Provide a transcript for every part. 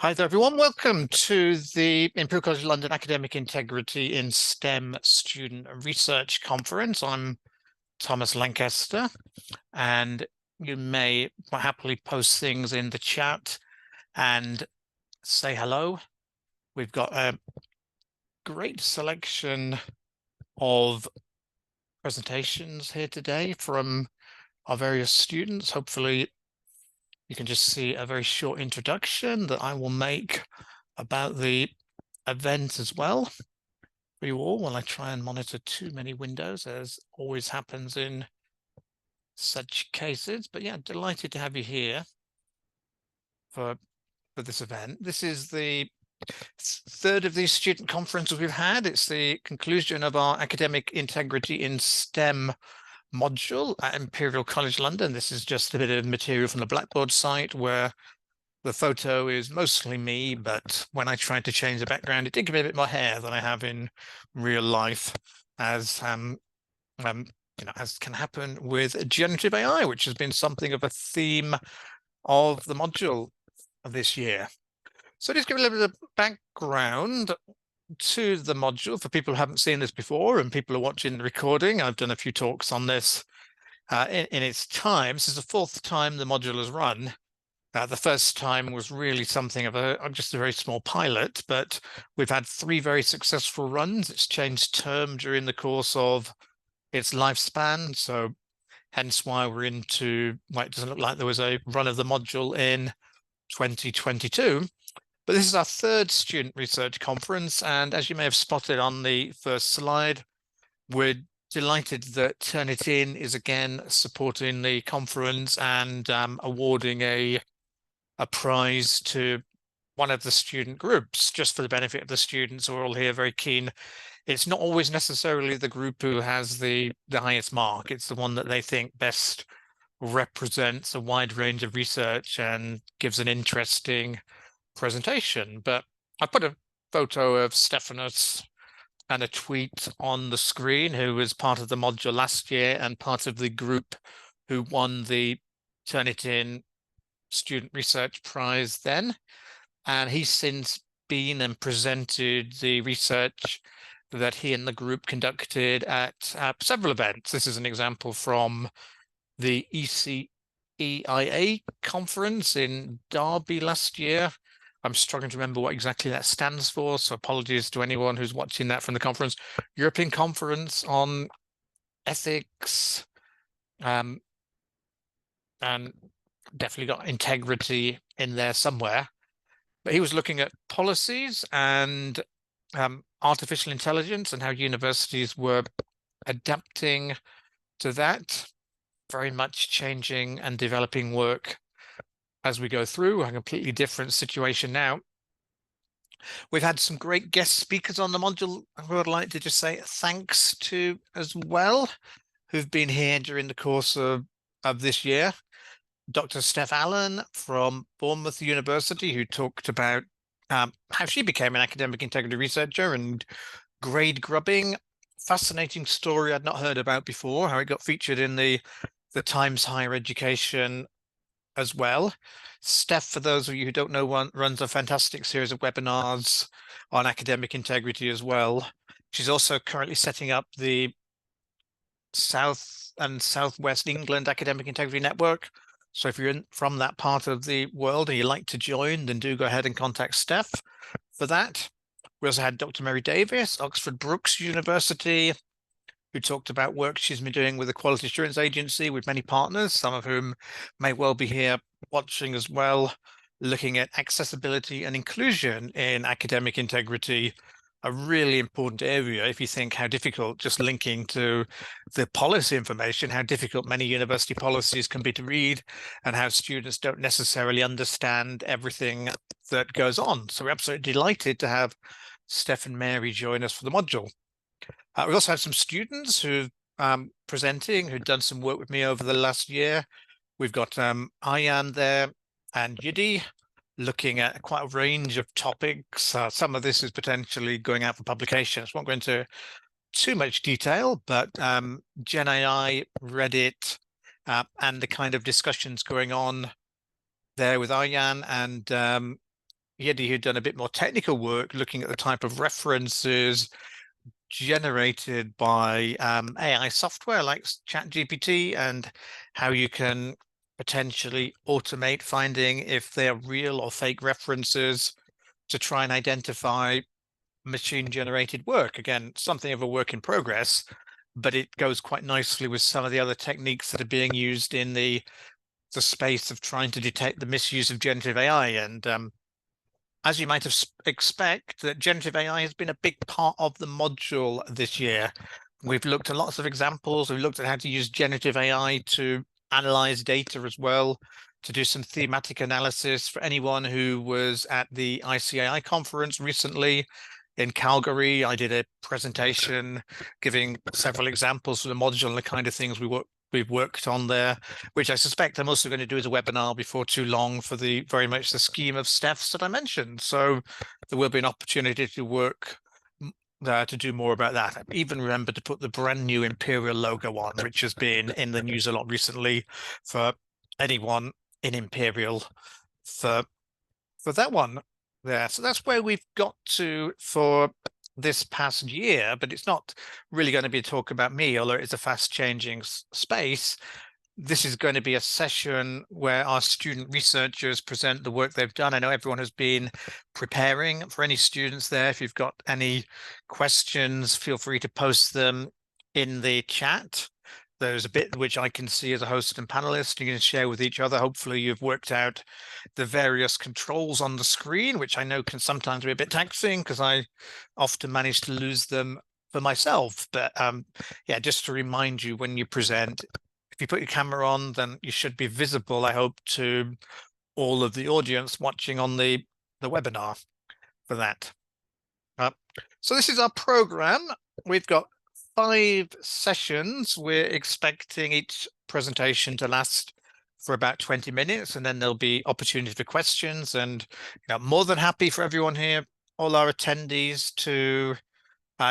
Hi there, everyone. Welcome to the Imperial College London Academic Integrity in STEM Student Research Conference. I'm Thomas Lancaster, and you may quite happily post things in the chat and say hello. We've got a great selection of presentations here today from our various students. Hopefully, you can just see a very short introduction that I will make about the event as well for you all while I try and monitor too many windows, as always happens in such cases. But yeah, delighted to have you here for this event. This is the third of these student conferences we've had. It's the conclusion of our academic integrity in STEM module at Imperial College London. This is just a bit of material from the Blackboard site where the photo is mostly me, but when I tried to change the background, it did give me a bit more hair than I have in real life, as as can happen with generative AI, which has been something of a theme of the module of this year. So just give a little bit of background to the module for people who haven't seen this before and people who are watching the recording. I've done a few talks on this in its time. This is the fourth time the module has run. The first time was really something of just a very small pilot, but we've had 3 very successful runs. It's changed term during the course of its lifespan, so hence why we're into, well, it doesn't look like there was a run of the module in 2022. But this is our third student research conference, and as you may have spotted on the first slide, we're delighted that Turnitin is again supporting the conference and awarding a prize to one of the student groups, just for the benefit of the students who are all here very keen. It's not always necessarily the group who has the highest mark. It's the one that they think best represents a wide range of research and gives an interesting presentation. But I put a photo of Stephanus and a tweet on the screen, who was part of the module last year and part of the group who won the Turnitin Student Research Prize then. And he's since been and presented the research that he and the group conducted at several events. This is an example from the ECEIA conference in Derby last year. I'm struggling to remember what exactly that stands for, so apologies to anyone who's watching that from the conference. European Conference on Ethics, and definitely got integrity in there somewhere. But he was looking at policies and artificial intelligence and how universities were adapting to that, very much changing and developing work as we go through. A completely different situation now. We've had some great guest speakers on the module who I'd like to just say thanks to as well, who've been here during the course of this year. Dr. Steph Allen from Bournemouth University, who talked about how she became an academic integrity researcher and grade grubbing. Fascinating story I'd not heard about before, how it got featured in the Times Higher Education as well. Steph, for those of you who don't know, runs a fantastic series of webinars on academic integrity as well. She's also currently setting up the South and Southwest England Academic Integrity Network. So if you're from that part of the world and you'd like to join, then do go ahead and contact Steph for that. We also had Dr. Mary Davis, Oxford Brookes University, who talked about work she's been doing with the Quality Assurance Agency with many partners, some of whom may well be here watching as well, looking at accessibility and inclusion in academic integrity, a really important area if you think how difficult, just linking to the policy information, how difficult many university policies can be to read and how students don't necessarily understand everything that goes on. So we're absolutely delighted to have Steph and Mary join us for the module. We also had some students who presenting, who'd done some work with me over the last year. We've got Ayan there and Yidi, looking at quite a range of topics. Some of this is potentially going out for publication. I won't go into too much detail, but Gen AI, Reddit, and the kind of discussions going on there with Ayan and who'd done a bit more technical work looking at the type of references generated by AI software like ChatGPT and how you can potentially automate finding if they're real or fake references to try and identify machine generated work. Again, something of a work in progress, but it goes quite nicely with some of the other techniques that are being used in the space of trying to detect the misuse of generative AI. And as you might expect, that generative AI has been a big part of the module this year. We've looked at lots of examples. We've looked at how to use generative AI to analyze data as well, to do some thematic analysis. For anyone who was at the ICAI conference recently in Calgary, I did a presentation giving several examples of the module and the kind of things we've worked on there, which I suspect I'm also going to do as a webinar before too long for the very much the scheme of STEFs that I mentioned. So there will be an opportunity to work to do more about that. I even remember to put the brand new Imperial logo on, which has been in the news a lot recently for anyone in Imperial for that one there. So that's where we've got to for this past year, but it's not really going to be a talk about me, although it's a fast changing space. This is going to be a session where our student researchers present the work they've done. I know everyone has been preparing. For any students there, if you've got any questions, feel free to post them in the chat. There's a bit which I can see as a host and panelist. You can share with each other. Hopefully you've worked out the various controls on the screen, which I know can sometimes be a bit taxing because I often manage to lose them for myself. But yeah, just to remind you when you present, if you put your camera on, then you should be visible, I hope, to all of the audience watching on the webinar for that. So this is our program. We've got 5 sessions. We're expecting each presentation to last for about 20 minutes, and then there'll be opportunity for questions. And more than happy for everyone here, all our attendees, to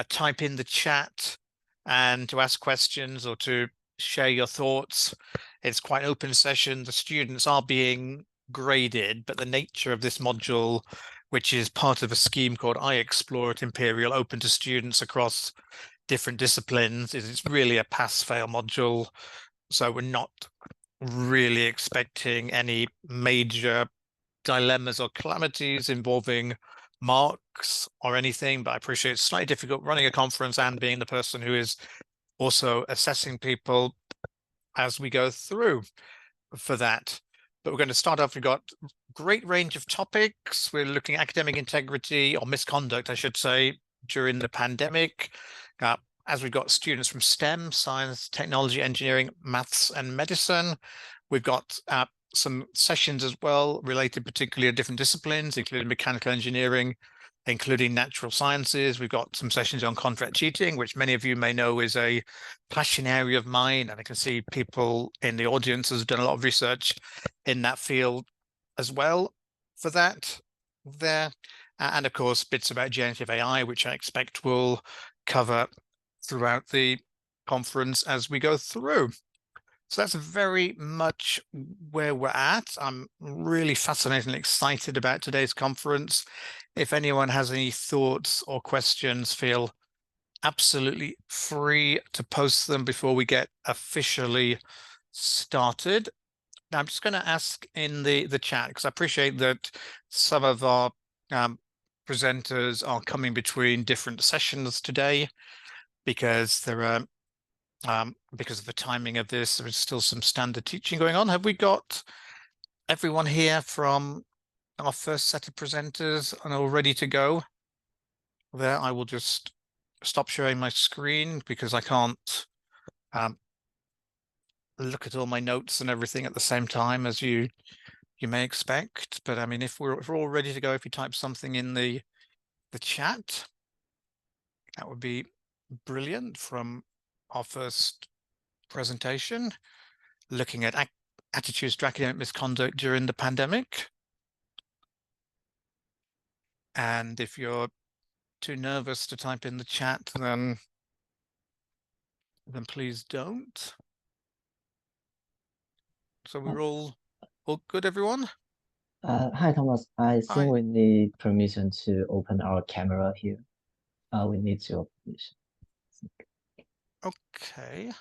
type in the chat and to ask questions or to share your thoughts. It's quite an open session. The students are being graded, but the nature of this module, which is part of a scheme called I Explore at Imperial, open to students across different disciplines, is it's really a pass-fail module. So we're not really expecting any major dilemmas or calamities involving marks or anything, but I appreciate it's slightly difficult running a conference and being the person who is also assessing people as we go through for that. But we're going to start off. We've got great range of topics. We're looking at academic integrity, or misconduct, I should say, during the pandemic. As we've got students from STEM, science, technology, engineering, maths, and medicine. We've got some sessions as well related particularly to different disciplines, including mechanical engineering, including natural sciences. We've got some sessions on contract cheating, which many of you may know is a passion area of mine. And I can see people in the audience has done a lot of research in that field as well for that there. And of course, bits about generative AI, which I expect will cover throughout the conference as we go through. So that's very much where we're at. I'm really fascinated and excited about today's conference. If anyone has any thoughts or questions, feel absolutely free to post them before we get officially started. Now, I'm just going to ask in the chat, because I appreciate that some of our presenters are coming between different sessions today, because there are because of the timing of this, there is still some standard teaching going on. Have we got everyone here from our first set of presenters and all ready to go? There, I will just stop sharing my screen because I can't look at all my notes and everything at the same time as you may expect. But I mean, if we're all ready to go, if you type something in the chat, that would be brilliant. From our first presentation, looking at attitudes to academic misconduct during the pandemic. And if you're too nervous to type in the chat, then please don't. So we're all good, everyone? Hi, Thomas. I think Hi. we need permission to open our camera here. We need your permission. Okay.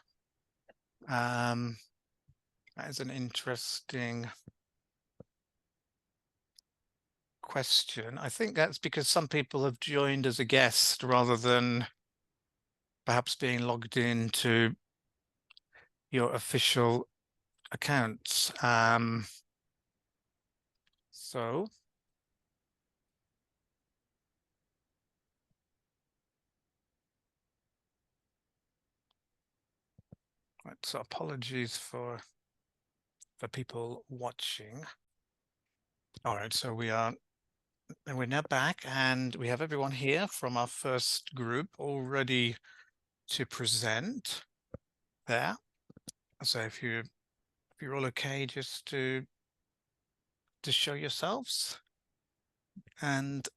That is an interesting question. I think that's because some people have joined as a guest rather than perhaps being logged into your official accounts. So apologies for people watching. All right, so we're now back and we have everyone here from our first group all ready to present there. So if you're all okay, just to show yourselves, and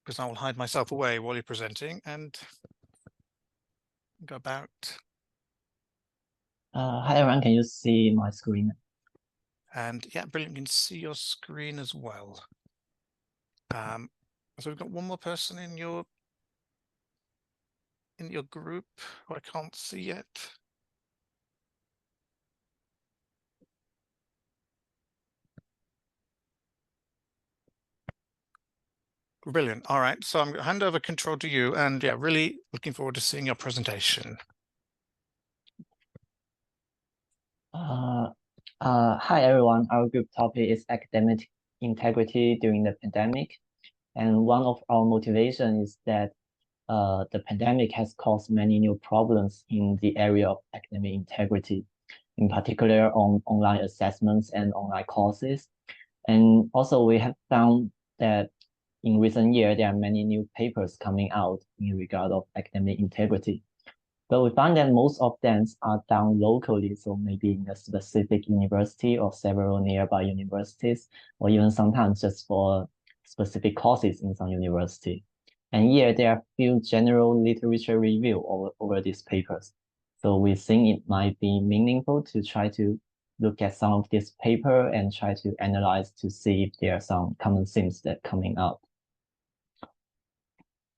because I will hide myself away while you're presenting and go about. Hi, everyone. Can you see my screen? And yeah, brilliant. You can see your screen as well. So we've got one more person in your group who I can't see yet. Brilliant. All right. So I'm going to hand over control to you, and yeah, really looking forward to seeing your presentation. Hi, everyone. Our group topic is academic integrity during the pandemic. And one of our motivation is that the pandemic has caused many new problems in the area of academic integrity, in particular on online assessments and online courses. And also we have found that in recent years, there are many new papers coming out in regard of academic integrity. But we find that most of them are done locally, so maybe in a specific university or several nearby universities, or even sometimes just for specific courses in some university. And yet there are few general literature review over these papers. So we think it might be meaningful to try to look at some of this paper and try to analyze to see if there are some common themes that coming out.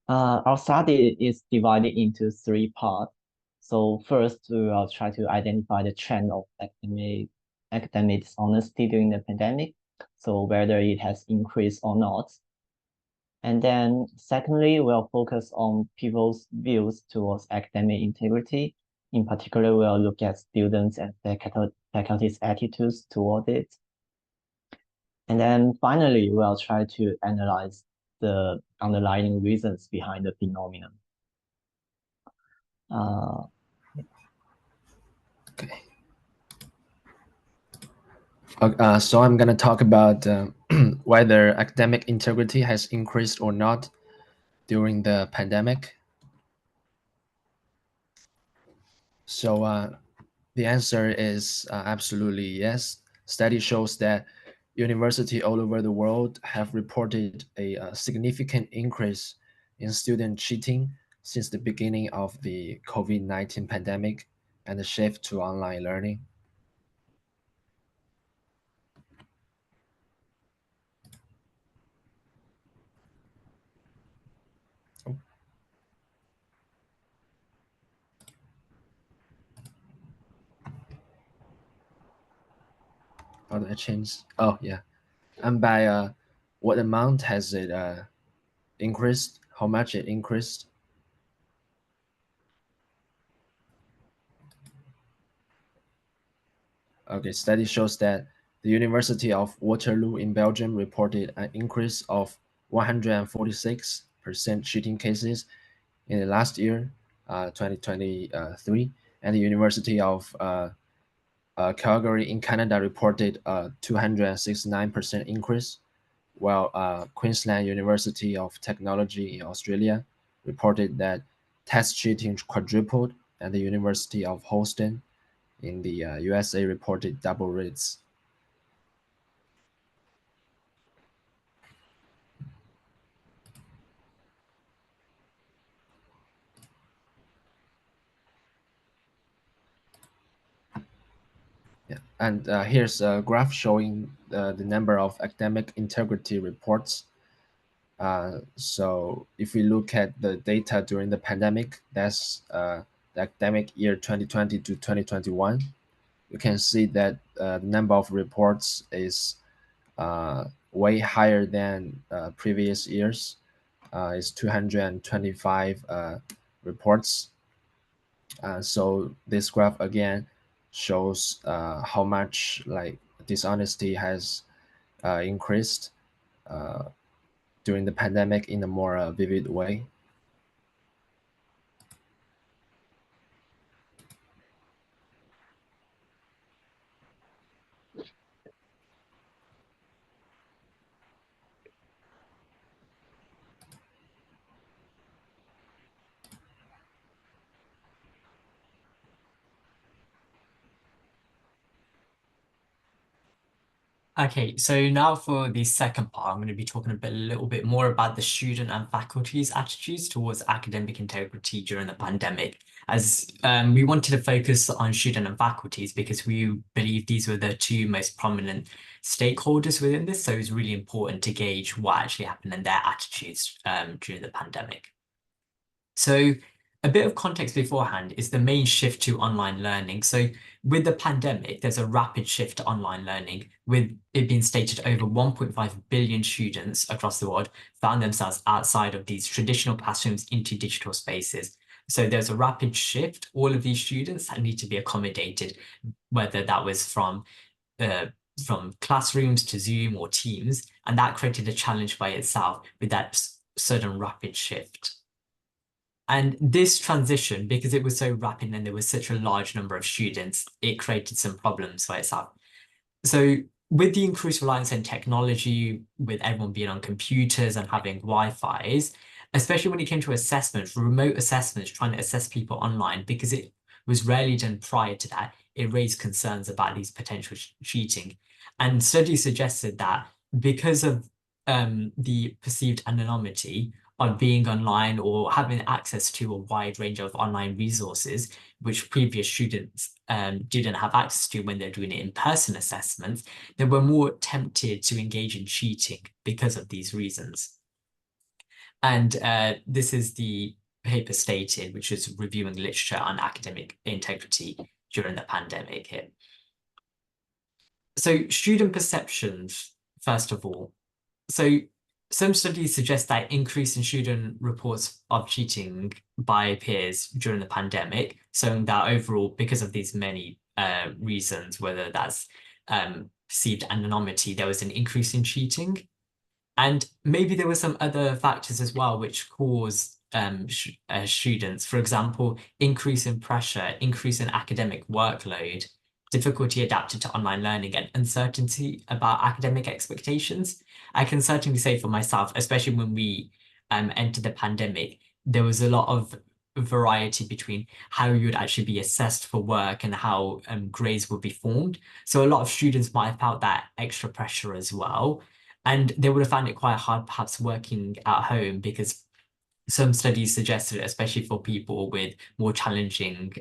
Our study is divided into three parts. So first, we will try to identify the trend of academic dishonesty during the pandemic, so whether it has increased or not. And then secondly, we'll focus on people's views towards academic integrity. In particular, we'll look at students and faculty's attitudes toward it. And then finally, we'll try to analyze the underlying reasons behind the phenomenon. Okay. So I'm going to talk about whether academic integrity has increased or not during the pandemic. So the answer is absolutely yes. Study shows that universities all over the world have reported a significant increase in student cheating since the beginning of the COVID-19 pandemic and the shift to online learning. How did I change? Oh, yeah. And by what amount has it increased? How much it increased? Okay, study shows that the University of Waterloo in Belgium reported an increase of 146% cheating cases in the last year, 2023, and the University of Calgary in Canada reported a 269% increase, while Queensland University of Technology in Australia reported that test cheating quadrupled, and the University of Houston in the USA reported double rates. Yeah, And here's a graph showing the number of academic integrity reports. So if we look at the data during the pandemic, that's the academic year 2020 to 2021, you can see that the number of reports is way higher than previous years. It's 225 reports. So this graph again shows how much like dishonesty has increased during the pandemic in a more vivid way. Okay, so now for the second part, I'm going to be talking a little bit more about the student and faculty's attitudes towards academic integrity during the pandemic, as we wanted to focus on student and faculties because we believe these were the two most prominent stakeholders within this. So it was really important to gauge what actually happened and their attitudes during the pandemic. So a bit of context beforehand is the main shift to online learning. So with the pandemic, there's a rapid shift to online learning, with it being stated over 1.5 billion students across the world found themselves outside of these traditional classrooms into digital spaces. So there's a rapid shift. All of these students need to be accommodated, whether that was from classrooms to Zoom or Teams, and that created a challenge by itself with that sudden rapid shift. And this transition, because it was so rapid and there was such a large number of students, it created some problems for itself. So with the increased reliance on technology, with everyone being on computers and having Wi-Fi's, especially when it came to assessments, remote assessments, trying to assess people online, because it was rarely done prior to that, it raised concerns about these potential cheating. And studies suggested that because of the perceived anonymity of being online or having access to a wide range of online resources, which previous students didn't have access to when they're doing in-person assessments, they were more tempted to engage in cheating because of these reasons. And this is the paper stated, which is reviewing literature on academic integrity during the pandemic here. So student perceptions, first of all. So some studies suggest that increase in student reports of cheating by peers during the pandemic, showing that overall, because of these many reasons, whether that's perceived anonymity, there was an increase in cheating. And maybe there were some other factors as well which cause students, for example, increase in pressure, increase in academic workload, difficulty adapted to online learning, and uncertainty about academic expectations. I can certainly say for myself, especially when we entered the pandemic, there was a lot of variety between how you would actually be assessed for work and how grades would be formed. So a lot of students might have felt that extra pressure as well. And they would have found it quite hard perhaps working at home, because some studies suggested, especially for people with more challenging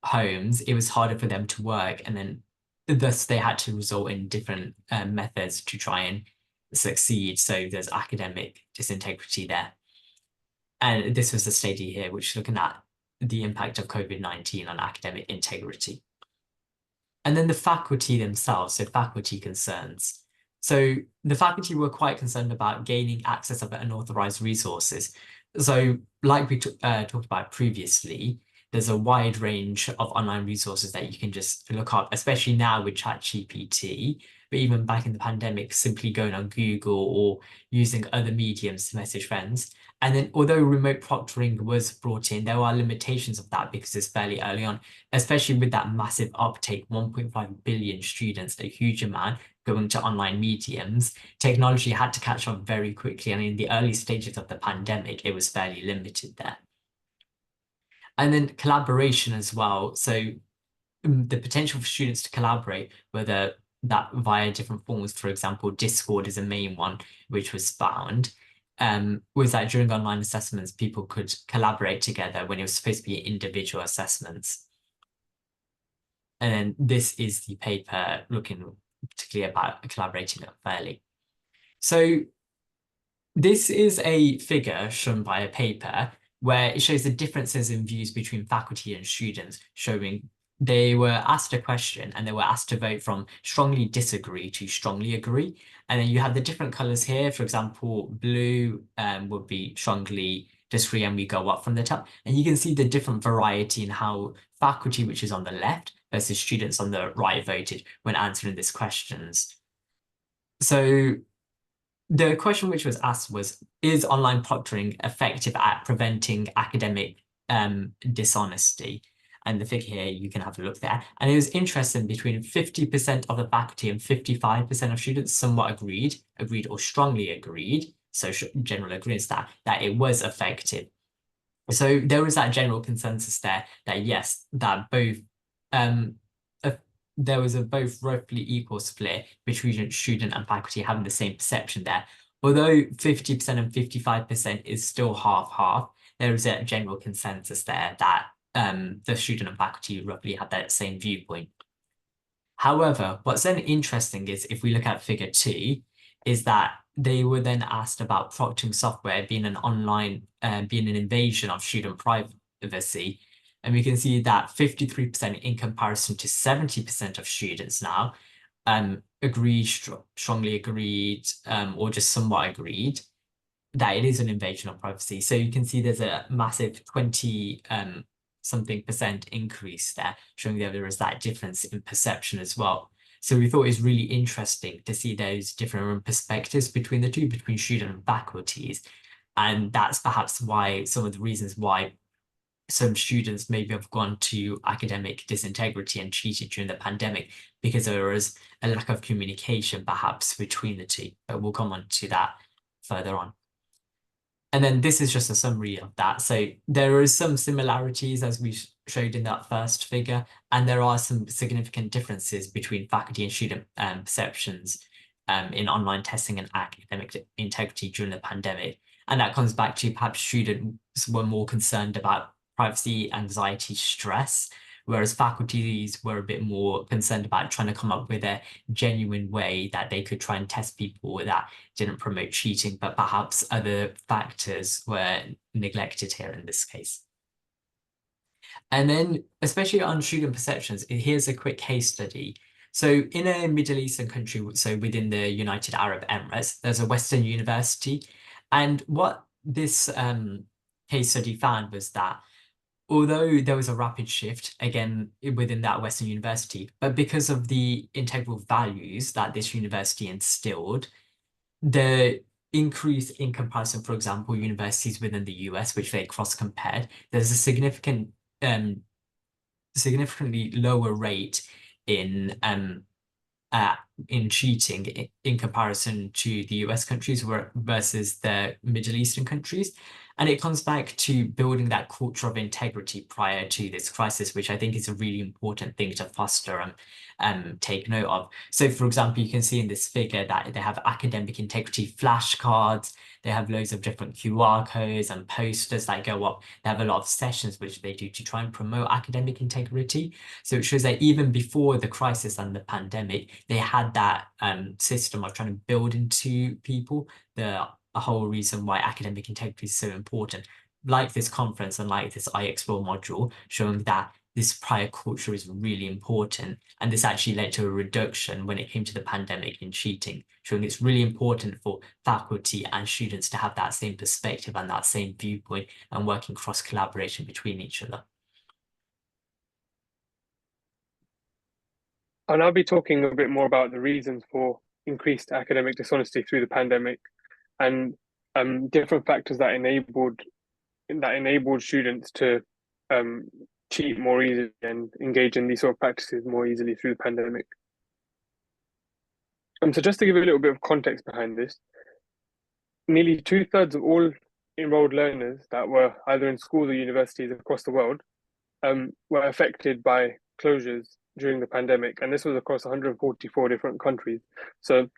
homes, it was harder for them to work, and then thus they had to resort in different methods to try and succeed. So there's academic disintegrity there. And this was a study here which is looking at the impact of COVID-19 on academic integrity. And then the faculty themselves, so faculty concerns. So the faculty were quite concerned about gaining access of unauthorized resources. So like we talked about previously, there's a wide range of online resources that you can just look up, especially now with ChatGPT, but even back in the pandemic, simply going on Google or using other mediums to message friends. And then although remote proctoring was brought in, there are limitations of that because it's fairly early on, especially with that massive uptake, 1.5 billion students, a huge amount going to online mediums. Technology had to catch up very quickly. And in the early stages of the pandemic, it was fairly limited there. And then collaboration as well. So the potential for students to collaborate, whether that via different forms, for example, Discord is a main one, which was found, was that during online assessments, people could collaborate together when it was supposed to be individual assessments. And then this is the paper looking particularly about collaborating unfairly. So this is a figure shown by a paper where it shows the differences in views between faculty and students, showing they were asked a question and they were asked to vote from strongly disagree to strongly agree. And then you have the different colors here. For example, blue would be strongly disagree, and we go up from the top. And you can see the different variety in how faculty, which is on the left, versus students on the right voted when answering these questions. So the question which was asked was, is online proctoring effective at preventing academic dishonesty? And the figure here, you can have a look there. And it was interesting, between 50% of the faculty and 55% of students somewhat agreed or strongly agreed, so general agreement that it was effective. So there was that general consensus there that yes, that both there was a both roughly equal split between student and faculty having the same perception there. Although 50% and 55% is still half-half, there is a general consensus there that the student and faculty roughly had that same viewpoint. However, what's then interesting is, if we look at figure 2, is that they were then asked about proctoring software being an online, being an invasion of student privacy. And we can see that 53% in comparison to 70% of students now strongly agreed, or just somewhat agreed that it is an invasion of privacy. So you can see there's a massive 20 something percent increase there, showing that there is that difference in perception as well. So we thought it was really interesting to see those different perspectives between the two, between student and faculties. And that's perhaps why some of the reasons why some students maybe have gone to academic disintegrity and cheated during the pandemic, because there was a lack of communication perhaps between the two. But we'll come on to that further on. And then this is just a summary of that. So there are some similarities, as we showed in that first figure, and there are some significant differences between faculty and student perceptions in online testing and academic integrity during the pandemic. And that comes back to perhaps students were more concerned about privacy, anxiety, stress, whereas faculties were a bit more concerned about trying to come up with a genuine way that they could try and test people that didn't promote cheating, but perhaps other factors were neglected here in this case. And then, especially on student perceptions, here's a quick case study. So in a Middle Eastern country, so within the United Arab Emirates, there's a Western university. And what this case study found was that although there was a rapid shift, again, within that Western university, but because of the integral values that this university instilled, the increase in comparison, for example, universities within the US, which they cross-compared, there's a significantly lower rate in cheating in comparison to the US countries versus the Middle Eastern countries. And it comes back to building that culture of integrity prior to this crisis, which I think is a really important thing to foster and take note of. So, for example, you can see in this figure that they have academic integrity flashcards, they have loads of different QR codes and posters that go up. They have a lot of sessions which they do to try and promote academic integrity. So it shows that even before the crisis and the pandemic, they had that system of trying to build into people a whole reason why academic integrity is so important, like this conference and like this I Explore module, showing that this prior culture is really important. And this actually led to a reduction when it came to the pandemic in cheating, showing it's really important for faculty and students to have that same perspective and that same viewpoint and working cross collaboration between each other. I'll now be talking a bit more about the reasons for increased academic dishonesty through the pandemic, and different factors that enabled students to cheat more easily and engage in these sort of practices more easily through the pandemic. So just to give a little bit of context behind this, nearly 2/3 of all enrolled learners that were either in schools or universities across the world were affected by closures during the pandemic, and this was across 144 different countries. So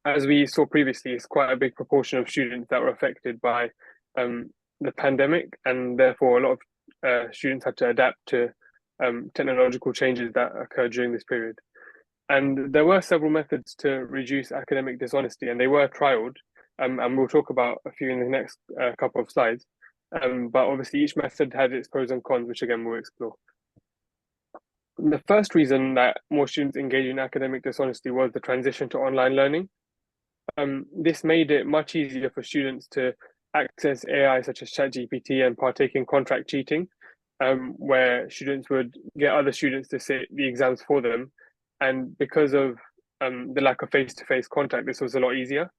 as we saw previously, it's quite a big proportion of students that were affected by the pandemic, and therefore a lot of students had to adapt to technological changes that occurred during this period. And there were several methods to reduce academic dishonesty, and they were trialed. And we'll talk about a few in the next couple of slides. But obviously, each method had its pros and cons, which again we'll explore. The first reason that more students engage in academic dishonesty was the transition to online learning. This made it much easier for students to access AI such as ChatGPT and partake in contract cheating, where students would get other students to sit the exams for them. And because of the lack of face-to-face contact, this was a lot easier.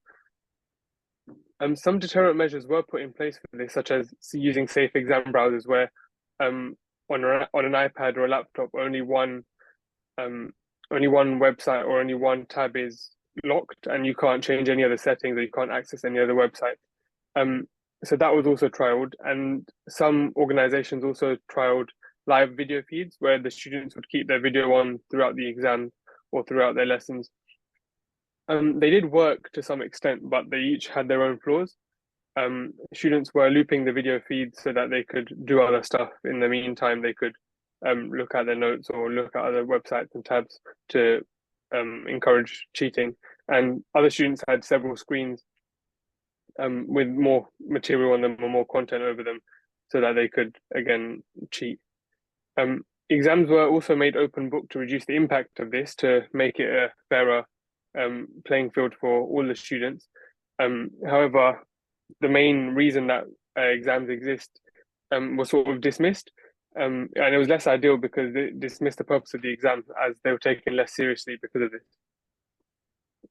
Some deterrent measures were put in place for this, such as using safe exam browsers where on an iPad or a laptop, only one website or only one tab is locked, and you can't change any other settings, or you can't access any other website. So that was also trialed, and some organizations also trialed live video feeds where the students would keep their video on throughout the exam or throughout their lessons. They did work to some extent, but they each had their own flaws. Students were looping the video feeds so that they could do other stuff. In the meantime, they could look at their notes or look at other websites and tabs to encourage cheating. And other students had several screens with more material on them or more content over them so that they could, again, cheat. Exams were also made open book to reduce the impact of this, to make it a fairer playing field for all the students. However, the main reason that exams exist was sort of dismissed. And it was less ideal because it dismissed the purpose of the exam, as they were taken less seriously because of this.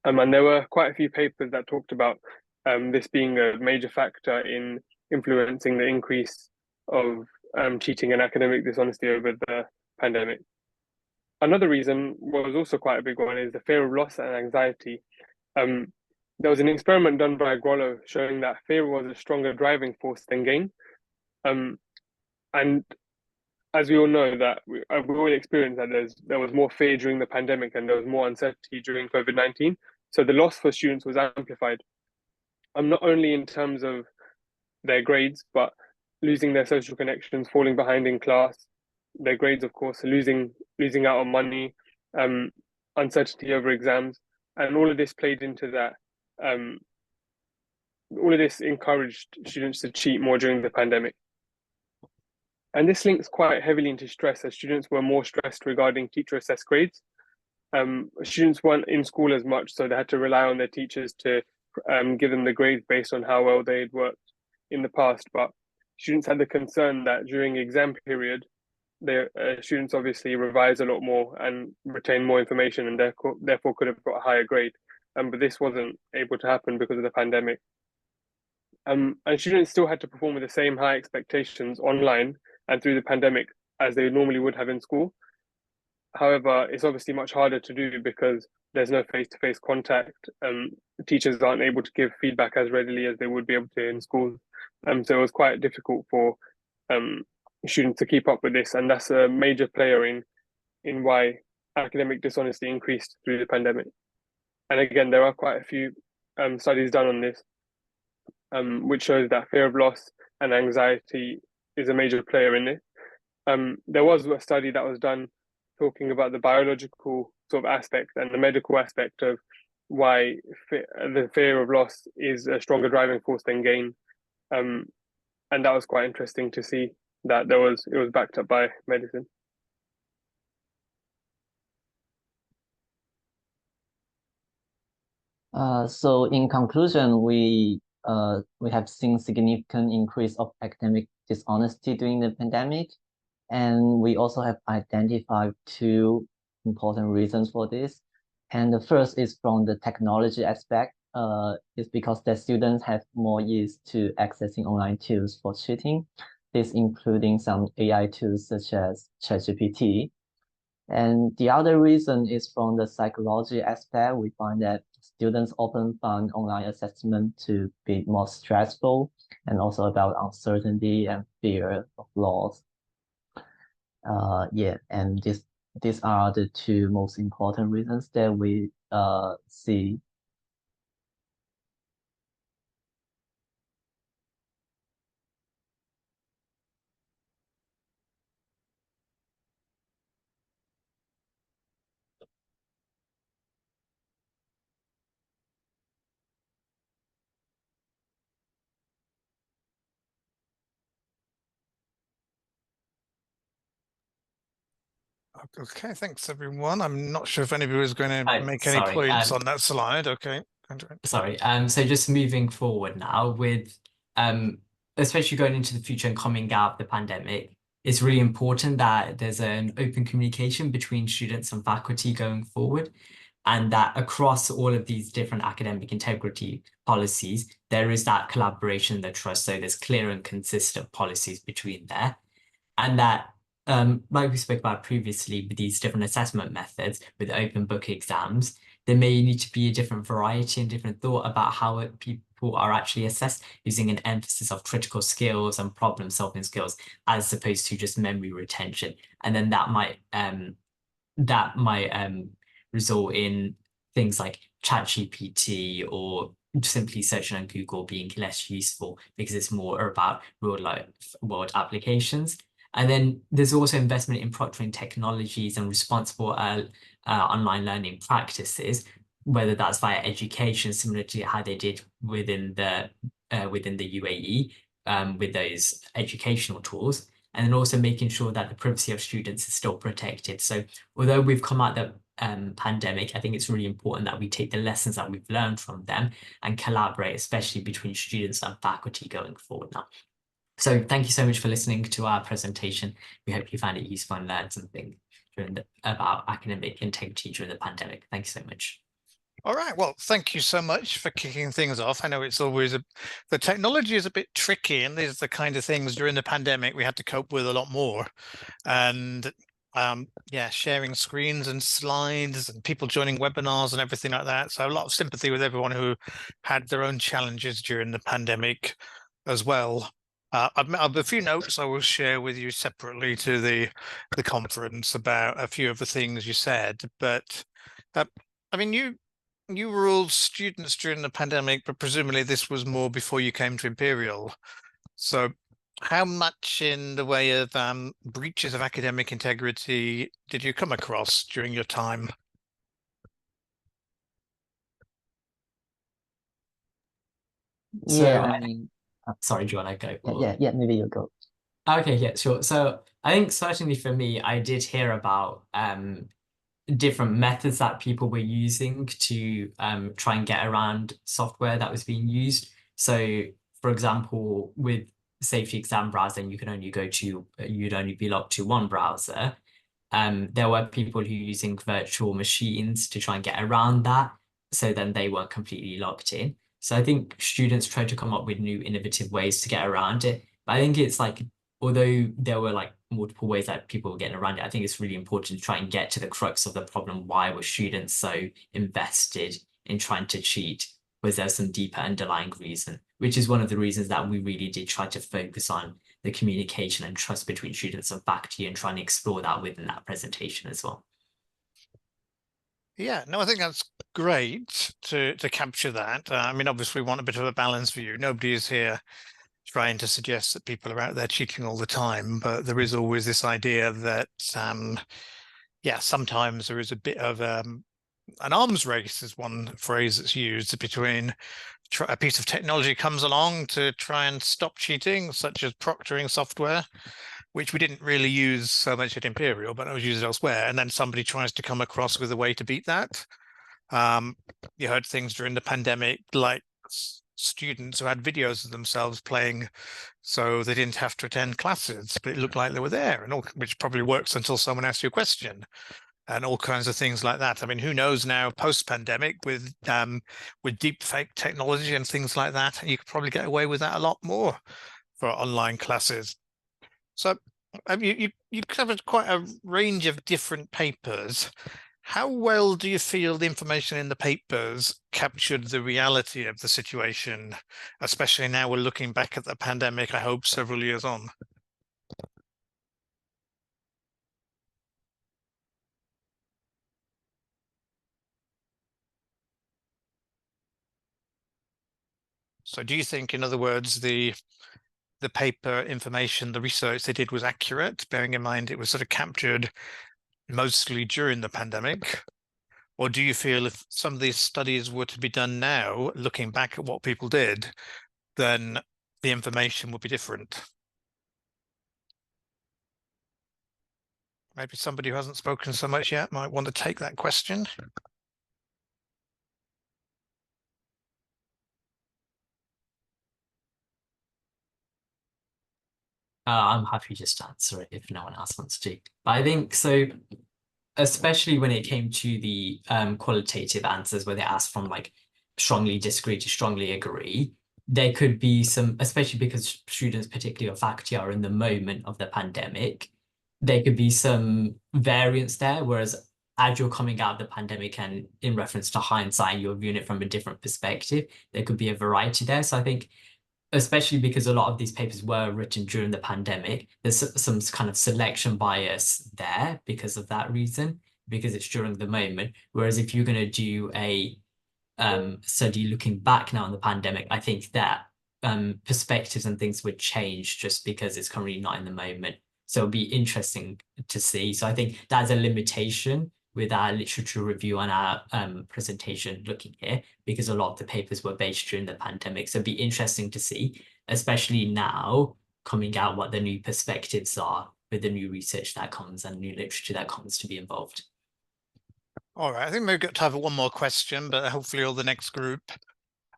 And there were quite a few papers that talked about this being a major factor in influencing the increase of cheating and academic dishonesty over the pandemic. Another reason was also quite a big one, is the fear of loss and anxiety. There was an experiment done by Grollo showing that fear was a stronger driving force than gain. And as we all know, that we all experienced that there was more fear during the pandemic and there was more uncertainty during COVID-19. So the loss for students was amplified. Not only in terms of their grades, but losing their social connections, falling behind in class, their grades, of course, losing out on money, uncertainty over exams, and all of this played into that. All of this encouraged students to cheat more during the pandemic. And this links quite heavily into stress, as students were more stressed regarding teacher assessed grades. Students weren't in school as much, so they had to rely on their teachers to give them the grades based on how well they had worked in the past. But students had the concern that during exam period, their students obviously revise a lot more and retain more information, and therefore could have got a higher grade. But this wasn't able to happen because of the pandemic. And students still had to perform with the same high expectations online and through the pandemic as they normally would have in school. However, it's obviously much harder to do because there's no face-to-face contact. Teachers aren't able to give feedback as readily as they would be able to in school. So it was quite difficult for students to keep up with this, and that's a major player in why academic dishonesty increased through the pandemic. And again, there are quite a few studies done on this, which shows that fear of loss and anxiety is a major player in it. There was a study that was done talking about the biological sort of aspect and the medical aspect of why the fear of loss is a stronger driving force than gain. And that was quite interesting to see that it was backed up by medicine. So in conclusion, we have seen significant increase of academic dishonesty during the pandemic, and we also have identified two important reasons for this. And the first is from the technology aspect. It's because the students have more ease to accessing online tools for cheating. This including some AI tools such as ChatGPT. And the other reason is from the psychology aspect. We find that students often find online assessment to be more stressful, and also about uncertainty and fear of loss. And these are the two most important reasons that we see. Okay, thanks everyone. I'm not sure if anybody was going to make any Sorry, points on that slide. Okay. sorry. So just moving forward now with especially going into the future and coming out of the pandemic, it's really important that there's an open communication between students and faculty going forward, and that across all of these different academic integrity policies, there is that collaboration and the trust. So there's clear and consistent policies between there. And that, like we spoke about previously with these different assessment methods, with open book exams, there may need to be a different variety and different thought about how people are actually assessed, using an emphasis of critical skills and problem solving skills, as opposed to just memory retention. And then that might result in things like ChatGPT or simply searching on Google being less useful because it's more about real life world applications. And then there's also investment in proctoring technologies and responsible online learning practices, whether that's via education, similar to how they did within the UAE with those educational tools, and then also making sure that the privacy of students is still protected. So although we've come out the pandemic, I think it's really important that we take the lessons that we've learned from them and collaborate, especially between students and faculty going forward now. So thank you so much for listening to our presentation. We hope you found it useful and learned something about academic integrity during the pandemic. Thank you so much. All right. Well, thank you so much for kicking things off. I know it's always the technology is a bit tricky, and these are the kind of things during the pandemic we had to cope with a lot more. And yeah, sharing screens and slides and people joining webinars and everything like that. So a lot of sympathy with everyone who had their own challenges during the pandemic as well. I've a few notes I will share with you separately to the conference about a few of the things you said. But I mean, you were all students during the pandemic, but presumably this was more before you came to Imperial. So how much in the way of breaches of academic integrity did you come across during your time? So, Yeah, I mean, sorry, do you want to go? yeah, maybe you go. Okay, yeah, sure. So I think certainly for me, I did hear about different methods that people were using to try and get around software that was being used. So, for example, with safety exam browsing, you'd only be logged to one browser. There were people who were using virtual machines to try and get around that, so then they weren't completely locked in. So I think students tried to come up with new innovative ways to get around it. But I think it's like, although there were like multiple ways that people were getting around it, I think it's really important to try and get to the crux of the problem. Why were students so invested in trying to cheat? Was there some deeper underlying reason? Which is one of the reasons that we really did try to focus on the communication and trust between students and faculty, and trying to explore that within that presentation as well. Yeah, no, I think that's great to capture that. I mean, obviously we want a bit of a balanced view. Nobody is here trying to suggest that people are out there cheating all the time, but there is always this idea that, yeah, sometimes there is a bit of an arms race, is one phrase that's used, between a piece of technology comes along to try and stop cheating, such as proctoring software, which we didn't really use so much at Imperial, but it was used elsewhere. And then somebody tries to come across with a way to beat that. You heard things during the pandemic, like students who had videos of themselves playing so they didn't have to attend classes, but it looked like they were there, and all, which probably works until someone asks you a question, and all kinds of things like that. I mean, who knows now, post-pandemic, with deep fake technology and things like that, you could probably get away with that a lot more for online classes. So you covered quite a range of different papers. How well do you feel the information in the papers captured the reality of the situation, especially now we're looking back at the pandemic, I hope, several years on? So do you think, in other words, the paper information, the research they did was accurate, bearing in mind it was sort of captured mostly during the pandemic? Or do you feel if some of these studies were to be done now, looking back at what people did, then the information would be different? maybe somebody who hasn't spoken so much yet might want to take that question. I'm happy just to answer it if no one else wants to. But I think so, especially when it came to the qualitative answers where they asked from like strongly disagree to strongly agree, there could be some, especially because students, particularly or faculty, are in the moment of the pandemic, there could be some variance there. Whereas as you're coming out of the pandemic and in reference to hindsight, you're viewing it from a different perspective, there could be a variety there. So I think, especially because a lot of these papers were written during the pandemic, there's some kind of selection bias there because of that reason, because it's during the moment. Whereas if you're going to do a study looking back now on the pandemic, I think that perspectives and things would change just because it's currently not in the moment. So it'll be interesting to see. So I think that's a limitation with our literature review and our presentation looking here, because a lot of the papers were based during the pandemic. So it'd be interesting to see, especially now coming out, what the new perspectives are with the new research that comes and new literature that comes to be involved. All right, I think we've got time for one more question, but hopefully all the next group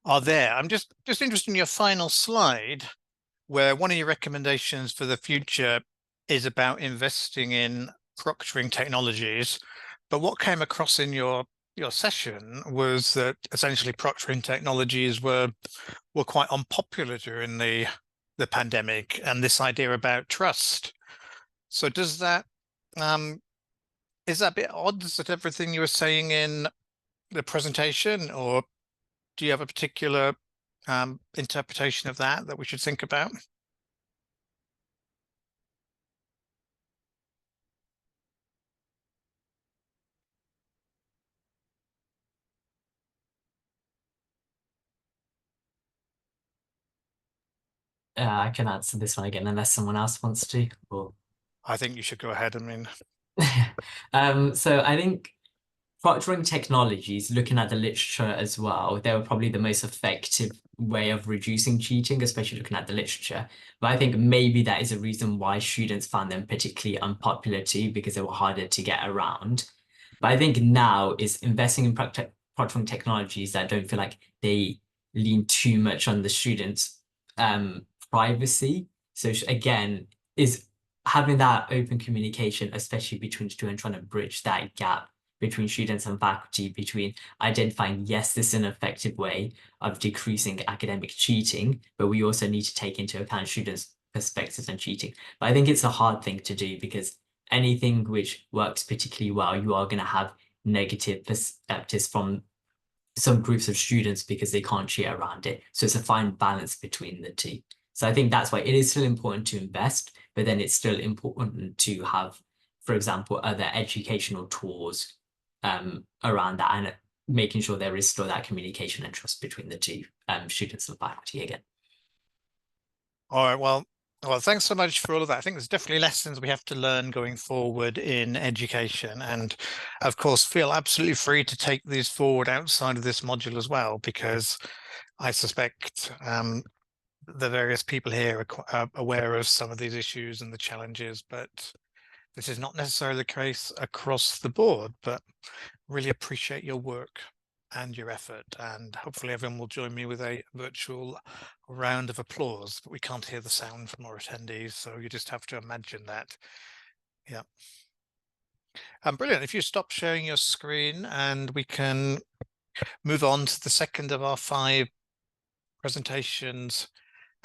are there. I'm just interested in your final slide, where one of your recommendations for the future is about investing in proctoring technologies. But what came across in your session was that essentially proctoring technologies were quite unpopular during the pandemic, and this idea about trust. So does that is that a bit odd? Is that everything you were saying in the presentation, or do you have a particular interpretation of that we should think about? I can answer this one again unless someone else wants to. Or... I think you should go ahead. I mean, so I think proctoring technologies, looking at the literature as well, they were probably the most effective way of reducing cheating, especially looking at the literature. But I think maybe that is a reason why students found them particularly unpopular too, because they were harder to get around. But I think now is investing in proctoring technologies that don't feel like they lean too much on the students' privacy. So again, is having that open communication, especially between students, trying to bridge that gap between students and faculty, between identifying, yes, this is an effective way of decreasing academic cheating, but we also need to take into account students' perspectives on cheating. But I think it's a hard thing to do, because anything which works particularly well, you are going to have negative perspectives from some groups of students because they can't cheat around it. So it's a fine balance between the two. So I think that's why it is still important to invest, but then it's still important to have, for example, other educational tools around that, and making sure there is still that communication and trust between the two, students and faculty again. All right, well, thanks so much for all of that. I think there's definitely lessons we have to learn going forward in education. And of course, feel absolutely free to take these forward outside of this module as well, because I suspect the various people here are aware of some of these issues and the challenges, but this is not necessarily the case across the board. But really appreciate your work and your effort, and hopefully everyone will join me with a virtual round of applause, but we can't hear the sound from our attendees, so you just have to imagine that. Yeah. Brilliant. If you stop sharing your screen, and we can move on to the second of our 5 presentations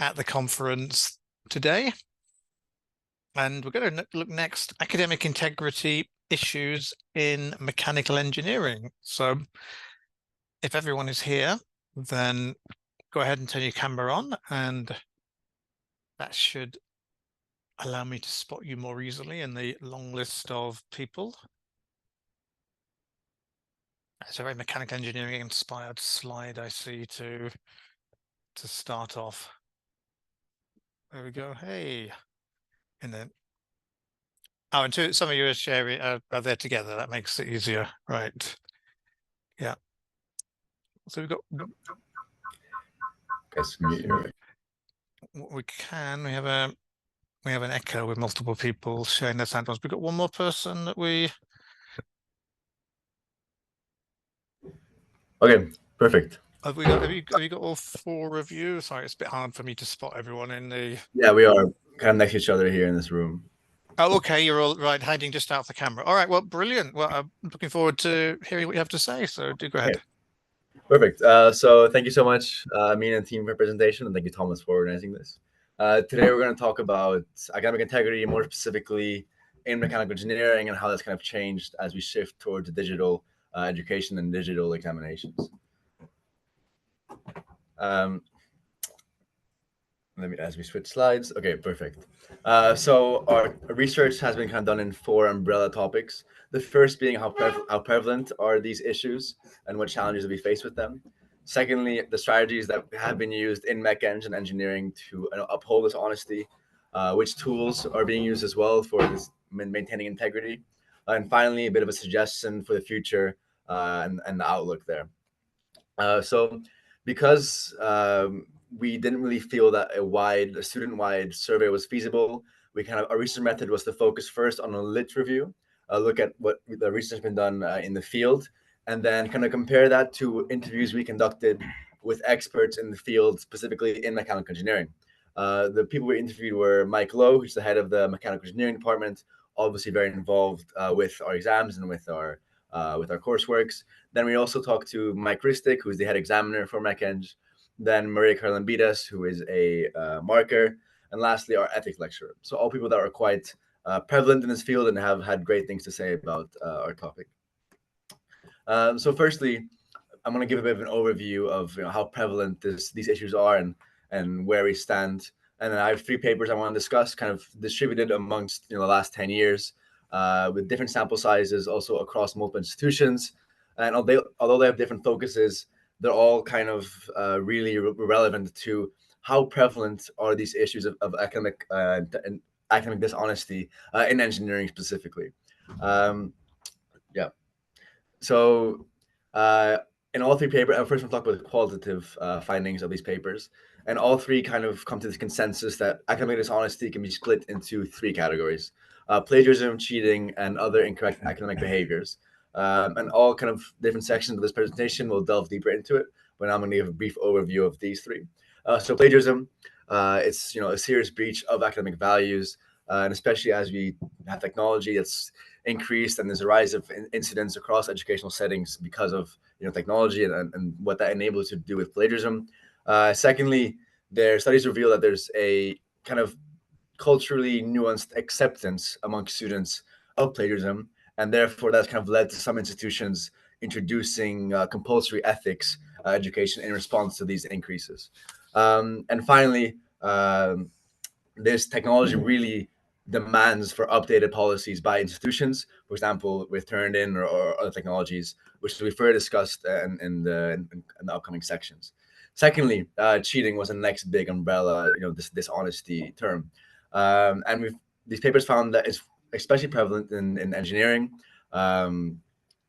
at the conference today. And we're going to look next, academic integrity issues in mechanical engineering. So if everyone is here, then go ahead and turn your camera on, and that should allow me to spot you more easily in the long list of people. It's a very mechanical engineering inspired slide I see to start off. There we go. Hey, and then and some of you are sharing are there together. That makes it easier, right? Yeah. So we've got. Guess me. We have a We have an echo with multiple people sharing their sound. We've got one more person that we. Okay, perfect. Have we got? Have you got all four of you? Sorry, it's a bit hard for me to spot everyone in the. Yeah, we are kind of next to each other here in this room. Oh, okay. You're all right, hiding just out of the camera. All right. Well, brilliant. Well, I'm looking forward to hearing what you have to say. So do go ahead. Okay. Perfect. So thank you so much, me and team for presentation, and thank you, Thomas, for organizing this. Today we're going to talk about academic integrity, more specifically in mechanical engineering, and how that's kind of changed as we shift towards digital education and digital examinations. As we switch slides. Okay, perfect. So our research has been kind of done in 4 umbrella topics. The first being how prevalent are these issues and what challenges we face with them. Secondly, the strategies that have been used in mech eng and engineering to uphold this honesty, which tools are being used as well for this maintaining integrity. And finally, a bit of a suggestion for the future and the outlook there. So because we didn't really feel that a student-wide survey was feasible, our research method was to focus first on a lit review, look at what the research has been done in the field, and then kind of compare that to interviews we conducted with experts in the field, specifically in mechanical engineering. The people we interviewed were Mike Lowe, who's the head of the mechanical engineering department, obviously very involved with our exams and with our courseworks. Then we also talked to Mike Ristic, who's the head examiner for mech-eng. Then Maria Carlambides, who is a marker. And lastly, our ethics lecturer. So all people that are quite prevalent in this field and have had great things to say about our topic. So firstly, I'm going to give a bit of an overview of how prevalent these issues are and where we stand. And then I have 3 papers I want to discuss, kind of distributed amongst the last 10 years. With different sample sizes, also across multiple institutions. And although they have different focuses, they're all kind of really relevant to how prevalent are these issues of academic and academic dishonesty in engineering specifically. Yeah. So in all 3 papers, first we'll talk about the qualitative findings of these papers. And all 3 kind of come to this consensus that academic dishonesty can be split into 3 categories. Plagiarism, cheating, and other incorrect academic behaviors. And all kind of different sections of this presentation will delve deeper into it, but I'm going to give a brief overview of these 3. So plagiarism, it's a serious breach of academic values, and especially as we have technology that's increased and there's a rise of incidents across educational settings because of technology and what that enables to do with plagiarism. Secondly, their studies reveal that there's a kind of culturally nuanced acceptance among students of plagiarism, and therefore that's kind of led to some institutions introducing compulsory ethics education in response to these increases. And finally, this technology really demands for updated policies by institutions, for example, with Turnitin or other technologies, which we further discussed in the upcoming sections. Secondly, cheating was the next big umbrella, this dishonesty term. And these papers found that it's especially prevalent in engineering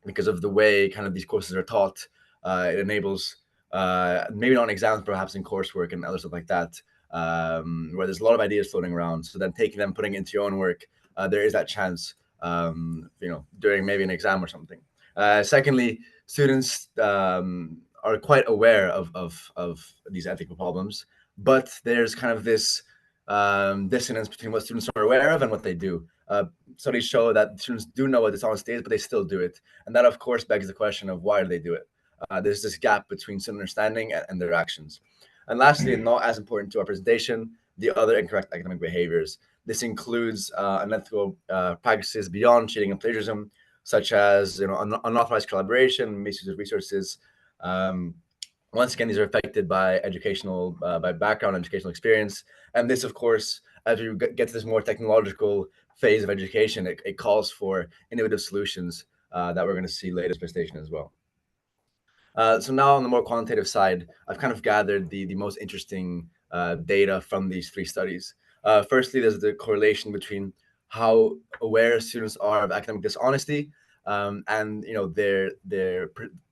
because of the way kind of these courses are taught. It enables, maybe not in exams, perhaps in coursework and other stuff like that, where there's a lot of ideas floating around. So then taking them, putting it into your own work, there is that chance, during maybe an exam or something. Secondly, students are quite aware of these ethical problems, but there's kind of this dissonance between what students are aware of and what they do. Studies show that students do know what dishonesty is, but they still do it. And that, of course, begs the question of why do they do it? There's this gap between student understanding and their actions. And lastly, and not as important to our presentation, the other incorrect academic behaviors. This includes unethical practices beyond cheating and plagiarism, such as unauthorized collaboration, misuse of resources. Once again, these are affected by by background, educational experience. And this, of course, as we get to this more technological phase of education, it calls for innovative solutions that we're going to see later in this presentation as well. So now on the more quantitative side, I've kind of gathered the most interesting data from these 3 studies. Firstly, there's the correlation between how aware students are of academic dishonesty and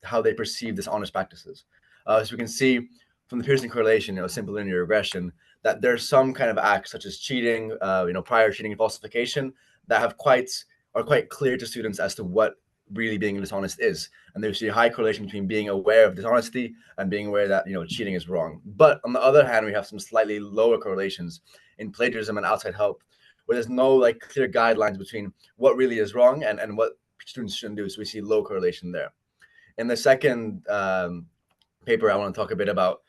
how they perceive dishonest practices. So we can see from the Pearson correlation, simple linear regression, that there's some kind of acts such as cheating, prior cheating and falsification that are quite clear to students as to what really being dishonest is. And there's a high correlation between being aware of dishonesty and being aware that cheating is wrong. But on the other hand, we have some slightly lower correlations in plagiarism and outside help, where there's no like clear guidelines between what really is wrong and what students shouldn't do. So we see low correlation there. In the second paper, I want to talk a bit about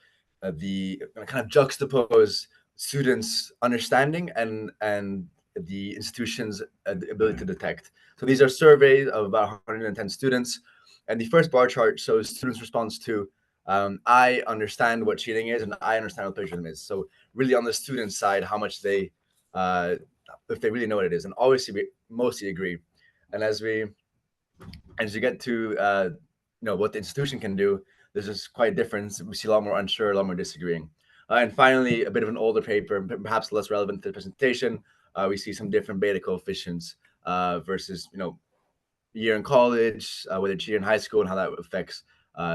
the kind of juxtapose students' understanding and the institution's ability to detect. So these are surveys of about 110 students. And the first bar chart shows students' response to I understand what cheating is and I understand what plagiarism is. So really on the student side, how much they, if they really know what it is. And obviously we mostly agree. And as you get to what the institution can do, there's just quite a difference. We see a lot more unsure, a lot more disagreeing. And finally, a bit of an older paper, perhaps less relevant to the presentation. We see some different beta coefficients versus year in college, whether cheating in high school and how that affects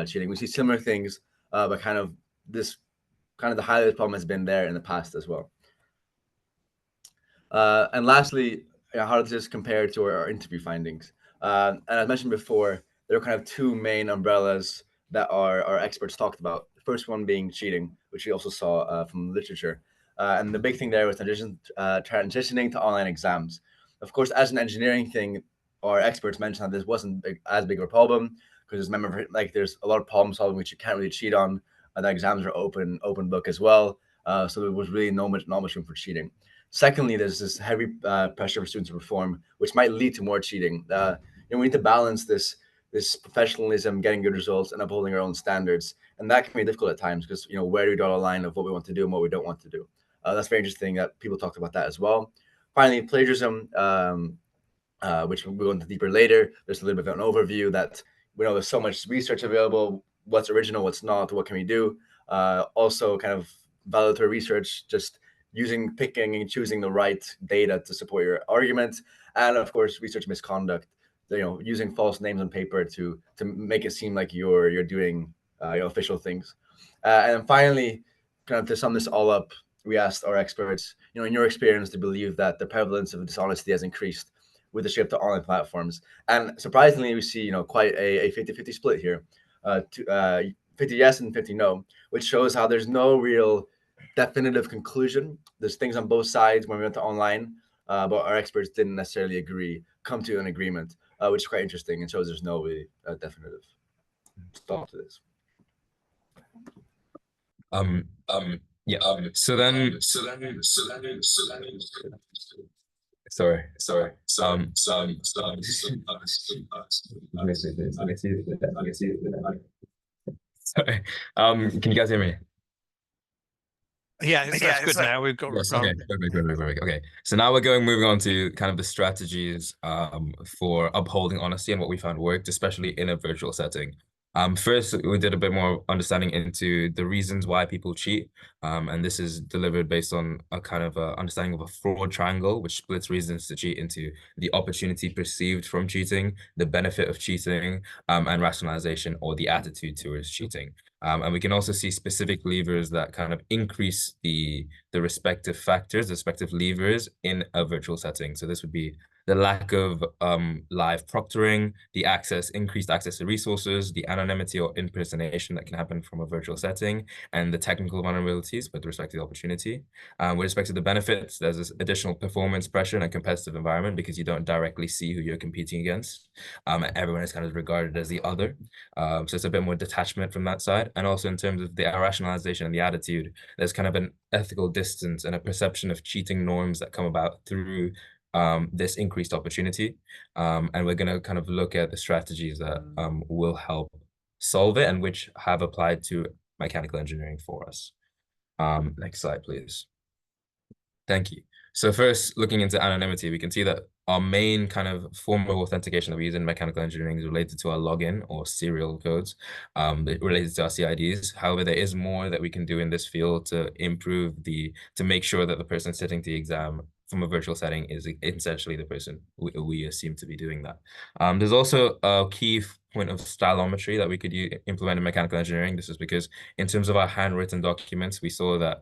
cheating. We see similar things, but kind of the highlighted problem has been there in the past as well. And lastly, how does this compare to our interview findings? And as mentioned before, there are kind of two main umbrellas that our experts talked about. The first one being cheating, which we also saw from literature. And the big thing there was transitioning to online exams. Of course, as an engineering thing, our experts mentioned that this wasn't as big of a problem because remember, there's a lot of problem solving which you can't really cheat on. The exams are open book as well, so there was really not much room for cheating. Secondly, there's this heavy pressure for students to perform, which might lead to more cheating. We need to balance this professionalism, getting good results, and upholding our own standards, and that can be difficult at times because where do we draw the line of what we want to do and what we don't want to do? That's very interesting that people talked about that as well. Finally, plagiarism, which we'll go into deeper later. There's a little bit of an overview that there's so much research available. What's original, what's not, what can we do? Also, kind of validatory research, just picking and choosing the right data to support your argument, and of course, research misconduct. Using false names on paper to make it seem like you're doing official things. And then finally, kind of to sum this all up, we asked our experts, in your experience, to believe that the prevalence of dishonesty has increased with the shift to online platforms. And surprisingly, we see quite a 50-50 split here, 50 yes and 50 no, which shows how there's no real definitive conclusion. There's things on both sides when we went to online, but our experts didn't necessarily come to an agreement, which is quite interesting and shows there's no really definitive thought to this. Sorry. Can you guys hear me? Yeah, that's good now. We've got yes, okay. Okay. So now we're moving on to kind of the strategies for upholding honesty and what we found worked, especially in a virtual setting. First, we did a bit more understanding into the reasons why people cheat. And this is delivered based on a kind of understanding of a fraud triangle, which splits reasons to cheat into the opportunity perceived from cheating, the benefit of cheating, and rationalization or the attitude towards cheating. And we can also see specific levers that kind of increase the respective factors, the respective levers in a virtual setting. So this would be the lack of live proctoring, the increased access to resources, the anonymity or impersonation that can happen from a virtual setting, and the technical vulnerabilities with respect to the opportunity. With respect to the benefits, there's this additional performance pressure in a competitive environment because you don't directly see who you're competing against. Everyone is kind of regarded as the other. So it's a bit more detachment from that side. And also in terms of the rationalization and the attitude, there's kind of an ethical distance and a perception of cheating norms that come about through this increased opportunity. And we're going to kind of look at the strategies that will help solve it and which have applied to mechanical engineering for us. Next slide, please. Thank you. So first, looking into anonymity, we can see that our main kind of form of authentication that we use in mechanical engineering is related to our login or serial codes, related to our CIDs. However, there is more that we can do in this field to improve to make sure that the person sitting the exam from a virtual setting is essentially the person we assume to be doing that. There's also a key point of stylometry that we could implement in mechanical engineering. This is because in terms of our handwritten documents, we saw that,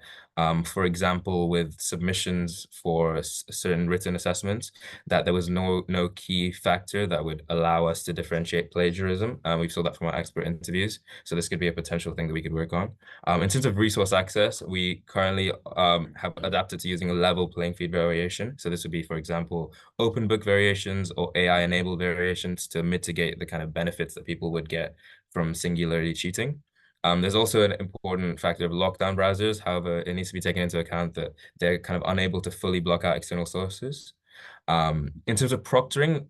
for example, with submissions for certain written assessments, that there was no key factor that would allow us to differentiate plagiarism. We saw that from our expert interviews. So this could be a potential thing that we could work on. In terms of resource access, we currently have adapted to using a level playing field variation. So this would be, for example, open book variations or AI-enabled variations to mitigate the kind of benefits that people would get from singularity cheating. There's also an important factor of lockdown browsers. However, it needs to be taken into account that they're kind of unable to fully block out external sources. In terms of proctoring,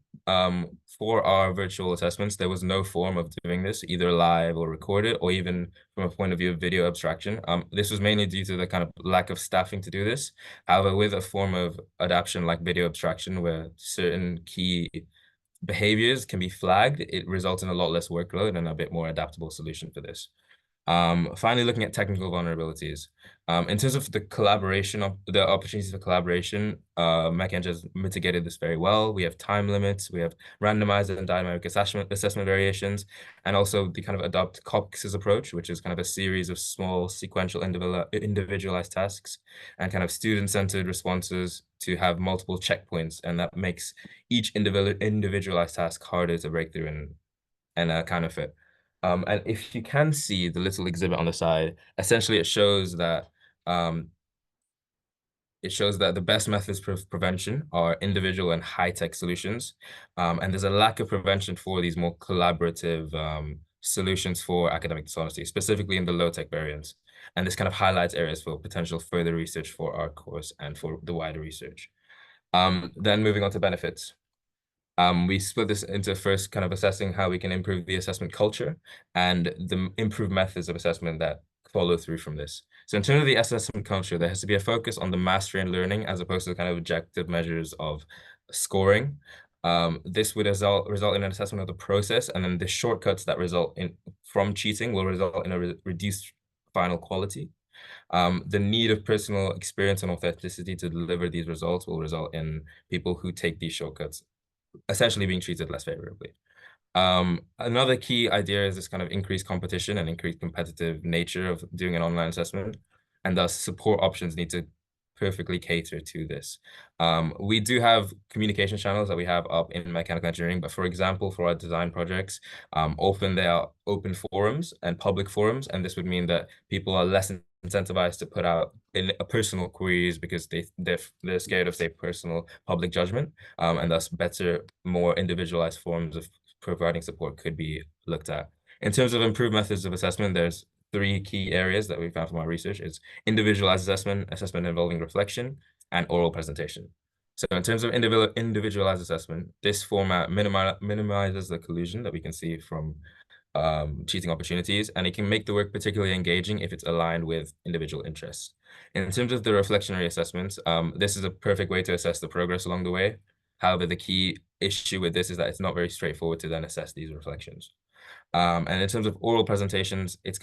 for our virtual assessments, there was no form of doing this, either live or recorded, or even from a point of view of video abstraction. This was mainly due to the kind of lack of staffing to do this. However, with a form of adaptation like video abstraction, where certain key behaviors can be flagged, it results in a lot less workload and a bit more adaptable solution for this. Finally, looking at technical vulnerabilities. In terms of the collaboration, the opportunities for collaboration, MechEng has mitigated this very well. We have time limits, we have randomized and dynamic assessment variations, and also the kind of adopt Cox's approach, which is kind of a series of small sequential individualized tasks and kind of student-centered responses to have multiple checkpoints, and that makes each individualized task harder to break through and kind of fit. And if you can see the little exhibit on the side, essentially it shows that the best methods for prevention are individual and high-tech solutions. And there's a lack of prevention for these more collaborative solutions for academic dishonesty, specifically in the low-tech variants. And this kind of highlights areas for potential further research for our course and for the wider research. Then moving on to benefits. We split this into first kind of assessing how we can improve the assessment culture and the improved methods of assessment that follow through from this. So in terms of the assessment culture, there has to be a focus on the mastery and learning as opposed to kind of objective measures of scoring. This would result in an assessment of the process, and then the shortcuts that result from cheating will result in a reduced final quality. The need of personal experience and authenticity to deliver these results will result in people who take these shortcuts essentially being treated less favorably. Another key idea is this kind of increased competition and increased competitive nature of doing an online assessment, and thus support options need to perfectly cater to this. We do have communication channels that we have up in mechanical engineering, but for example, for our design projects, often they are open forums and public forums, and this would mean that people are less incentivized to put out in personal queries because they're scared of, say, personal public judgment, and thus better, more individualized forms of providing support could be looked at. In terms of improved methods of assessment, there's 3 key areas that we found from our research. It's individualized assessment involving reflection, and oral presentation. So in terms of individualized assessment, this format minimizes the collusion that we can see from cheating opportunities, and it can make the work particularly engaging if it's aligned with individual interests. In terms of the reflectionary assessments, this is a perfect way to assess the progress along the way. However, the key issue with this is that it's not very straightforward to then assess these reflections. And in terms of oral presentations, it's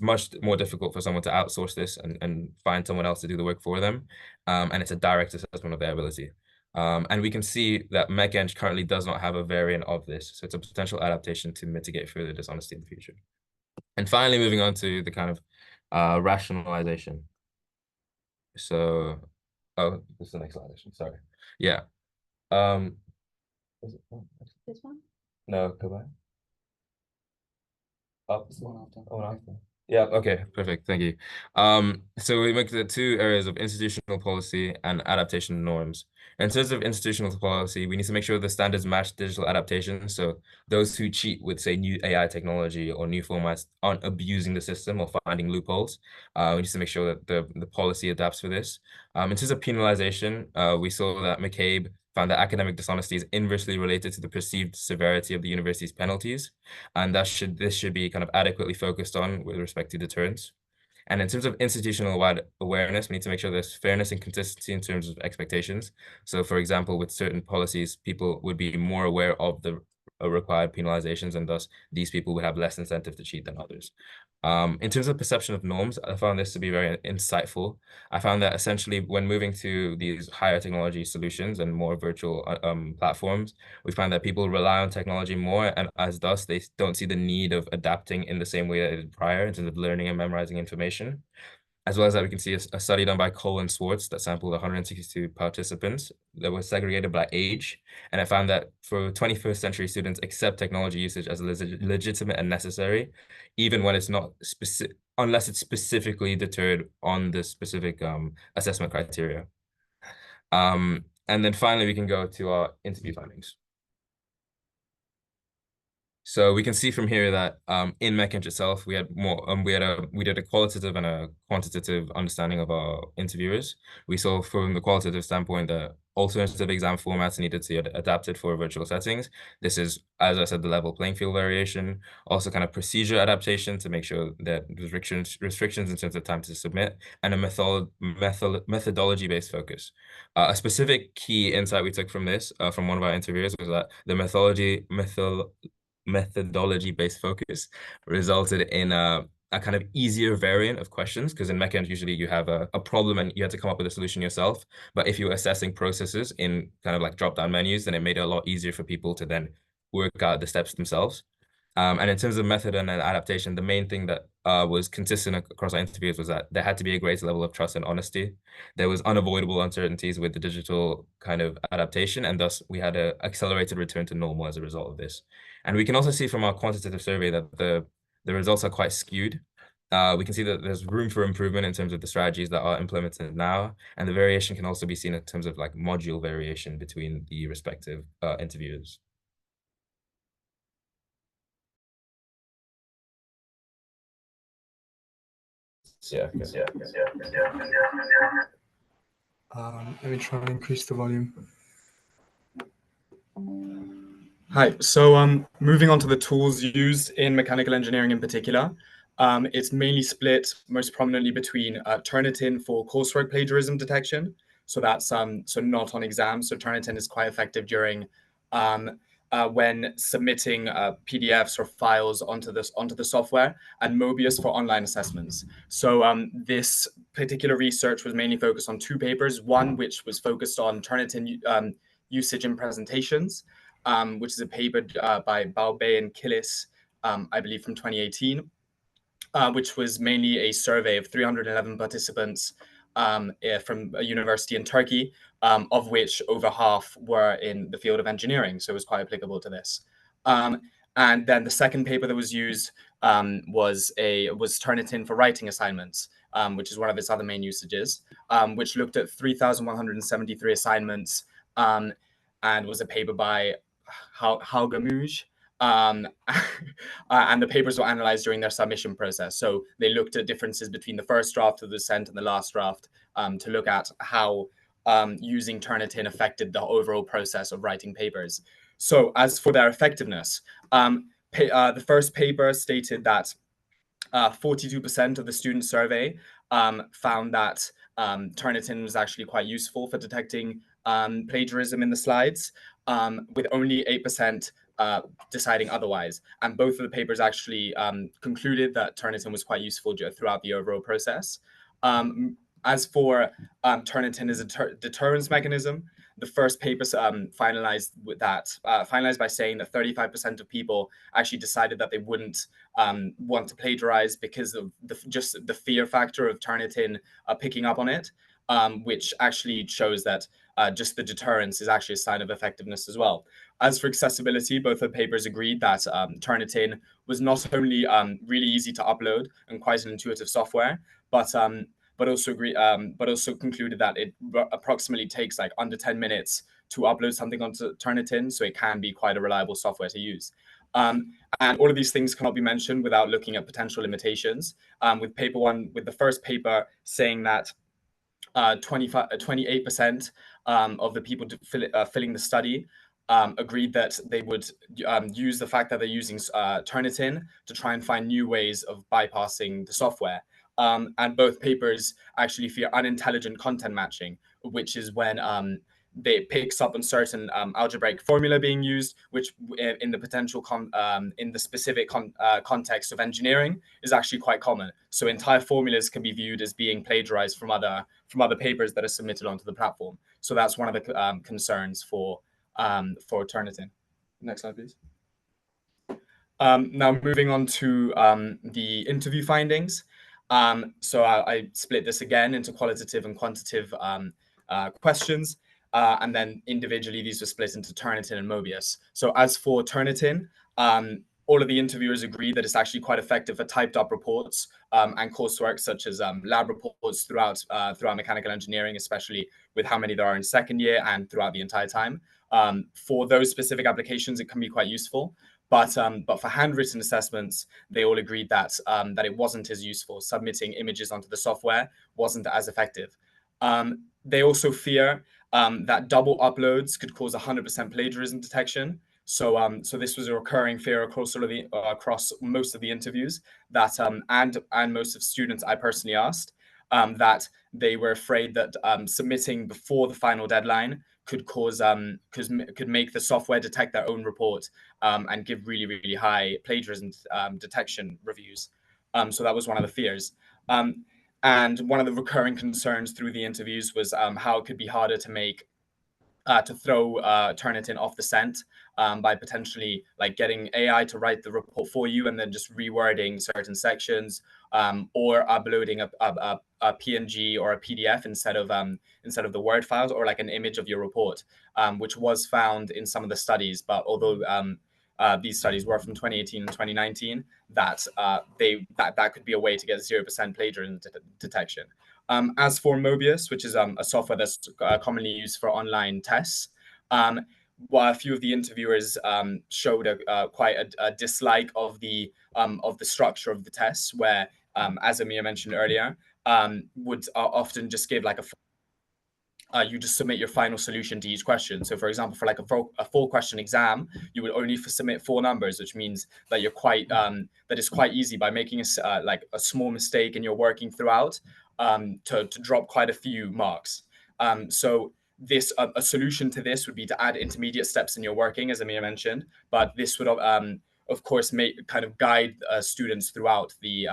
much more difficult for someone to outsource this and find someone else to do the work for them. And it's a direct assessment of their ability. And we can see that MechEng currently does not have a variant of this. So it's a potential adaptation to mitigate further dishonesty in the future. And finally, moving on to the kind of rationalization. So, oh, this is the next slide, actually. Sorry. Yeah. This one? No, go back. Up. One after. Oh, one after. Yeah, okay, perfect. Thank you. So we looked at 2 areas of institutional policy and adaptation norms. In terms of institutional policy, we need to make sure the standards match digital adaptation. So those who cheat with, say, new AI technology or new formats aren't abusing the system or finding loopholes. We need to make sure that the policy adapts for this. In terms of penalization, we saw that McCabe found that academic dishonesty is inversely related to the perceived severity of the university's penalties, and this should be kind of adequately focused on with respect to deterrence. And in terms of institutional-wide awareness, we need to make sure there's fairness and consistency in terms of expectations. So, for example, with certain policies, people would be more aware of the required penalizations, and thus these people would have less incentive to cheat than others. In terms of perception of norms, I found this to be very insightful. I found that essentially when moving to these higher technology solutions and more virtual platforms, we find that people rely on technology more, and as thus they don't see the need of adapting in the same way that they did prior in terms of learning and memorizing information. As well as that, we can see a study done by Cole and Swartz that sampled 162 participants that were segregated by age. And it found that for 21st century students accept technology usage as legitimate and necessary, even when it's not specific, unless it's specifically deterred on the specific assessment criteria. And then finally, we can go to our interview findings. So we can see from here that in MechEng itself, we had more we did a qualitative and a quantitative understanding of our interviewers. We saw from the qualitative standpoint that alternative exam formats needed to be adapted for virtual settings. This is, as I said, the level playing field variation, also kind of procedure adaptation to make sure that restrictions in terms of time to submit, and a methodology-based focus. A specific key insight we took from this, from one of our interviewers, was that the methodology-based focus resulted in a kind of easier variant of questions, because in MechEng usually you have a problem and you have to come up with a solution yourself. But if you're assessing processes in kind of like drop-down menus, then it made it a lot easier for people to then work out the steps themselves. And in terms of method and adaptation, the main thing that was consistent across our interviews was that there had to be a greater level of trust and honesty. There was unavoidable uncertainties with the digital kind of adaptation, and thus we had an accelerated return to normal as a result of this. And we can also see from our quantitative survey that the results are quite skewed. We can see that there's room for improvement in terms of the strategies that are implemented now, and the variation can also be seen in terms of like module variation between the respective interviewers. Yeah. Let me try and increase the volume. Hi, so moving on to the tools used in mechanical engineering in particular. It's mainly split most prominently between Turnitin for coursework plagiarism detection. So that's so not on exams. So Turnitin is quite effective during when submitting PDFs or files onto the software, and Mobius for online assessments. So this particular research was mainly focused on two papers. One which was focused on Turnitin usage in presentations, which is a paper by Baobei and Killis, I believe from 2018, which was mainly a survey of 311 participants from a university in Turkey, of which over half were in the field of engineering. So it was quite applicable to this. And then the second paper that was used was Turnitin for writing assignments, which is one of its other main usages, which looked at 3,173 assignments, and was a paper by Haugamuj. And the papers were analyzed during their submission process. So they looked at differences between the first draft of the dissent and the last draft, to look at how using Turnitin affected the overall process of writing papers. So as for their effectiveness, the first paper stated that 42% of the student survey found that Turnitin was actually quite useful for detecting plagiarism in the slides, with only 8% deciding otherwise. And both of the papers actually concluded that Turnitin was quite useful throughout the overall process. As for Turnitin as a deterrence mechanism, the first paper finalized by saying that 35% of people actually decided that they wouldn't want to plagiarize because of just the fear factor of Turnitin picking up on it, which actually shows that just the deterrence is actually a sign of effectiveness as well. As for accessibility, both the papers agreed that Turnitin was not only really easy to upload and quite an intuitive software, but also concluded that it approximately takes like under 10 minutes to upload something onto Turnitin, so it can be quite a reliable software to use. And all of these things cannot be mentioned without looking at potential limitations. With the first paper saying that 28% of the people filling the study agreed that they would use the fact that they're using Turnitin to try and find new ways of bypassing the software. And both papers actually fear unintelligent content matching, which is when it picks up on certain algebraic formula being used, which in the potential in the specific context of engineering is actually quite common. So entire formulas can be viewed as being plagiarized from other papers that are submitted onto the platform. So that's one of the concerns for Turnitin. Next slide, please. Now moving on to the interview findings. So I split this again into qualitative and quantitative questions. And then individually, these were split into Turnitin and Mobius. So as for Turnitin, all of the interviewers agree that it's actually quite effective for typed up reports and coursework such as lab reports throughout mechanical engineering, especially with how many there are in second year and throughout the entire time. For those specific applications, it can be quite useful. But for handwritten assessments, they all agreed that it wasn't as useful. Submitting images onto the software wasn't as effective. They also fear that double uploads could cause 100% plagiarism detection. So this was a recurring fear across most of the interviews that and most of students I personally asked, that they were afraid that submitting before the final deadline could could make the software detect their own report and give really, really high plagiarism detection reviews. So that was one of the fears. And one of the recurring concerns through the interviews was how it could be harder to throw Turnitin off the scent by potentially like getting AI to write the report for you and then just rewording certain sections or uploading a PNG or a PDF instead of the Word files or like an image of your report, which was found in some of the studies. But although these studies were from 2018 and 2019, that could be a way to get 0% plagiarism detection. As for Mobius, which is a software that's commonly used for online tests, while a few of the interviewers showed quite a dislike of the structure of the tests, where, as Amir mentioned earlier, would often just give like you just submit your final solution to each question. So, for example, for like a 4-question exam, you would only submit 4 numbers, which means that you're that it's quite easy by making a small mistake and you're working throughout to drop quite a few marks. So this a solution to this would be to add intermediate steps in your working, as Amir mentioned, but this would of course guide students throughout the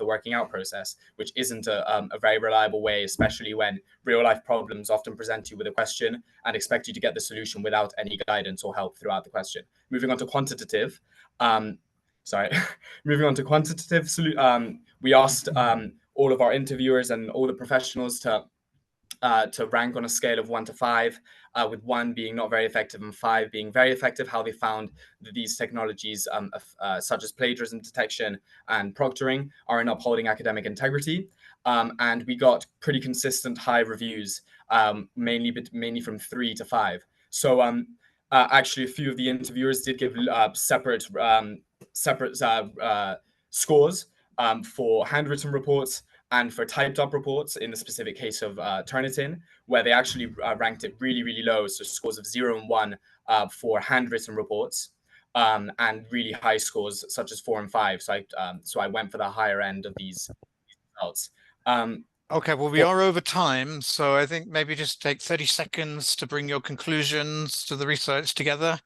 working out process, which isn't a very reliable way, especially when real life problems often present you with a question and expect you to get the solution without any guidance or help throughout the question. Moving on to quantitative, we asked all of our interviewers and all the professionals to rank on a scale of 1 to 5, with 1 being not very effective and 5 being very effective, how they found that these technologies, such as plagiarism detection and proctoring, are in upholding academic integrity. And we got pretty consistent high reviews, mainly from 3 to 5. So actually, a few of the interviewers did give separate scores for handwritten reports and for typed up reports in the specific case of Turnitin, where they actually ranked it really, really low. So scores of 0 and 1 for handwritten reports, and really high scores such as 4 and 5. So I went for the higher end of these results. Okay, well, we are over time, so I think maybe just take 30 seconds to bring your conclusions to the research together.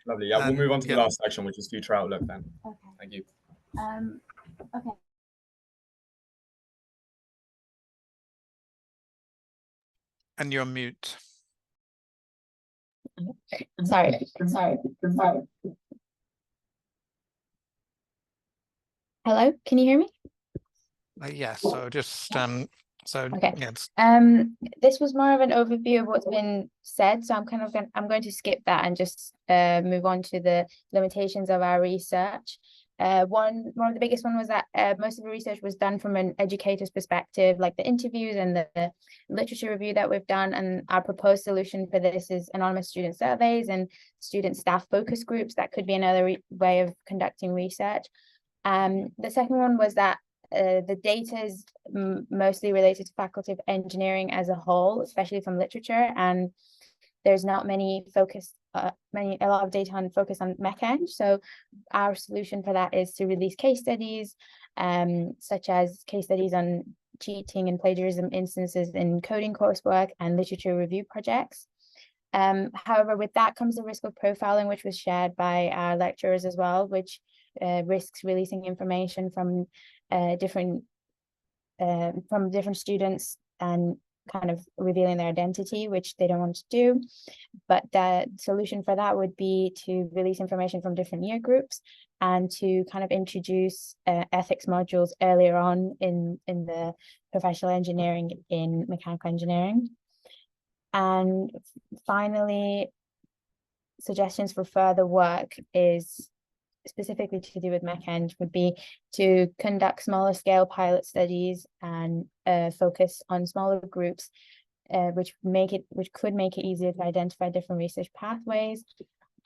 Lovely. Yeah, we'll move on to the last section, which is future outlook then. Okay. Thank you. Okay. And you're mute. Sorry. Hello, can you hear me? Yes, so just Okay. yes. This was more of an overview of what's been said, so I'm going to skip that and just move on to the limitations of our research. One of the biggest one was that most of the research was done from an educator's perspective, like the interviews and the literature review that we've done. And our proposed solution for this is anonymous student surveys and student staff focus groups. That could be another way of conducting research. The second one was that the data is mostly related to Faculty of Engineering as a whole, especially from literature, and there's not many a lot of data on focus on mech eng. So our solution for that is to release case studies, such as case studies on cheating and plagiarism instances in coding coursework and literature review projects. However, with that comes the risk of profiling, which was shared by our lecturers as well, which risks releasing information from different students and kind of revealing their identity, which they don't want to do. But the solution for that would be to release information from different year groups and to kind of introduce ethics modules earlier on in the professional engineering in mechanical engineering. And finally, suggestions for further work is specifically to do with mech-eng would be to conduct smaller scale pilot studies and focus on smaller groups, which could make it easier to identify different research pathways,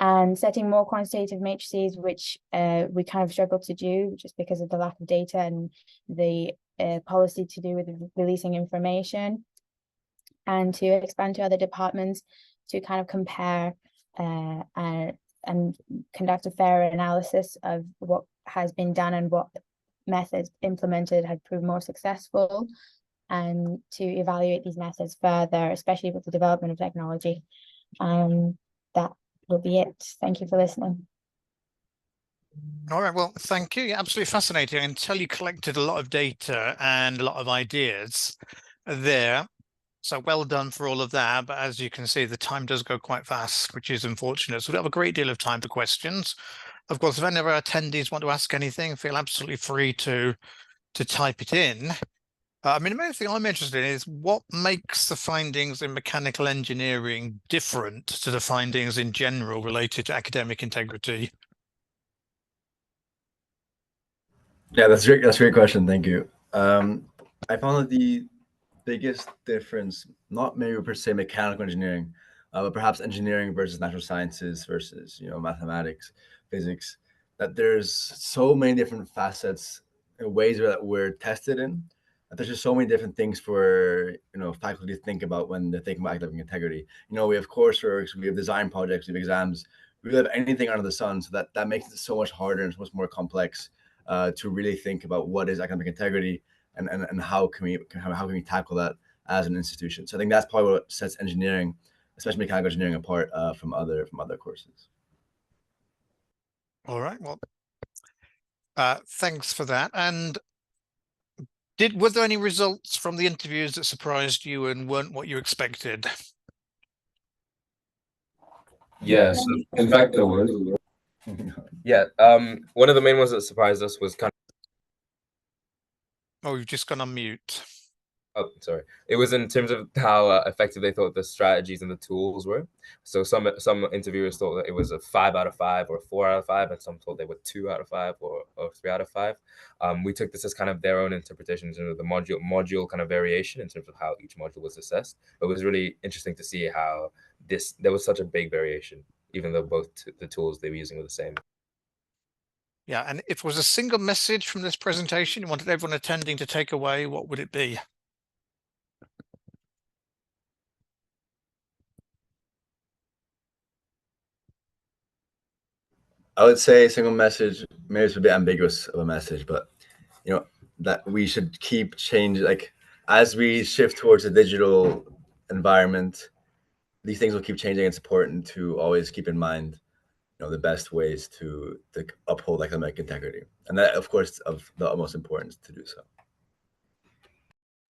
and setting more quantitative matrices, which we kind of struggle to do just because of the lack of data and the policy to do with releasing information, and to expand to other departments to kind of compare and conduct a fair analysis of what has been done and what methods implemented have proved more successful, and to evaluate these methods further, especially with the development of technology. That will be it. Thank you for listening. All right, well, thank you. Absolutely fascinating. I can tell you collected a lot of data and a lot of ideas there. So well done for all of that. But as you can see, the time does go quite fast, which is unfortunate. So we have a great deal of time for questions. Of course, if any of our attendees want to ask anything, feel absolutely free to type it in. I mean, the main thing I'm interested in is what makes the findings in mechanical engineering different to the findings in general related to academic integrity? Yeah, that's great. That's a great question. Thank you. I found that the biggest difference, not maybe per se mechanical engineering, but perhaps engineering versus natural sciences versus mathematics, physics, that there's so many different facets and ways that we're tested in. That there's just so many different things for faculty to think about when they're thinking about academic integrity. We have coursework, we have design projects, we have exams, we have anything under the sun. So that makes it so much harder and so much more complex to really think about what is academic integrity and how can we tackle that as an institution. So I think that's probably what sets engineering, especially mechanical engineering, apart from other courses. All right, well, thanks for that. And were there any results from the interviews that surprised you and weren't what you expected? Yes, in fact, there was. Yeah, one of the main ones that surprised us was kind Oh, you've just gone on mute. Oh, sorry. It was in terms of how effective they thought the strategies and the tools were. So some interviewers thought that it was a 5 out of 5 or 4 out of 5, and some thought they were 2 out of 5 or 3 out of 5. We took this as kind of their own interpretations of the module kind of variation in terms of how each module was assessed. It was really interesting to see how there was such a big variation, even though both the tools they were using were the same. Yeah, and if it was a single message from this presentation you wanted everyone attending to take away, what would it be? I would say a single message, maybe it's a bit ambiguous of a message, but that we should keep changing. Like as we shift towards a digital environment, these things will keep changing. It's important to always keep in mind the best ways to uphold academic integrity, and that of course of the utmost importance to do so.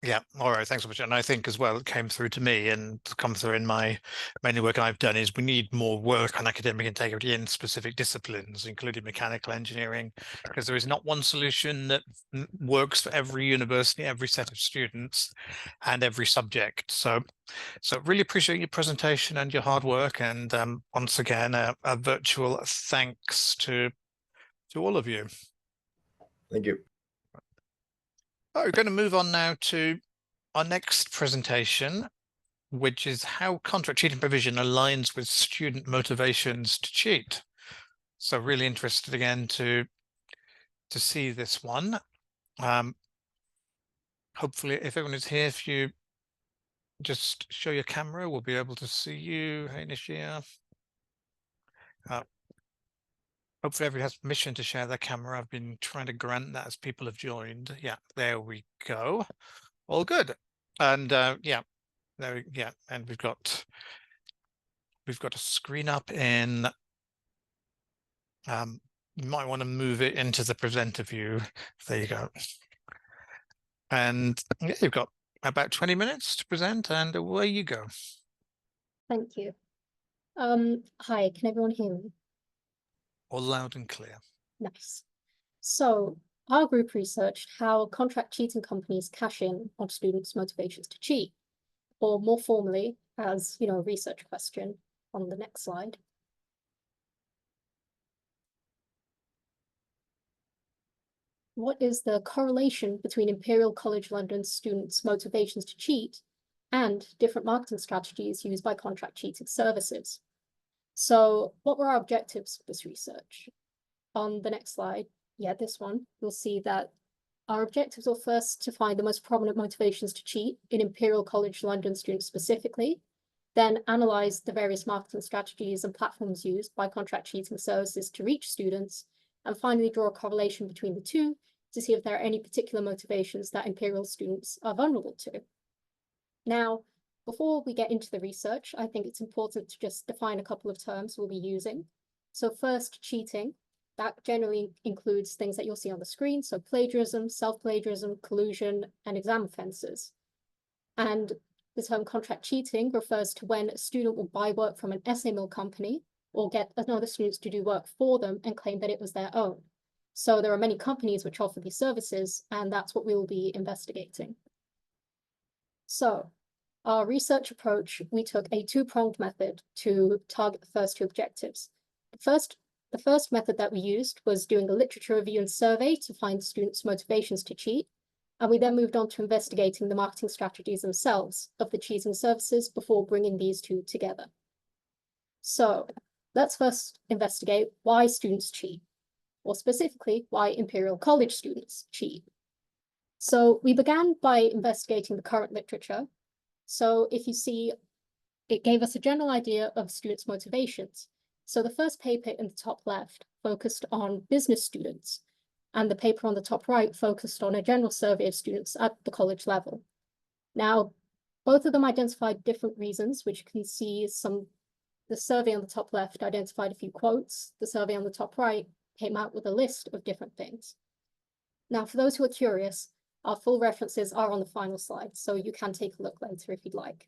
Yeah, all right, thanks so much. And I think as well, it came through to me and come through in my many work I've done is we need more work on academic integrity in specific disciplines, including mechanical engineering, because there is not one solution that works for every university, every set of students, and every subject. So really appreciate your presentation and your hard work. And once again, a virtual thanks to all of you. Thank you. Oh, we're going to move on now to our next presentation, which is how contract cheating provision aligns with student motivations to cheat. So really interested again to see this one. Hopefully, if everyone is here, if you just show your camera, we'll be able to see you. Hey, Nishia. Hopefully everybody has permission to share their camera. I've been trying to grant that as people have joined. Yeah, there we go. All good. And yeah, and we've got we've got a screen up in, you might want to move it into the presenter view. There you go. And yeah, you've got about 20 minutes to present, and away you go. Thank you. Hi, can everyone hear me? All loud and clear. Nice. So our group researched how contract cheating companies cash in on students' motivations to cheat, or more formally, as a research question on the next slide. What is the correlation between Imperial College London students' motivations to cheat and different marketing strategies used by contract cheating services? So what were our objectives for this research? On the next slide, this one, you'll see that our objectives were first to find the most prominent motivations to cheat in Imperial College London students specifically, then analyze the various marketing strategies and platforms used by contract cheating services to reach students, and finally draw a correlation between the two to see if there are any particular motivations that Imperial students are vulnerable to. Now, before we get into the research, I think it's important to just define a couple of terms we'll be using. So first, cheating. That generally includes things that you'll see on the screen, so plagiarism, self-plagiarism, collusion, and exam offences. And the term contract cheating refers to when a student will buy work from an essay mill company or get another student to do work for them and claim that it was their own. So there are many companies which offer these services, and that's what we will be investigating. So our research approach, we took a two-pronged method to target the first two objectives. The first method that we used was doing a literature review and survey to find students' motivations to cheat. And we then moved on to investigating the marketing strategies themselves of the cheating services before bringing these two together. So let's first investigate why students cheat, or specifically why Imperial College students cheat. So we began by investigating the current literature. So if you see, it gave us a general idea of students' motivations. So the first paper in the top left focused on business students, and the paper on the top right focused on a general survey of students at the college level. Now, both of them identified different reasons, which you can see the survey on the top left identified a few quotes. The survey on the top right came out with a list of different things. Now, for those who are curious, our full references are on the final slide, so you can take a look later if you'd like.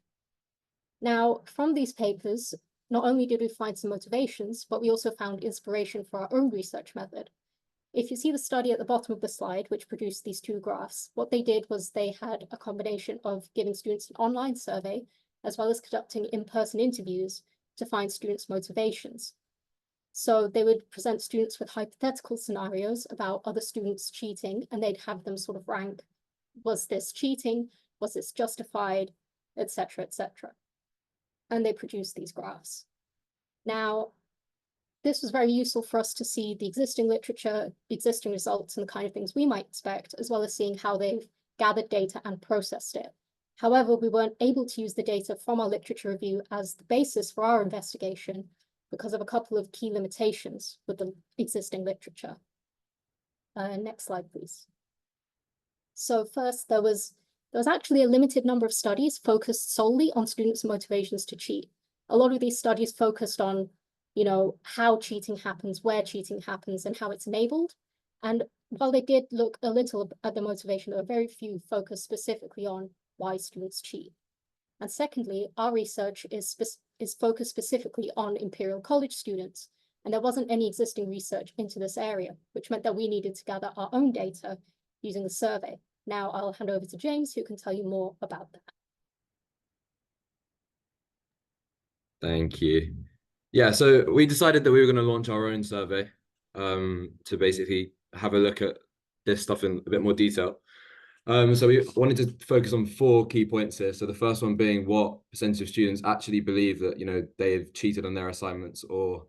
Now, from these papers, not only did we find some motivations, but we also found inspiration for our own research method. If you see the study at the bottom of the slide, which produced these two graphs, what they did was they had a combination of giving students an online survey, as well as conducting in-person interviews to find students' motivations. So they would present students with hypothetical scenarios about other students cheating, and they'd have them sort of rank, was this cheating? Was this justified? Etc., etc. And they produced these graphs. Now, this was very useful for us to see the existing literature, existing results, and the kind of things we might expect, as well as seeing how they've gathered data and processed it. However, we weren't able to use the data from our literature review as the basis for our investigation because of a couple of key limitations with the existing literature. Next slide, please. So first, there was actually a limited number of studies focused solely on students' motivations to cheat. A lot of these studies focused on, how cheating happens, where cheating happens, and how it's enabled. And while they did look a little at the motivation, there were very few focused specifically on why students cheat. And secondly, our research is focused specifically on Imperial College students, and there wasn't any existing research into this area, which meant that we needed to gather our own data using the survey. Now I'll hand over to James, who can tell you more about that. Thank you. Yeah, so we decided that we were going to launch our own survey to basically have a look at this stuff in a bit more detail. So we wanted to focus on 4 key points here. So the first one being what percentage of students actually believe that, they've cheated on their assignments or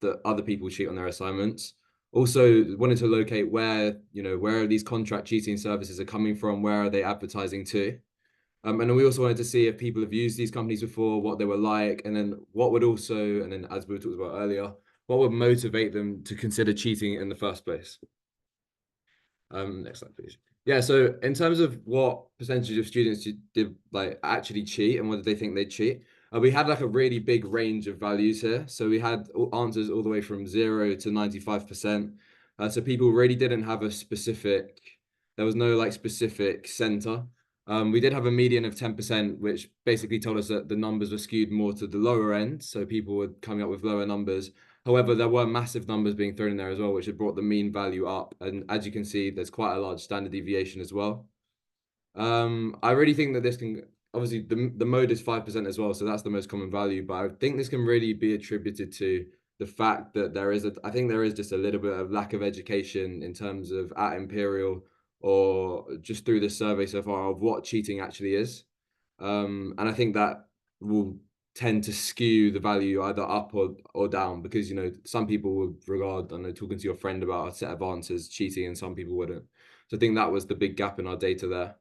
that other people cheat on their assignments. Also wanted to locate where these contract cheating services are coming from, where are they advertising to? And then we also wanted to see if people have used these companies before, what they were like, and then as we talked about earlier, what would motivate them to consider cheating in the first place? Next slide, please. Yeah, so in terms of what percentage of students did actually cheat and what did they think they'd cheat, we had like a really big range of values here. So we had answers all the way from 0 to 95%. So people really didn't have a specific, there was no like specific center. We did have a median of 10%, which basically told us that the numbers were skewed more to the lower end. So people were coming up with lower numbers. However, there were massive numbers being thrown in there as well, which had brought the mean value up. And as you can see, there's quite a large standard deviation as well. I really think that this can, obviously the mode is 5% as well, so that's the most common value, but I think this can really be attributed to the fact that I think there is just a little bit of lack of education in terms of at Imperial or just through this survey so far of what cheating actually is. And I think that will tend to skew the value either up or down, because, you know, some people would regard, I don't know, talking to your friend about a set of answers cheating and some people wouldn't. So I think that was the big gap in our data there.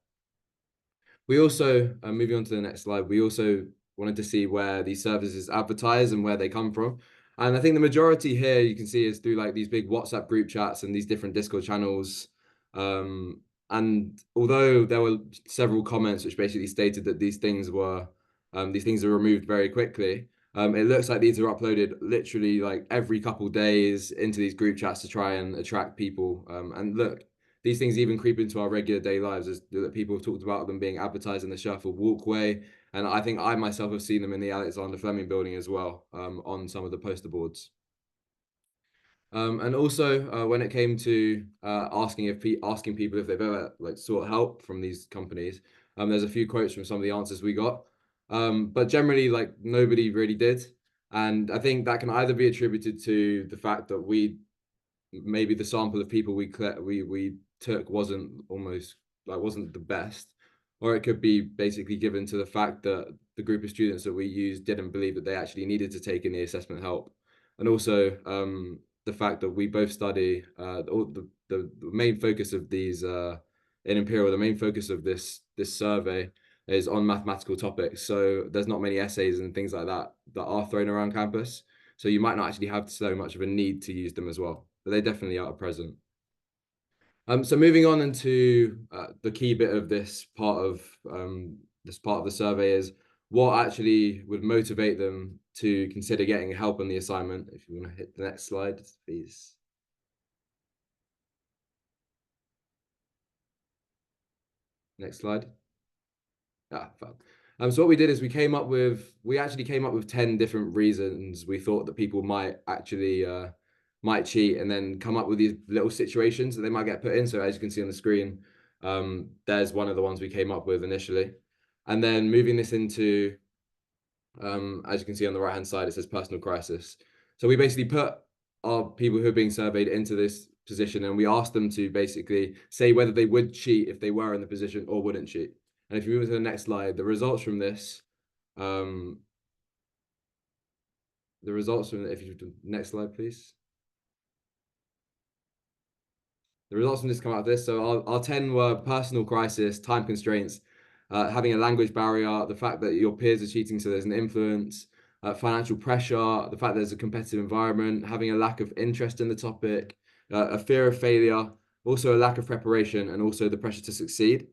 We also, moving on to the next slide, we also wanted to see where these services advertise and where they come from. And I think the majority here you can see is through like these big WhatsApp group chats and these different Discord channels. And although there were several comments which basically stated that these things are removed very quickly, it looks like these are uploaded literally like every couple of days into these group chats to try and attract people. And look, these things even creep into our regular day lives, as that people have talked about them being advertised in the Shuffle walkway. And I think I myself have seen them in the Alexander Fleming building as well, on some of the poster boards. And also when it came to asking people if they've ever like sought help from these companies, there's a few quotes from some of the answers we got, but generally like nobody really did. And I think that can either be attributed to the fact that maybe the sample of people we took wasn't the best, or it could be basically given to the fact that the group of students that we used didn't believe that they actually needed to take any assessment help. And also the fact that we both study the main focus of these in Imperial, the main focus of this survey is on mathematical topics, so there's not many essays and things like that are thrown around campus, so you might not actually have so much of a need to use them as well, but they definitely are present. So moving on into the key bit of this part of the survey is what actually would motivate them to consider getting help on the assignment. If you want to hit the next slide, please. Next slide. So what we did is we actually came up with 10 different reasons we thought that people might actually might cheat, and then come up with these little situations that they might get put in. So as you can see on the screen, there's one of the ones we came up with initially. And then moving this into, as you can see on the right hand side, it says personal crisis. So we basically put our people who are being surveyed into this position, and we asked them to basically say whether they would cheat if they were in the position or wouldn't cheat. And if you move to the next slide, the results from this, if you do next slide, please. The results from this come out of this. So our 10 were personal crisis, time constraints, having a language barrier, the fact that your peers are cheating, so there's an influence, financial pressure, the fact there's a competitive environment, having a lack of interest in the topic, a fear of failure, also a lack of preparation, and also the pressure to succeed.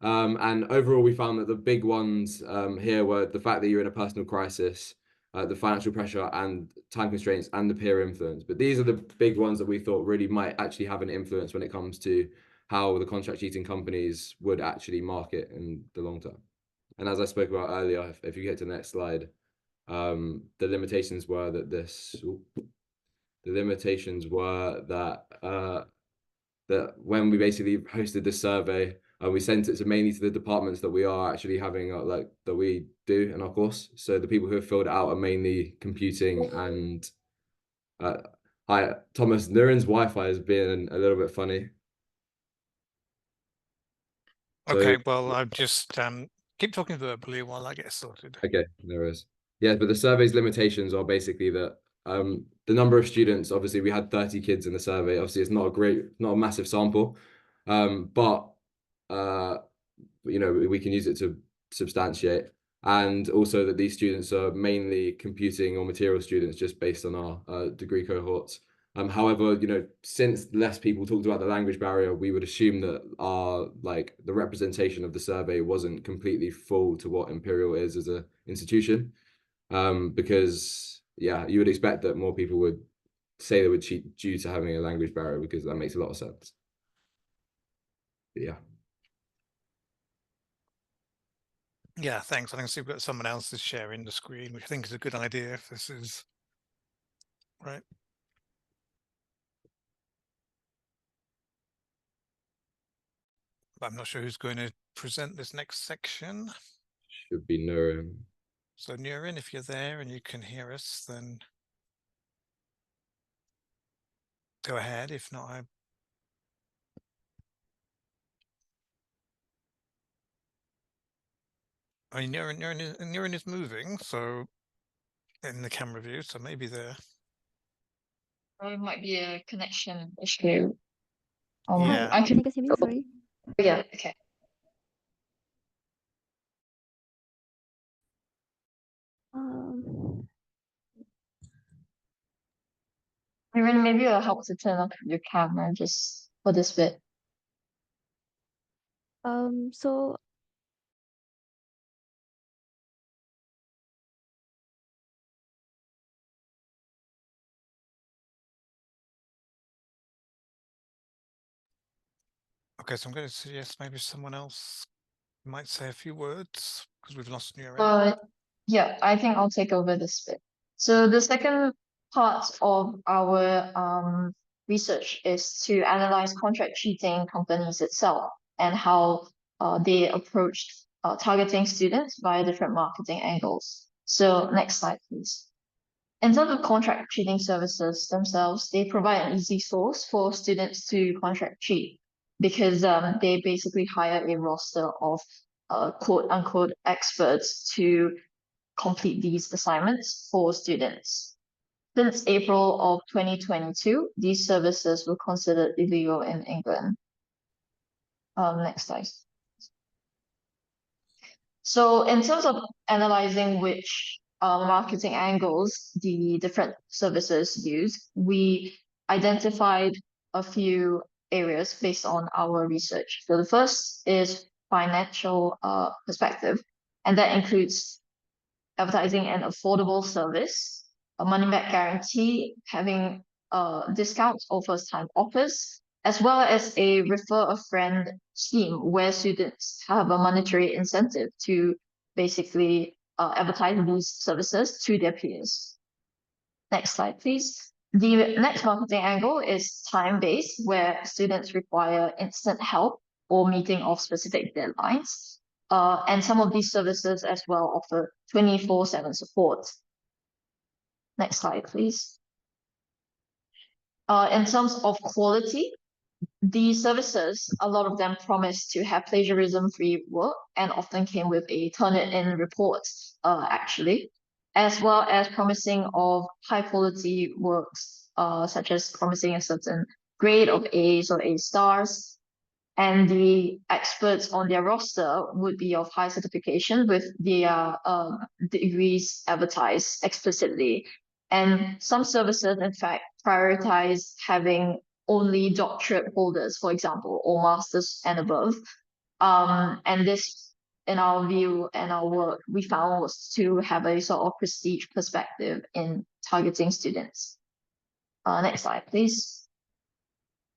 And overall, we found that the big ones here were the fact that you're in a personal crisis, the financial pressure and time constraints, and the peer influence. But these are the big ones that we thought really might actually have an influence when it comes to how the contract cheating companies would actually market in the long term. And as I spoke about earlier, if you get to the next slide, the limitations were that that when we basically hosted this survey, we sent it mainly to the departments that we are actually having that we do in our course. So the people who have filled it out are mainly computing and hi Thomas, Nurin's Wi-Fi has been a little bit funny. Okay, well I'll just keep talking verbally while I get sorted. Okay, there is. Yeah, but the survey's limitations are basically that the number of students, obviously we had 30 kids in the survey. Obviously it's not a massive sample, but you know, we can use it to substantiate, and also that these students are mainly computing or material students just based on our degree cohorts. However, you know, since less people talked about the language barrier, we would assume that the representation of the survey wasn't completely full to what Imperial is as an institution. because yeah, you would expect that more people would say they would cheat due to having a language barrier, because that makes a lot of sense. But yeah. Yeah, thanks. I think we've got someone else is sharing the screen, which I think is a good idea if this is right. But I'm not sure who's going to present this next section. Should be Nurin. So Nurin, if you're there and you can hear us, then go ahead. If not, I mean, Nurin is moving, so in the camera view, so maybe there. It might be a connection issue. Yeah. I can you guys hear me? Sorry. Yeah, okay. Erin, maybe it'll help to turn off your camera just for this bit. So Okay, so I'm going to suggest maybe someone else might say a few words because we've lost Nurin. Yeah, I think I'll take over this bit. So the second part of our research is to analyze contract cheating companies itself and how they approached targeting students via different marketing angles. So next slide, please. In terms of contract cheating services themselves, they provide an easy source for students to contract cheat because they basically hire a roster of quote unquote experts to complete these assignments for students. Since April of 2022, these services were considered illegal in England. Next slide. So in terms of analyzing which marketing angles the different services use, we identified a few areas based on our research. So the first is financial perspective, and that includes advertising an affordable service, a money-back guarantee, having discounts or first-time offers, as well as a refer a friend scheme where students have a monetary incentive to basically advertise these services to their peers. Next slide, please. The next marketing angle is time-based, where students require instant help or meeting of specific deadlines. And some of these services as well offer 24/7 support. Next slide, please. In terms of quality, these services, a lot of them promise to have plagiarism-free work and often came with a Turnitin report, actually, as well as promising of high-quality works, such as promising a certain grade of A's or A stars. And the experts on their roster would be of high certification with their degrees advertised explicitly. And some services, in fact, prioritize having only doctorate holders, for example, or masters and above. And this, in our view and our work, we found was to have a sort of prestige perspective in targeting students. Next slide, please.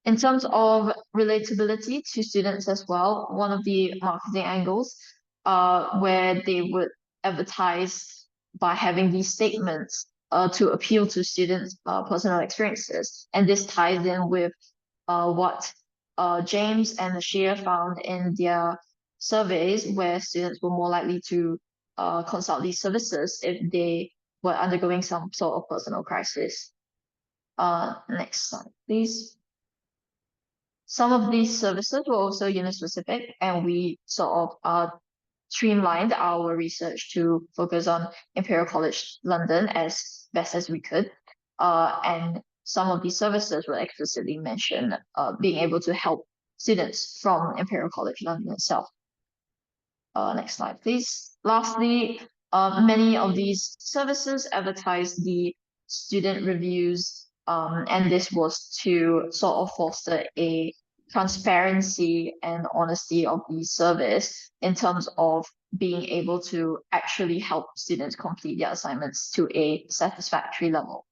In terms of relatability to students as well, one of the marketing angles where they would advertise by having these statements to appeal to students' personal experiences. And this ties in with what James and Ashia found in their surveys, where students were more likely to consult these services if they were undergoing some sort of personal crisis. Next slide, please. Some of these services were also unit-specific, and we sort of streamlined our research to focus on Imperial College London as best as we could. And some of these services were explicitly mentioned, being able to help students from Imperial College London itself. Next slide, please. Lastly, many of these services advertise the student reviews, and this was to sort of foster a transparency and honesty of the service in terms of being able to actually help students complete their assignments to a satisfactory level.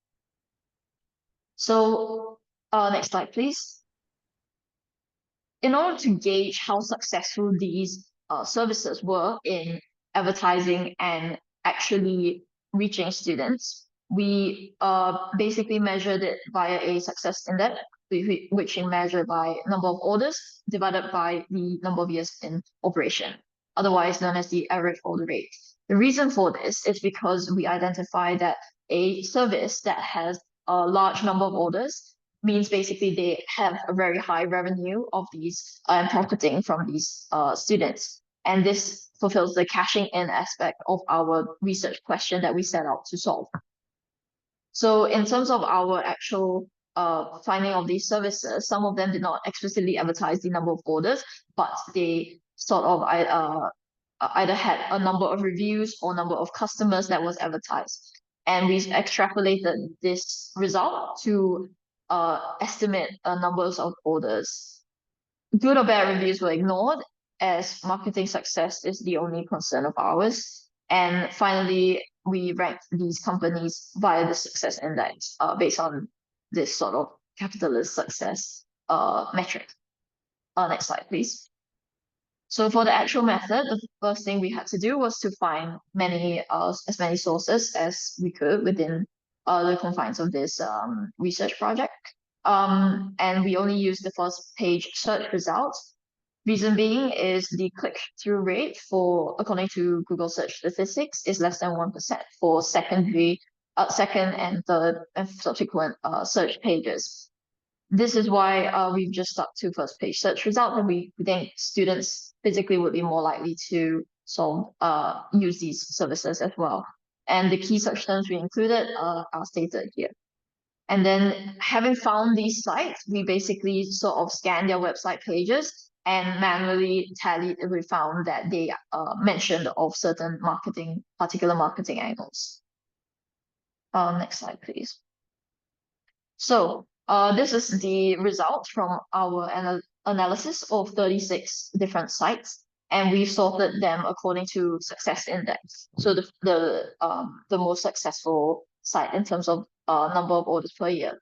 So next slide, please. In order to gauge how successful these services were in advertising and actually reaching students, we basically measured it via a success index, which we measure by number of orders divided by the number of years in operation, otherwise known as the average order rate. The reason for this is because we identify that a service that has a large number of orders means basically they have a very high revenue of these and profiting from these students. And this fulfills the cashing in aspect of our research question that we set out to solve. So in terms of our actual finding of these services, some of them did not explicitly advertise the number of orders, but they sort of either had a number of reviews or number of customers that was advertised. And we extrapolated this result to estimate numbers of orders. Good or bad reviews were ignored, as marketing success is the only concern of ours. And finally, we ranked these companies via the success index based on this sort of capitalist success metric. Next slide, please. So for the actual method, the first thing we had to do was to find as many sources as we could within the confines of this research project. And we only used the first page search results. Reason being is the click-through rate according to Google search statistics, is less than 1% for second and third and subsequent search pages. This is why we've just stuck to first page search results, and we think students physically would be more likely to use these services as well. And the key search terms we included are stated here. And then having found these sites, we basically sort of scanned their website pages and manually tallied if we found that they mentioned of certain particular marketing angles. Next slide, please. So this is the result from our analysis of 36 different sites, and we sorted them according to success index. So the most successful site in terms of number of orders per year.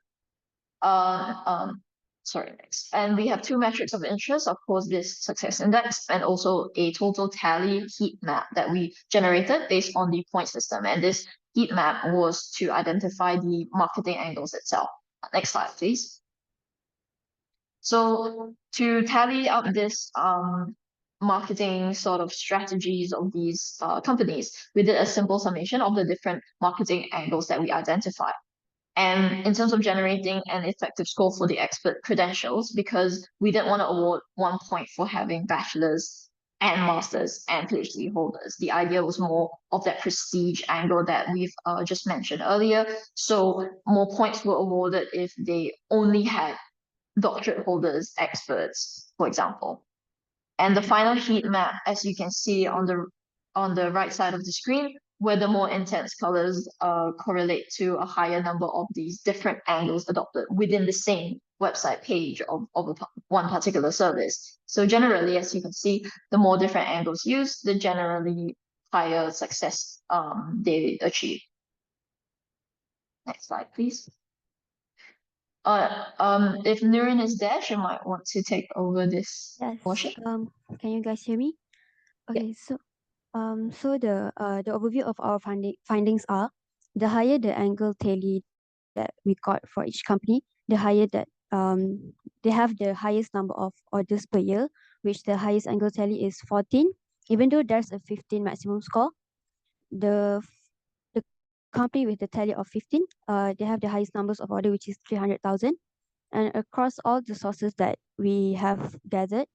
Next. And we have two metrics of interest, of course, this success index and also a total tally heat map that we generated based on the point system. And this heat map was to identify the marketing angles itself. Next slide, please. So to tally up this marketing sort of strategies of these companies, we did a simple summation of the different marketing angles that we identified. And in terms of generating an effective score for the expert credentials, because we didn't want to award 1 point for having bachelor's and master's and PhD holders. The idea was more of that prestige angle that we've just mentioned earlier. So more points were awarded if they only had doctorate holders, experts, for example. And the final heat map, as you can see on the right side of the screen, where the more intense colors correlate to a higher number of these different angles adopted within the same website page of one particular service. So generally, as you can see, the more different angles used, the generally higher success they achieve. Next slide, please. If Nurin is there, she might want to take over this portion. Can you guys hear me? Okay, yeah. So the overview of our findings are: the higher the angle tally that we got for each company, the higher that they have the highest number of orders per year, which the highest angle tally is 14. Even though there's a 15 maximum score, the company with the tally of 15, they have the highest numbers of order, which is 300,000. And across all the sources that we have gathered,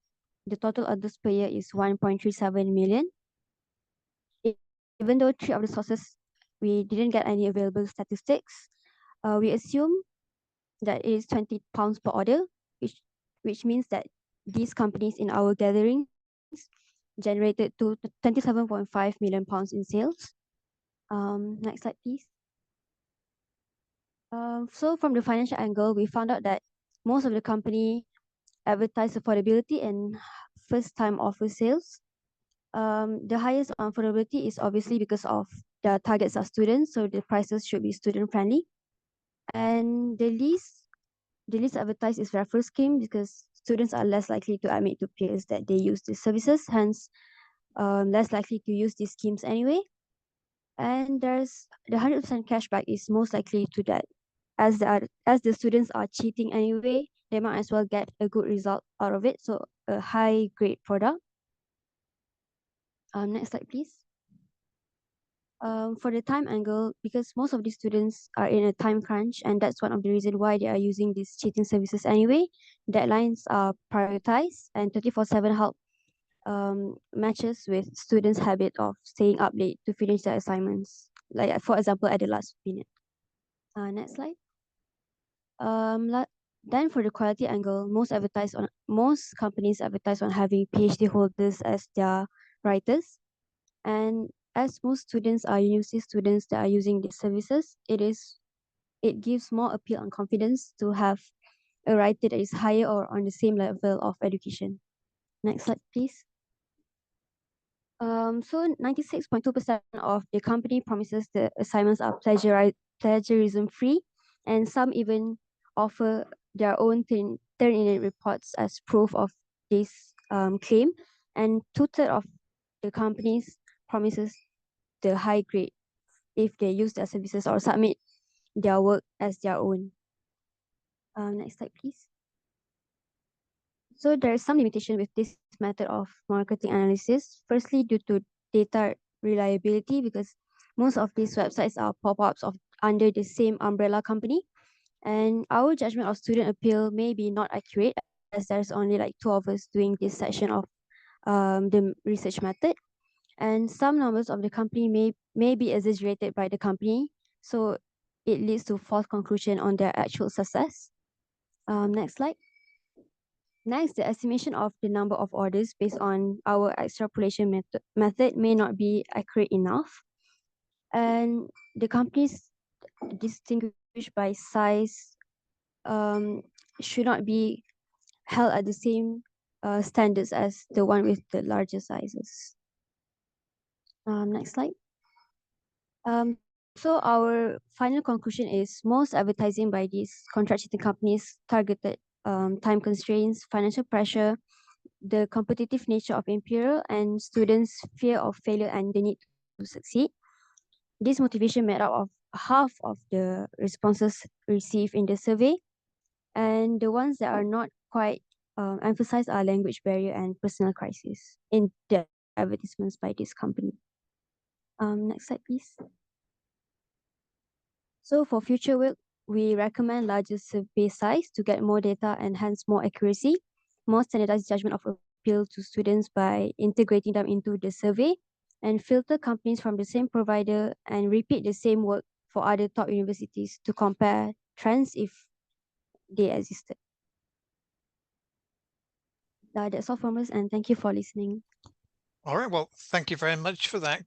the total orders per year is 1.37 million. Even though 3 of the sources, we didn't get any available statistics, we assume that it is £20 per order, which means that these companies in our gatherings generated to 27.5 million pounds in sales. Next slide, please. So from the financial angle, we found out that most of the company advertise affordability and first-time offer sales. The highest on affordability is obviously because of the targets are students, so the prices should be student-friendly. And the least advertised is referral scheme because students are less likely to admit to peers that they use these services, hence less likely to use these schemes anyway. And there's the 100% cashback is most likely to that, as the students are cheating anyway, they might as well get a good result out of it, so a high grade product. Next slide, please. For the time angle, because most of the students are in a time crunch, and that's one of the reasons why they are using these cheating services anyway. Deadlines are prioritized, and 24/7 help matches with students' habit of staying up late to finish their assignments, like for example at the last minute. Next slide. Then for the quality angle, most companies advertise on having PhD holders as their writers, and as most students are university students that are using these services, it gives more appeal and confidence to have a writer that is higher or on the same level of education. Next slide, please. So 96.2% of the company promises the assignments are plagiarism free, and some even offer their own Turnitin reports as proof of this claim. And 2/3 of the companies promises the high grade if they use their services or submit their work as their own. Next slide, please. So there is some limitation with this method of marketing analysis. Firstly, due to data reliability, because most of these websites are pop-ups of under the same umbrella company, and our judgment of student appeal may be not accurate, as there's only like 2 of us doing this section of the research method, and some numbers of the company may be exaggerated by the company, so it leads to false conclusion on their actual success. Next slide. Next, the estimation of the number of orders based on our extrapolation method may not be accurate enough. And the companies distinguished by size should not be held at the same standards as the one with the larger sizes. Next slide. So our final conclusion is most advertising by these contract cheating companies targeted time constraints, financial pressure, the competitive nature of Imperial, and students' fear of failure and the need to succeed. This motivation made up of half of the responses received in the survey, and the ones that are not quite emphasized are language barrier and personal crisis in the advertisements by this company. Next slide, please. So for future work, we recommend larger survey size to get more data and hence more accuracy, more standardized judgment of appeal to students by integrating them into the survey, and filter companies from the same provider and repeat the same work for other top universities to compare trends if they existed. That's all from us, and thank you for listening. All right, well, thank you very much for that.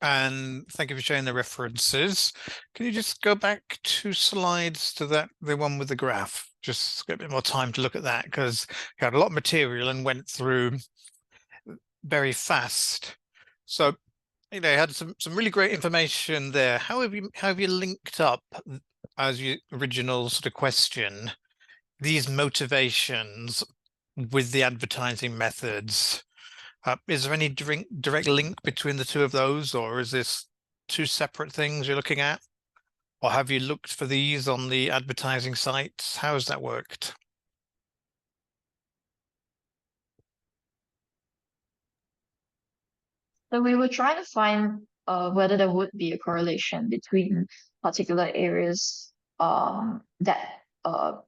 And thank you for showing the references. Can you just go back 2 slides to the one with the graph? Just get a bit more time to look at that, because you had a lot of material and went through very fast. So, you know, you had some really great information there. How have you linked up, as your original sort of question, these motivations with the advertising methods? Is there any direct link between the 2 of those, or is this 2 separate things you're looking at? Or have you looked for these on the advertising sites? How has that worked? So we were trying to find whether there would be a correlation between particular areas that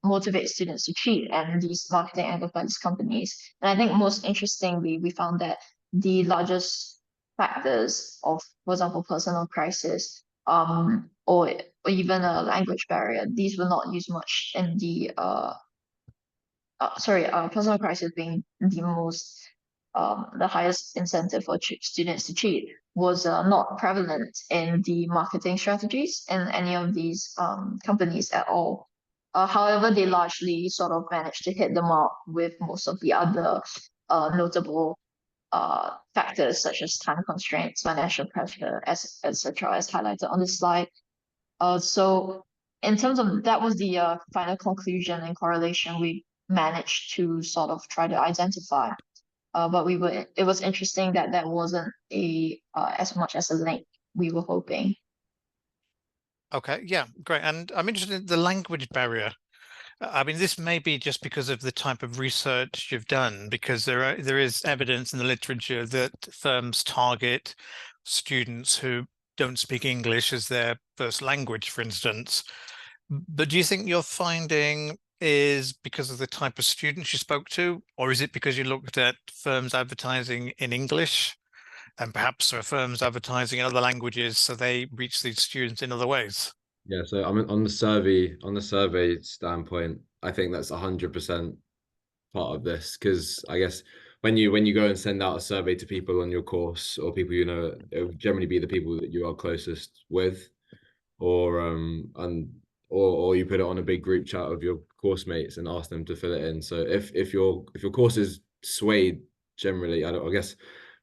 motivate students to cheat and these marketing angles by these companies. And I think most interestingly, we found that the largest factors of, for example, personal crisis or even a language barrier, these were not used much in the personal crisis being the most the highest incentive for students to cheat was not prevalent in the marketing strategies in any of these companies at all. However, they largely sort of managed to hit the mark with most of the other notable factors such as time constraints, financial pressure, etc., as highlighted on the slide. So in terms of that was the final conclusion and correlation we managed to sort of try to identify. But it was interesting that that wasn't as much as a link we were hoping. Okay, yeah, great. And I'm interested in the language barrier. I mean, this may be just because of the type of research you've done, because there is evidence in the literature that firms target students who don't speak English as their first language, for instance. But do you think your finding is because of the type of students you spoke to, or is it because you looked at firms advertising in English, and perhaps there are firms advertising in other languages, so they reach these students in other ways? Yeah, so I mean on the survey standpoint, I think that's 100% part of this, because I guess when you go and send out a survey to people on your course or people you know, it will generally be the people that you are closest with, or or you put it on a big group chat of your course mates and ask them to fill it in. So if your course is swayed generally, I guess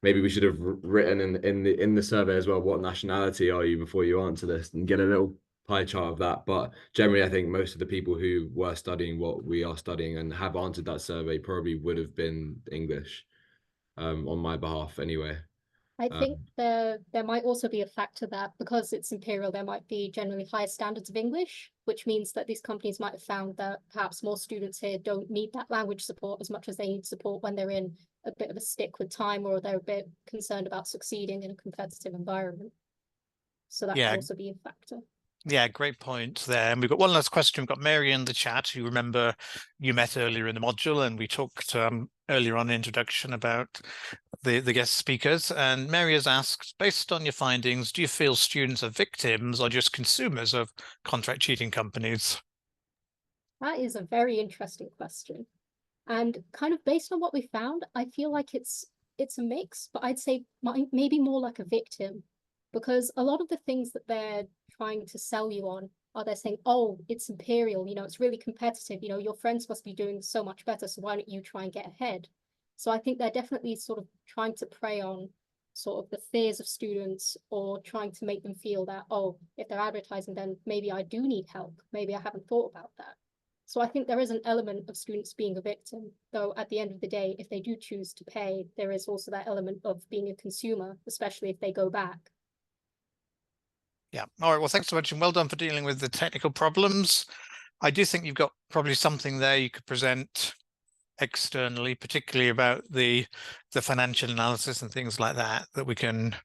maybe we should have written in the survey as well, what nationality are you before you answer this, and get a little pie chart of that. But generally, I think most of the people who were studying what we are studying and have answered that survey probably would have been English, on my behalf anyway. I think there might also be a factor that because it's Imperial, there might be generally higher standards of English, which means that these companies might have found that perhaps more students here don't need that language support as much as they need support when they're in a bit of a stick with time, or they're a bit concerned about succeeding in a competitive environment. So that could also be a factor. Yeah, great point there. And we've got one last question. We've got Mary in the chat, who remember you met earlier in the module, and we talked earlier on in introduction about the guest speakers. And Mary has asked, based on your findings, do you feel students are victims or just consumers of contract cheating companies? That is a very interesting question. And kind of based on what we found, I feel like it's a mix, but I'd say maybe more like a victim, because a lot of the things that they're trying to sell you on are they're saying, oh, it's Imperial, you know, it's really competitive, you know, your friends must be doing so much better, so why don't you try and get ahead? So I think they're definitely sort of trying to prey on sort of the fears of students, or trying to make them feel that, oh, if they're advertising, then maybe I do need help. Maybe I haven't thought about that. So I think there is an element of students being a victim, though at the end of the day, if they do choose to pay, there is also that element of being a consumer, especially if they go back. Yeah. All right. Well, thanks so much, and well done for dealing with the technical problems. I do think you've got probably something there you could present externally, particularly about the financial analysis and things like that, that we can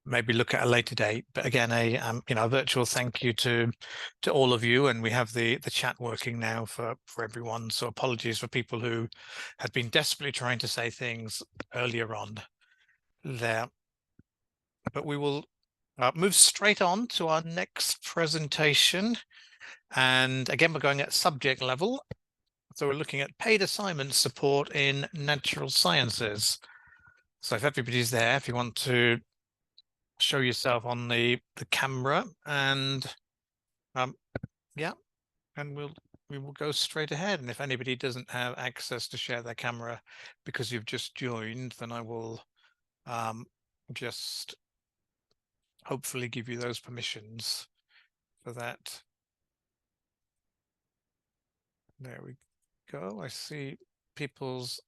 maybe look at a later date. But again, a virtual thank you to all of you, and we have the chat working now for everyone. So apologies for people who had been desperately trying to say things earlier on there. But we will move straight on to our next presentation. And again, we're going at subject level. So we're looking at paid assignment support in natural sciences. So if everybody's there, if you want to show yourself on the camera, and yeah, and we will go straight ahead. And if anybody doesn't have access to share their camera because you've just joined, then I will just hopefully give you those permissions for that. There we go. I see people's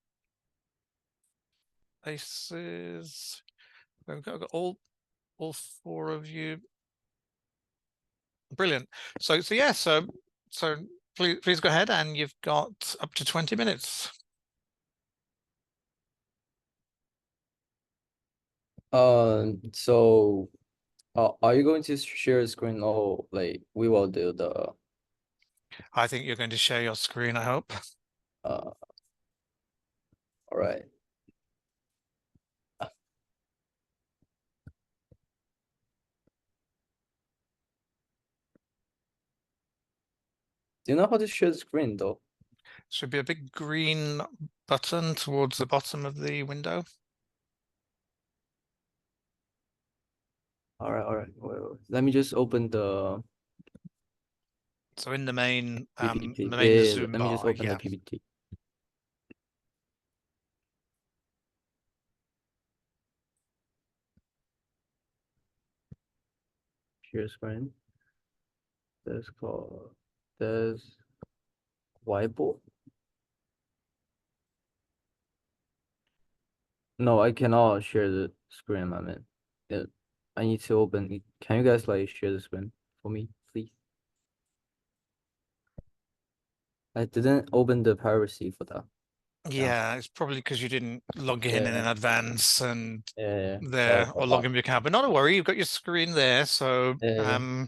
faces. We've got all four of you. Brilliant. So please go ahead, and you've got up to 20 minutes. So are you going to share a screen, or like we will do the? I think you're going to share your screen, I hope. All right. Do you know how to share the screen though? Should be a big green button towards the bottom of the window. All right. Wait. Let me just open the. So in the main, PPT. the main Yeah, Zoom let me just bar, open yeah. the PPT. Share screen. There's whiteboard. No, I cannot share the screen, my man. Yeah, I need to open it. Can you guys like share the screen for me, please? I didn't open the privacy for that. Yeah, it's probably because you didn't log in Yeah. advance and Yeah, sorry there, for or log that. in your account. But not to worry, you've got your screen there. So Yeah.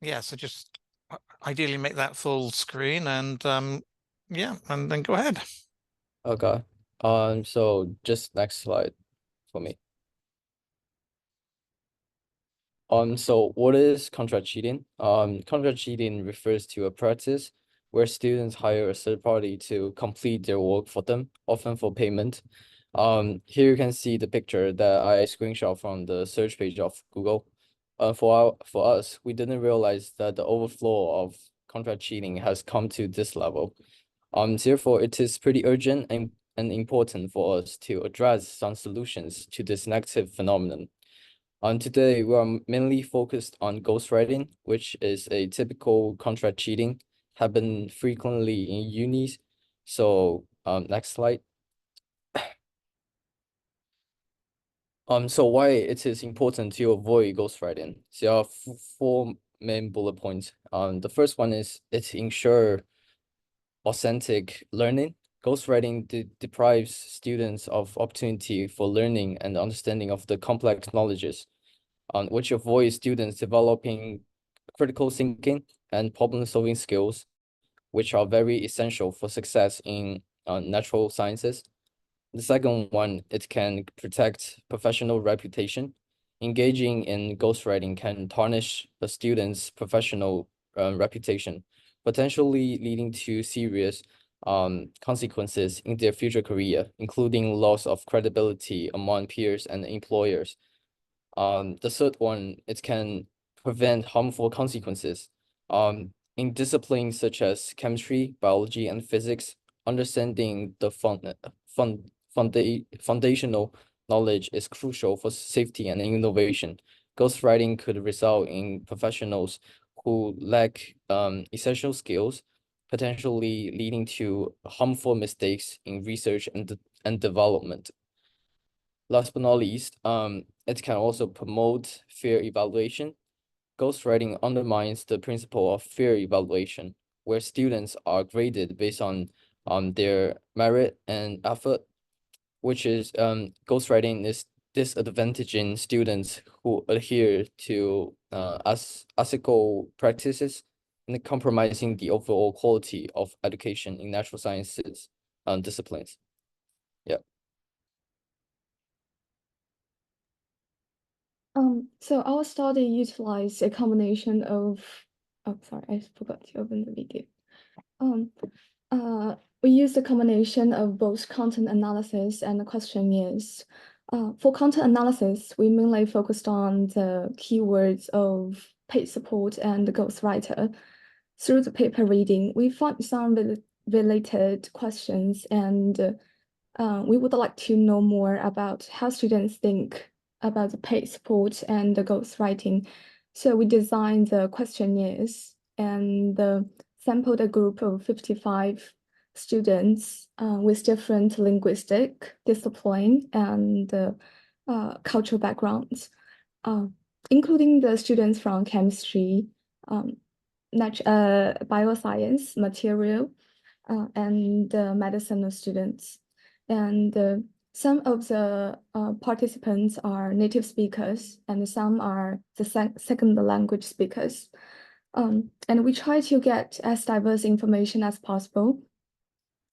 yeah, so just ideally make that full screen and yeah, and then go ahead. Okay. So just next slide for me. So what is contract cheating? Contract cheating refers to a practice where students hire a third party to complete their work for them, often for payment. Here you can see the picture that I screenshot from the search page of Google. For us, we didn't realize that the overflow of contract cheating has come to this level. Therefore, it is pretty urgent and important for us to address some solutions to this negative phenomenon. Today, we are mainly focused on ghostwriting, which is a typical contract cheating, happen frequently in unis. So, next slide. So why it is important to avoid ghostwriting? So there are four main bullet points. The first one is it ensure authentic learning. Ghostwriting deprives students of opportunity for learning and understanding of the complex knowledges, which avoids students developing critical thinking and problem-solving skills, which are very essential for success in natural sciences. The second one, it can protect professional reputation. Engaging in ghostwriting can tarnish a student's professional reputation, potentially leading to serious consequences in their future career, including loss of credibility among peers and employers. The third one, it can prevent harmful consequences. In disciplines such as chemistry, biology, and physics, understanding the foundational knowledge is crucial for safety and innovation. Ghostwriting could result in professionals who lack essential skills, potentially leading to harmful mistakes in research and development. Last but not least, it can also promote fair evaluation. Ghostwriting undermines the principle of fair evaluation, where students are graded based on their merit and effort, which is ghostwriting is disadvantaging students who adhere to ethical practices and compromising the overall quality of education in natural sciences disciplines. Yeah. So our study utilized a combination of, oh, sorry, I forgot to open the video. We used a combination of both content analysis and questionnaires. For content analysis, we mainly focused on the keywords of paid support and ghostwriter. Through the paper reading, we found some related questions, and we would like to know more about how students think about the paid support and the ghostwriting. So we designed the questionnaires and sampled a group of 55 students with different linguistic discipline and cultural backgrounds, including the students from chemistry, bioscience, material, and medicinal students. And some of the participants are native speakers, and some are the second language speakers. And we try to get as diverse information as possible.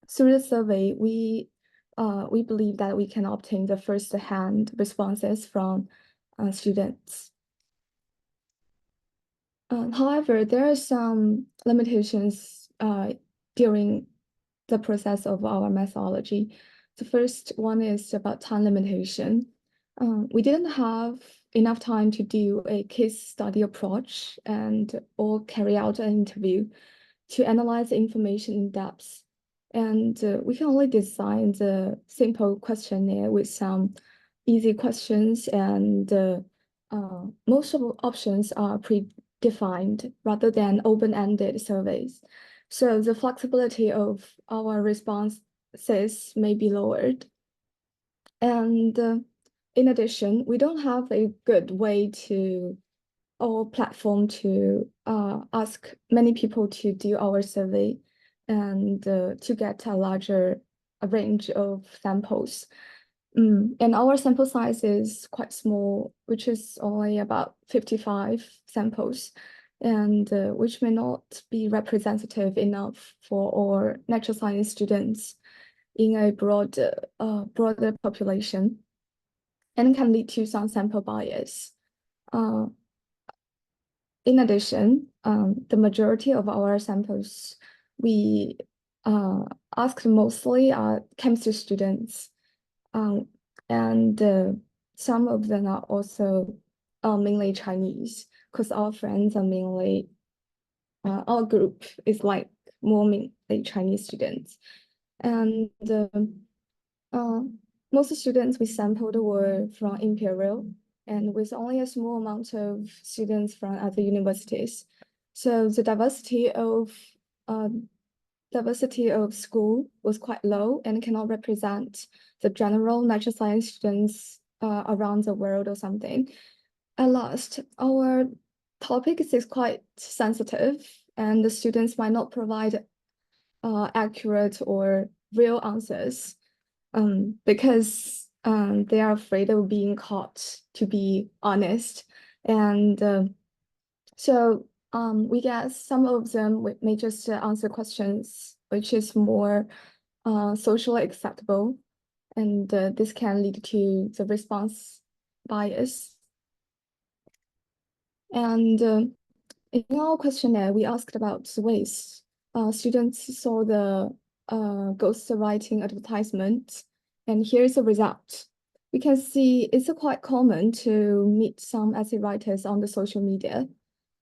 Through the survey, we believe that we can obtain the first-hand responses from students. However, there are some limitations during the process of our methodology. The first one is about time limitation. We didn't have enough time to do a case study approach or carry out an interview to analyze the information in depth. And we can only design the simple questionnaire with some easy questions, and most of the options are predefined rather than open-ended surveys. So the flexibility of our responses may be lowered. And in addition, we don't have a good way or platform to ask many people to do our survey and to get a larger range of samples. And our sample size is quite small, which is only about 55 samples, and which may not be representative enough for all natural science students in a broader population, and can lead to some sample bias. In addition, the majority of our samples we asked mostly are chemistry students, and some of them are also mainly Chinese, because our friends are mainly, our group is like more mainly Chinese students. And most students we sampled were from Imperial, and with only a small amount of students from other universities. So the diversity of school was quite low and cannot represent the general natural science students around the world or something. At last, our topic is quite sensitive, and the students might not provide accurate or real answers because they are afraid of being caught to be honest. And so we guess some of them may just answer questions which is more socially acceptable, and this can lead to the response bias. And in our questionnaire, we asked about the ways students saw the ghostwriting advertisement, and here's the result. We can see it's quite common to meet some essay writers on the social media,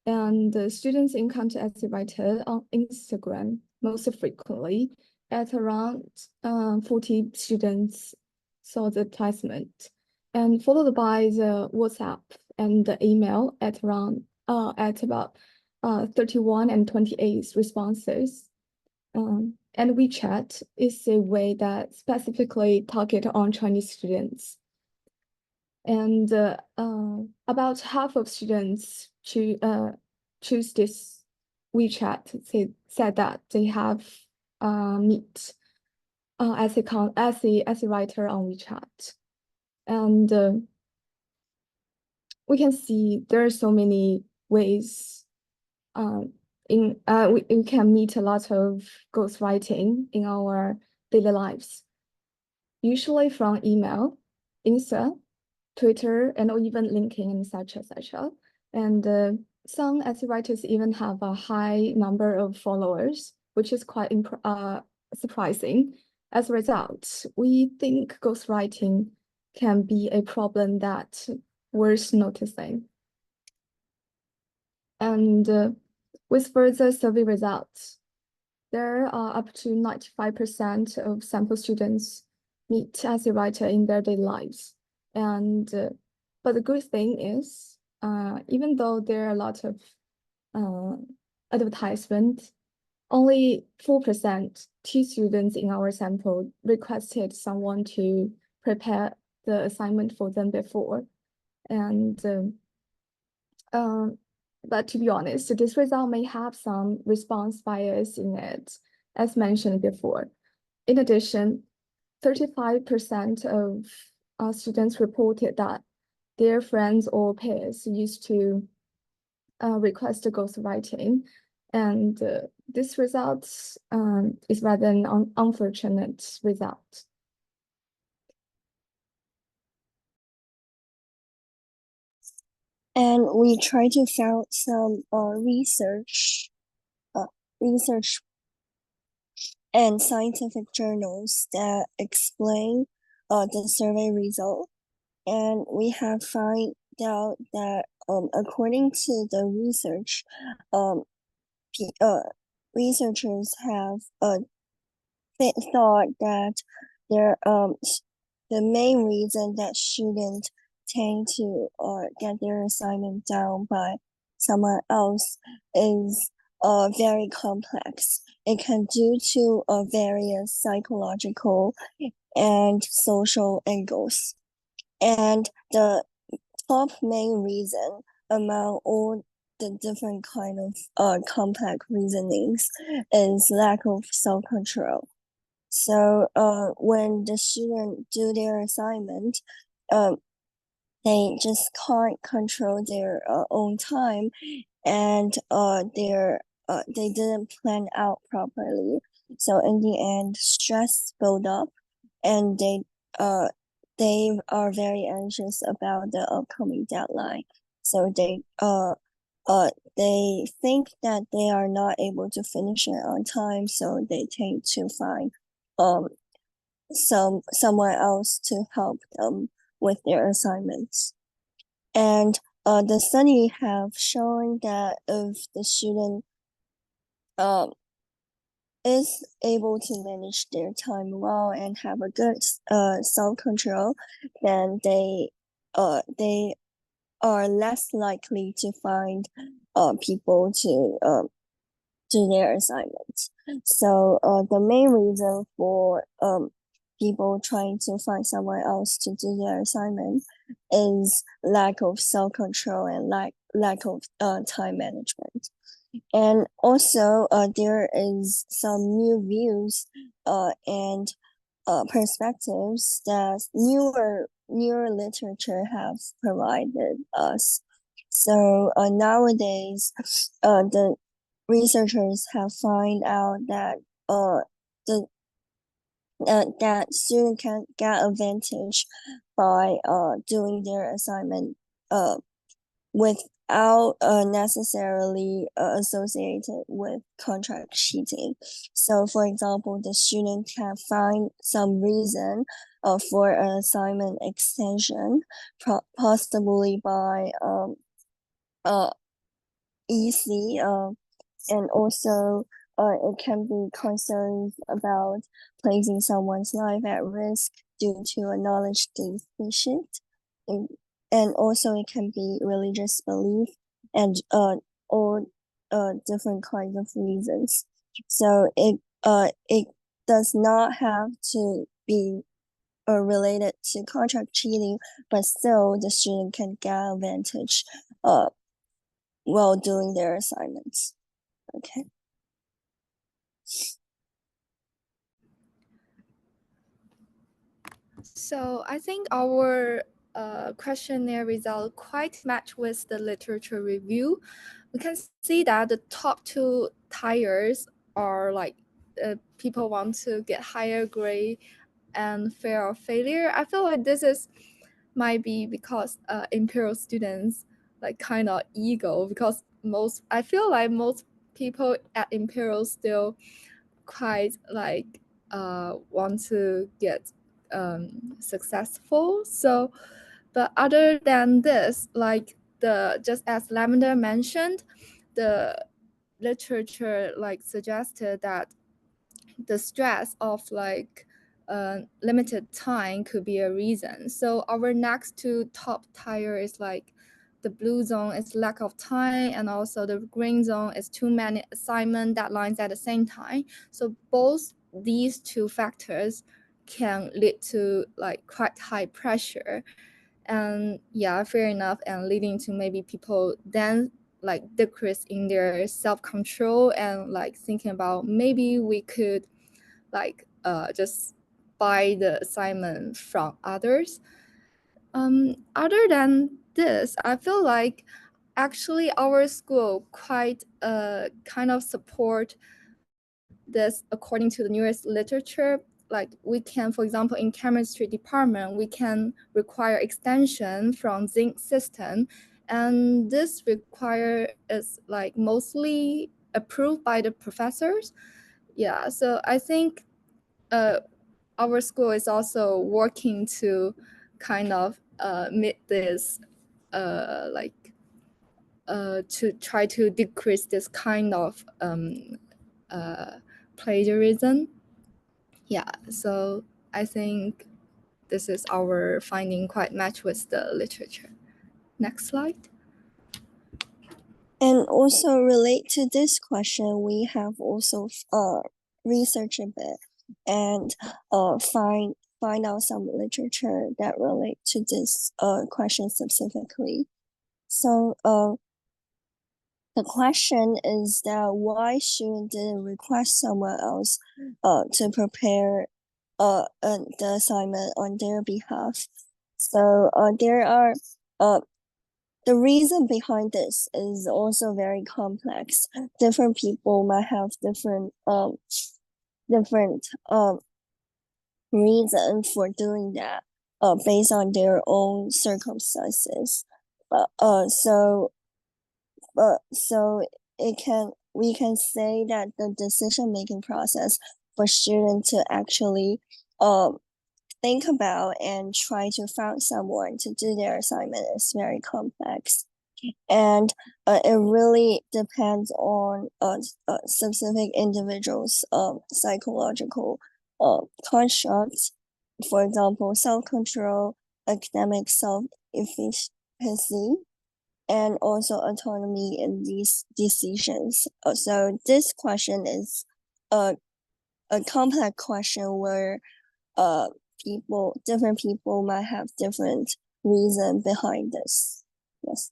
and the students encounter essay writer on Instagram most frequently. At around 40 students saw the advertisement, and followed by the WhatsApp and the email at about 31 and 28 responses. And WeChat is a way that specifically target on Chinese students. And about half of students choose this WeChat. Said that they have meet essay writer on WeChat. And we can see there are so many ways we can meet a lot of ghostwriting in our daily lives, usually from email, Insta, Twitter, and even LinkedIn, and etc. And some essay writers even have a high number of followers, which is quite surprising. As a result, we think ghostwriting can be a problem that's worth noticing. And with further survey results, there are up to 95% of sample students meet essay writer in their daily lives. But the good thing is, even though there are a lot of advertisement, only 4%, 2 students in our sample requested someone to prepare the assignment for them before. But to be honest, this result may have some response bias in it, as mentioned before. In addition, 35% of students reported that their friends or peers used to request ghostwriting, and this result is rather an unfortunate result. And we try to find some research and scientific journals that explain the survey result. And we have found out that according to the research, researchers have thought that there the main reason that students tend to get their assignment done by someone else is very complex. It can due to various psychological and social angles. And the top main reason among all the different kind of complex reasonings is lack of self-control. So when the student do their assignment, they just can't control their own time, and they didn't plan out properly. So in the end, stress build up, and they are very anxious about the upcoming deadline. So they think that they are not able to finish it on time, so they tend to find someone else to help them with their assignments. And the study have shown that if the student is able to manage their time well and have a good self-control, then they are less likely to find people to do their assignments. So the main reason for people trying to find someone else to do their assignment is lack of self-control and lack of time management. And also there is some new views and perspectives that newer literature have provided us. So nowadays the researchers have found out that that students can get advantage by doing their assignment without necessarily associated with contract cheating. So for example, the student can find some reason for an assignment extension, possibly by EC, and also it can be concerns about placing someone's life at risk due to a knowledge deficit. And also it can be religious belief and all different kinds of reasons. So it does not have to be related to contract cheating, but still the student can get advantage while doing their assignments. Okay. So I think our questionnaire result quite match with the literature review. We can see that the top two tiers are like people want to get higher grade and fear of failure. I feel like this is might be because Imperial students like kind of ego, because I feel like most people at Imperial still quite like want to get successful. So but other than this, like just as Lavender mentioned, the literature like suggested that the stress of like limited time could be a reason. So our next two top tier is like the blue zone is lack of time, and also the green zone is too many assignment deadlines at the same time. So both these two factors can lead to like quite high pressure, and yeah, fair enough, and leading to maybe people then like decrease in their self-control and like thinking about maybe we could like just buy the assignment from others. Other than this, I feel like actually our school quite kind of support this according to the newest literature. Like we can, for example, in chemistry department, we can require extension from zinc system, and this require is like mostly approved by the professors. Yeah, so I think our school is also working to kind of meet this to try to decrease this kind of plagiarism. Yeah, so I think this is our finding quite match with the literature. Next slide. And also relate to this question, we have also researched a bit and find out some literature that relate to this question specifically. So the question is that why student didn't request someone else to prepare the assignment on their behalf. So there are the reason behind this is also very complex. Different people might have different reason for doing that based on their own circumstances. So we can say that the decision-making process for students to actually think about and try to find someone to do their assignment is very complex. And it really depends on specific individuals' psychological constructs. For example, self-control, academic self-efficacy, and also autonomy in these decisions. So this question is a complex question where different people might have different reason behind this. Yes.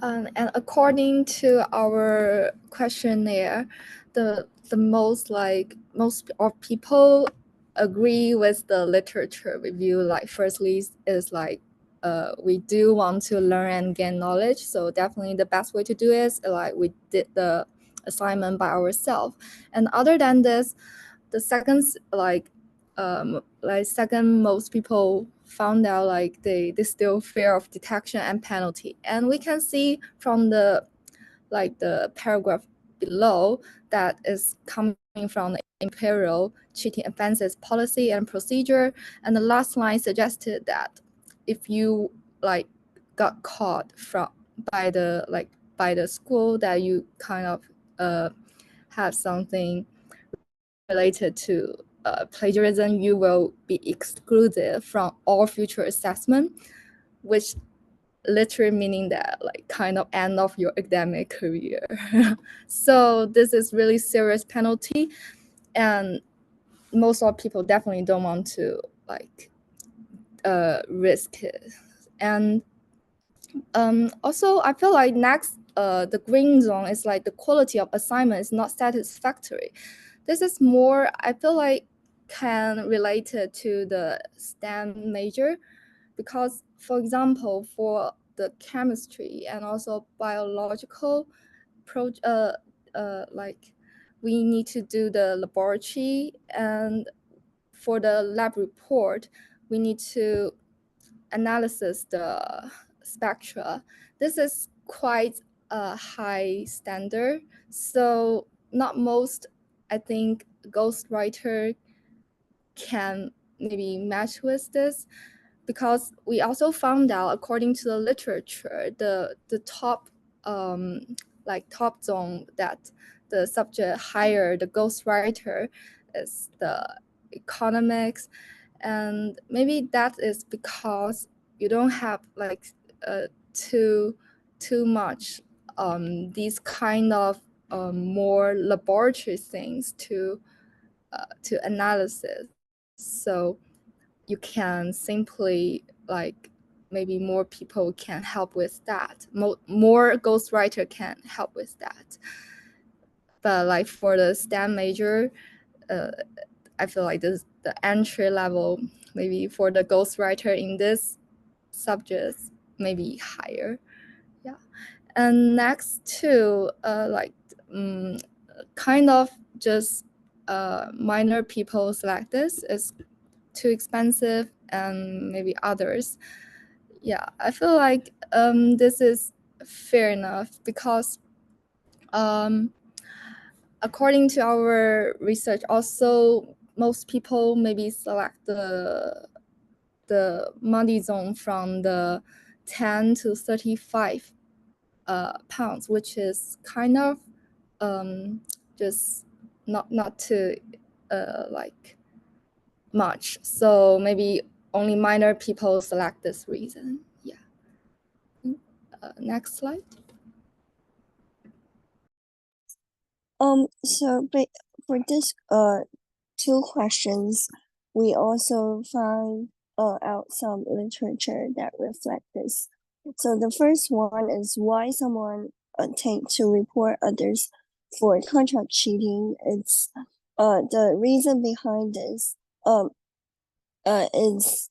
And according to our questionnaire, the most of people agree with the literature review. Like firstly is like we do want to learn and gain knowledge. So definitely the best way to do is like we did the assignment by ourselves. And other than this, the second second most people found out like they still fear of detection and penalty. And we can see from the paragraph below that is coming from the Imperial cheating offenses policy and procedure. And the last line suggested that if you got caught by the school that you kind of have something related to plagiarism, you will be excluded from all future assessment, which literally meaning that kind of end of your academic career. So this is really serious penalty, and most of people definitely don't want to risk it. And also I feel like next the green zone is like the quality of assignment is not satisfactory. This is more, I feel like, can relate it to the STEM major, because for example, for the chemistry and also biological we need to do the laboratory, and for the lab report we need to analysis the spectra. This is quite a high standard, so not most, I think, ghostwriter can maybe match with this, because we also found out, according to the literature, the top top zone that the subject hire the ghostwriter is the economics, and maybe that is because you don't have too much these kind of more laboratory things to analysis. So you can simply maybe more people can help with that. More ghostwriter can help with that. But for the STEM major, I feel like this the entry level maybe for the ghostwriter in this subject maybe higher. Yeah. And next to kind of just minor people select this is too expensive, and maybe others. Yeah, I feel like this is fair enough, because according to our research, also most people maybe select the the money zone from the 10 to 35 pounds, which is kind of just not too like much. So maybe only minor people select this reason. Yeah. Next slide. So for this two questions, we also found out some literature that reflect this. So the first one is why someone tend to report others for contract cheating. It's the reason behind this is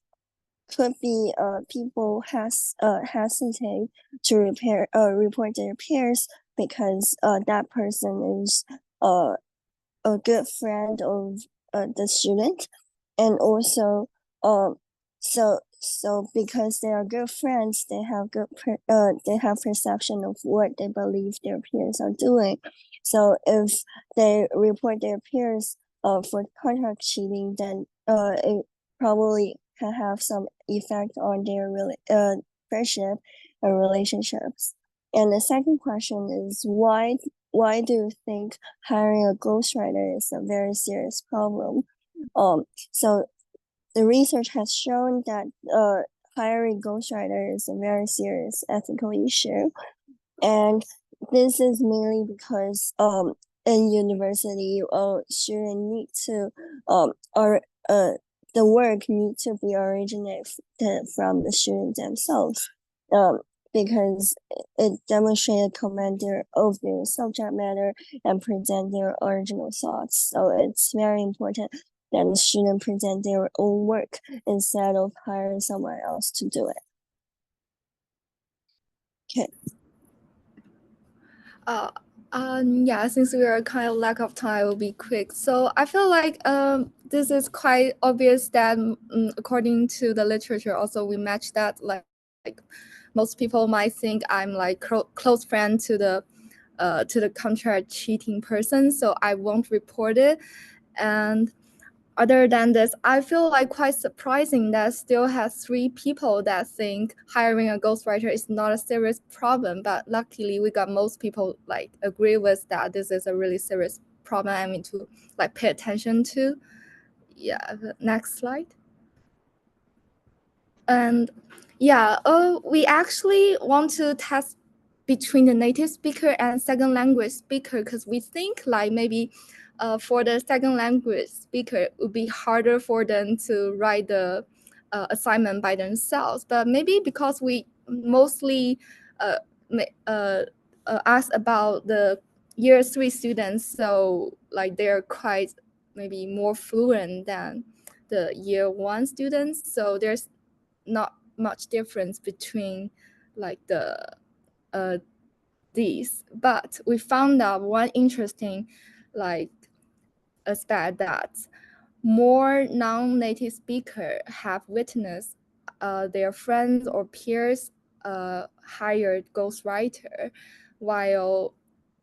could be people hesitate to report their peers because that person is a good friend of the student, and also so because they are good friends, they have they have perception of what they believe their peers are doing. So if they report their peers for contract cheating, then it probably can have some effect on their friendship and relationships. And the second question is why do you think hiring a ghostwriter is a very serious problem? So the research has shown that hiring ghostwriter is a very serious ethical issue, and this is mainly because in university, students need to the work needs to be originated from the students themselves, because it demonstrates command of their subject matter and present their original thoughts. So it's very important that the student present their own work instead of hiring someone else to do it. Okay. Yeah, since we are kind of lack of time, I will be quick. So I feel like this is quite obvious that according to the literature, also we match that like most people might think I'm like close friend to the contract cheating person, so I won't report it. And other than this, I feel like quite surprising that still has 3 people that think hiring a ghostwriter is not a serious problem. But luckily, we got most people like agree with that this is a really serious problem I mean to like pay attention to. Yeah, the next slide. And yeah, we actually want to test between the native speaker and second language speaker because we think like maybe for the second language speaker, it would be harder for them to write the assignment by themselves. But maybe because we mostly ask about the year 3 students, so like they're quite maybe more fluent than the year 1 students. So there's not much difference between like the these, but we found out one interesting like aspect that more non-native speakers have witnessed their friends or peers hired ghostwriter, while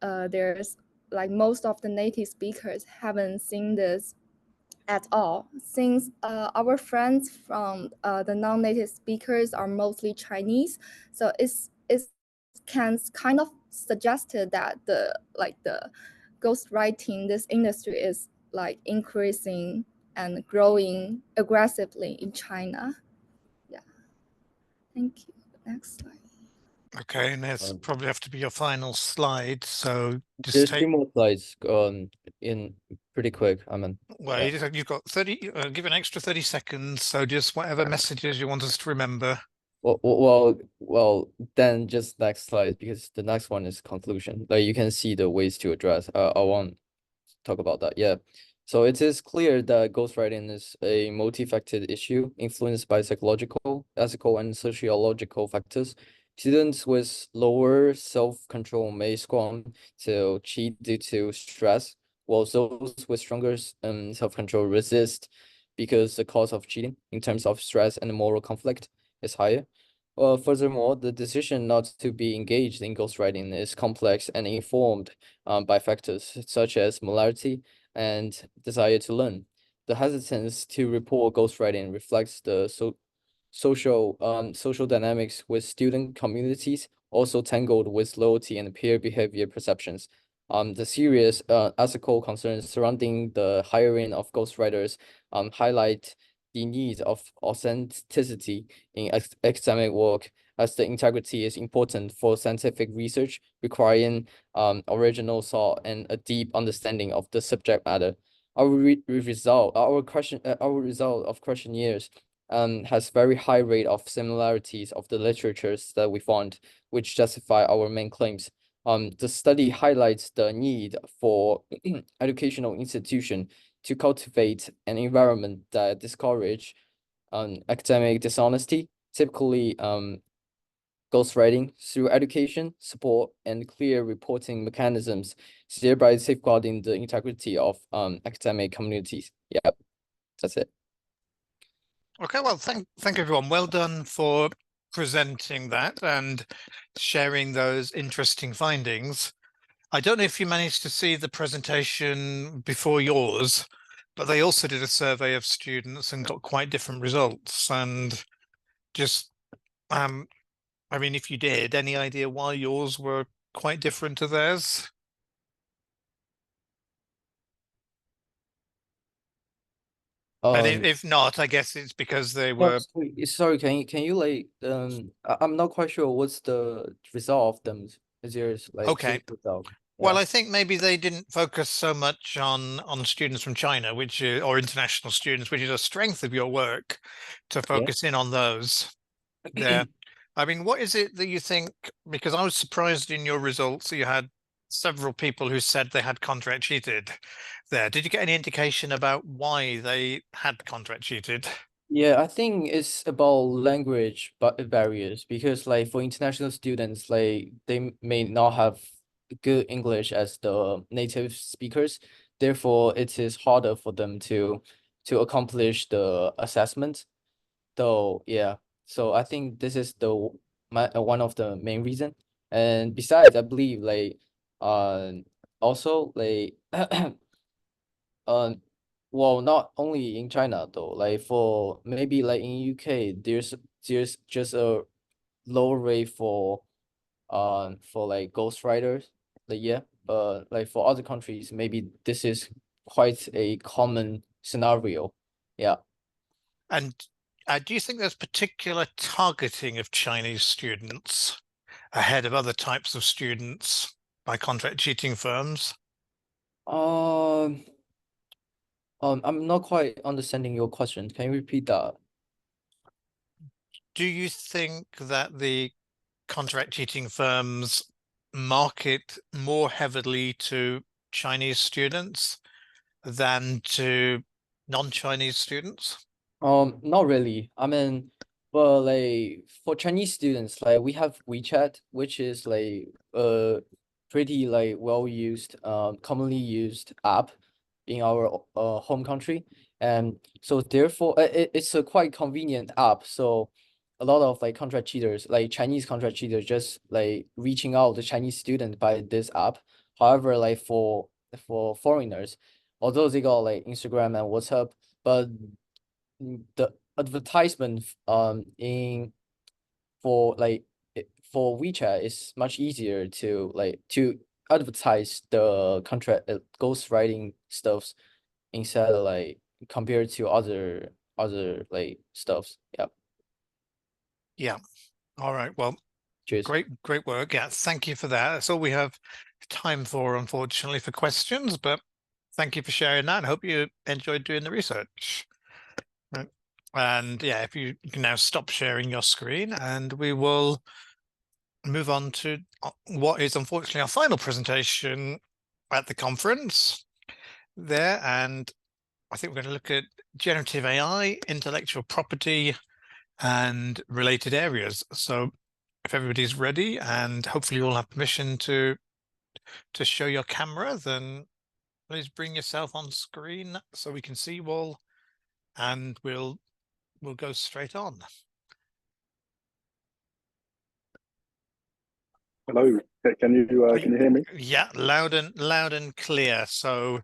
there's like most of the native speakers haven't seen this at all, since our friends from the non-native speakers are mostly Chinese. So it's can kind of suggested that the ghostwriting this industry is like increasing and growing aggressively in China. Yeah. Thank you. Next slide. Okay, and this probably have to be your final slide. So just There's take 2 more slides in pretty quick. well, you've got 30, give an extra 30 seconds. So just whatever messages you want us to remember. Well, then just next slide, because the next one is conclusion. Like you can see the ways to address. I won't talk about that. Yeah. So it is clear that ghostwriting is a multifaceted issue influenced by psychological, ethical, and sociological factors. Students with lower self-control may scorn to cheat due to stress, while those with stronger self-control resist because the cost of cheating in terms of stress and moral conflict is higher. Furthermore, the decision not to be engaged in ghostwriting is complex and informed by factors such as molarity and desire to learn. The hesitance to report ghostwriting reflects the social dynamics with student communities, also tangled with loyalty and peer behavior perceptions. The serious ethical concerns surrounding the hiring of ghostwriters highlight the need of authenticity in academic work, as the integrity is important for scientific research, requiring original thought and a deep understanding of the subject matter. Our result of questionnaires has very high rate of similarities of the literatures that we found, which justify our main claims. The study highlights the need for educational institution to cultivate an environment that discourage academic dishonesty, typically ghostwriting, through education, support, and clear reporting mechanisms, thereby safeguarding the integrity of academic communities. Yeah, that's it. Okay, well, thank everyone. Well done for presenting that and sharing those interesting findings. I don't know if you managed to see the presentation before yours, but they also did a survey of students and got quite different results. And just, I mean, if you did, any idea why yours were quite different to theirs? And if not, I guess it's because they were. Sorry, can you like I'm not quite sure what's the result of them. Is yours like Okay. result? Well, Yeah. I think maybe they didn't focus so much on students from China, which is, or international students, which is a strength of your work, to focus in on those. There. I mean, what is it that you think? Because I was surprised in your results that you had several people who said they had contract cheated there. Did you get any indication about why they had contract cheated? Yeah, I think it's about language barriers, because like for international students, like they may not have good English as the native speakers. Therefore, it is harder for them to accomplish the assessment. Though, yeah. So I think this is one of the main reason. And besides, I believe like also like well, not only in China though, like for maybe like in UK, there's just a low rate for like ghostwriters. Like, yeah, but like for other countries, maybe this is quite a common scenario. Yeah. And do you think there's particular targeting of Chinese students ahead of other types of students by contract cheating firms? I'm not quite understanding your question. Can you repeat that? Do you think that the contract cheating firms market more heavily to Chinese students than to non-Chinese students? Not really. I mean, but like for Chinese students, like we have WeChat, which is like a pretty like well used, commonly used app in our home country, and so therefore it's a quite convenient app. So a lot of like contract cheaters, like Chinese contract cheaters, just like reaching out to Chinese students by this app. However, like for foreigners, although they got like Instagram and WhatsApp, but the advertisement in for like for WeChat is much easier to like to advertise the contract ghostwriting stuffs instead of like compared to other like stuffs. Yeah. Yeah. All right. Well, Cheers. great work. Yeah. Thank you for that. That's all we have time for, unfortunately, for questions, but thank you for sharing that. I hope you enjoyed doing the research. Right. And yeah, if you can now stop sharing your screen, and we will move on to what is unfortunately our final presentation at the conference there. And I think we're going to look at generative AI, intellectual property, and related areas. So if everybody's ready, and hopefully you all have permission to show your camera, then please bring yourself on screen so we can see you all, and we'll go straight on. Hello, can you hear me? Yeah, loud and clear. So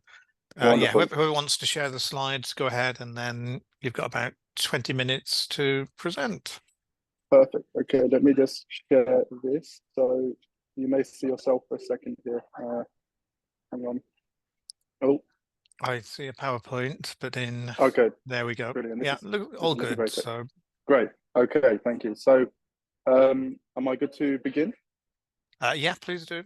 yeah, Wonderful. whoever wants to share the slides, go ahead, and then you've got about 20 minutes to present. Perfect. Okay, let me just share this. So you may see yourself for a second here. Hang on. Oh, I see a PowerPoint, but in okay. there we go. Brilliant. Yeah, look, all good. Great. So great. Okay, thank you. So am I good to begin? yeah, please do.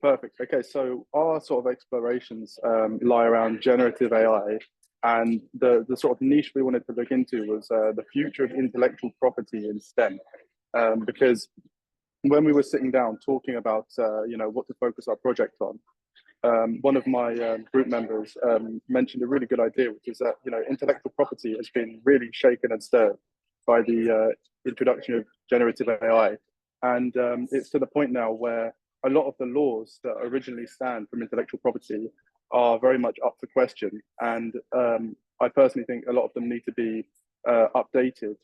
Perfect. Okay, so our sort of explorations lie around generative AI, and the sort of niche we wanted to look into was the future of intellectual property in STEM, because when we were sitting down talking about what to focus our project on, one of my group members mentioned a really good idea, which is that intellectual property has been really shaken and stirred by the introduction of generative AI, and it's to the point now where a lot of the laws that originally stand from intellectual property are very much up for question, and I personally think a lot of them need to be updated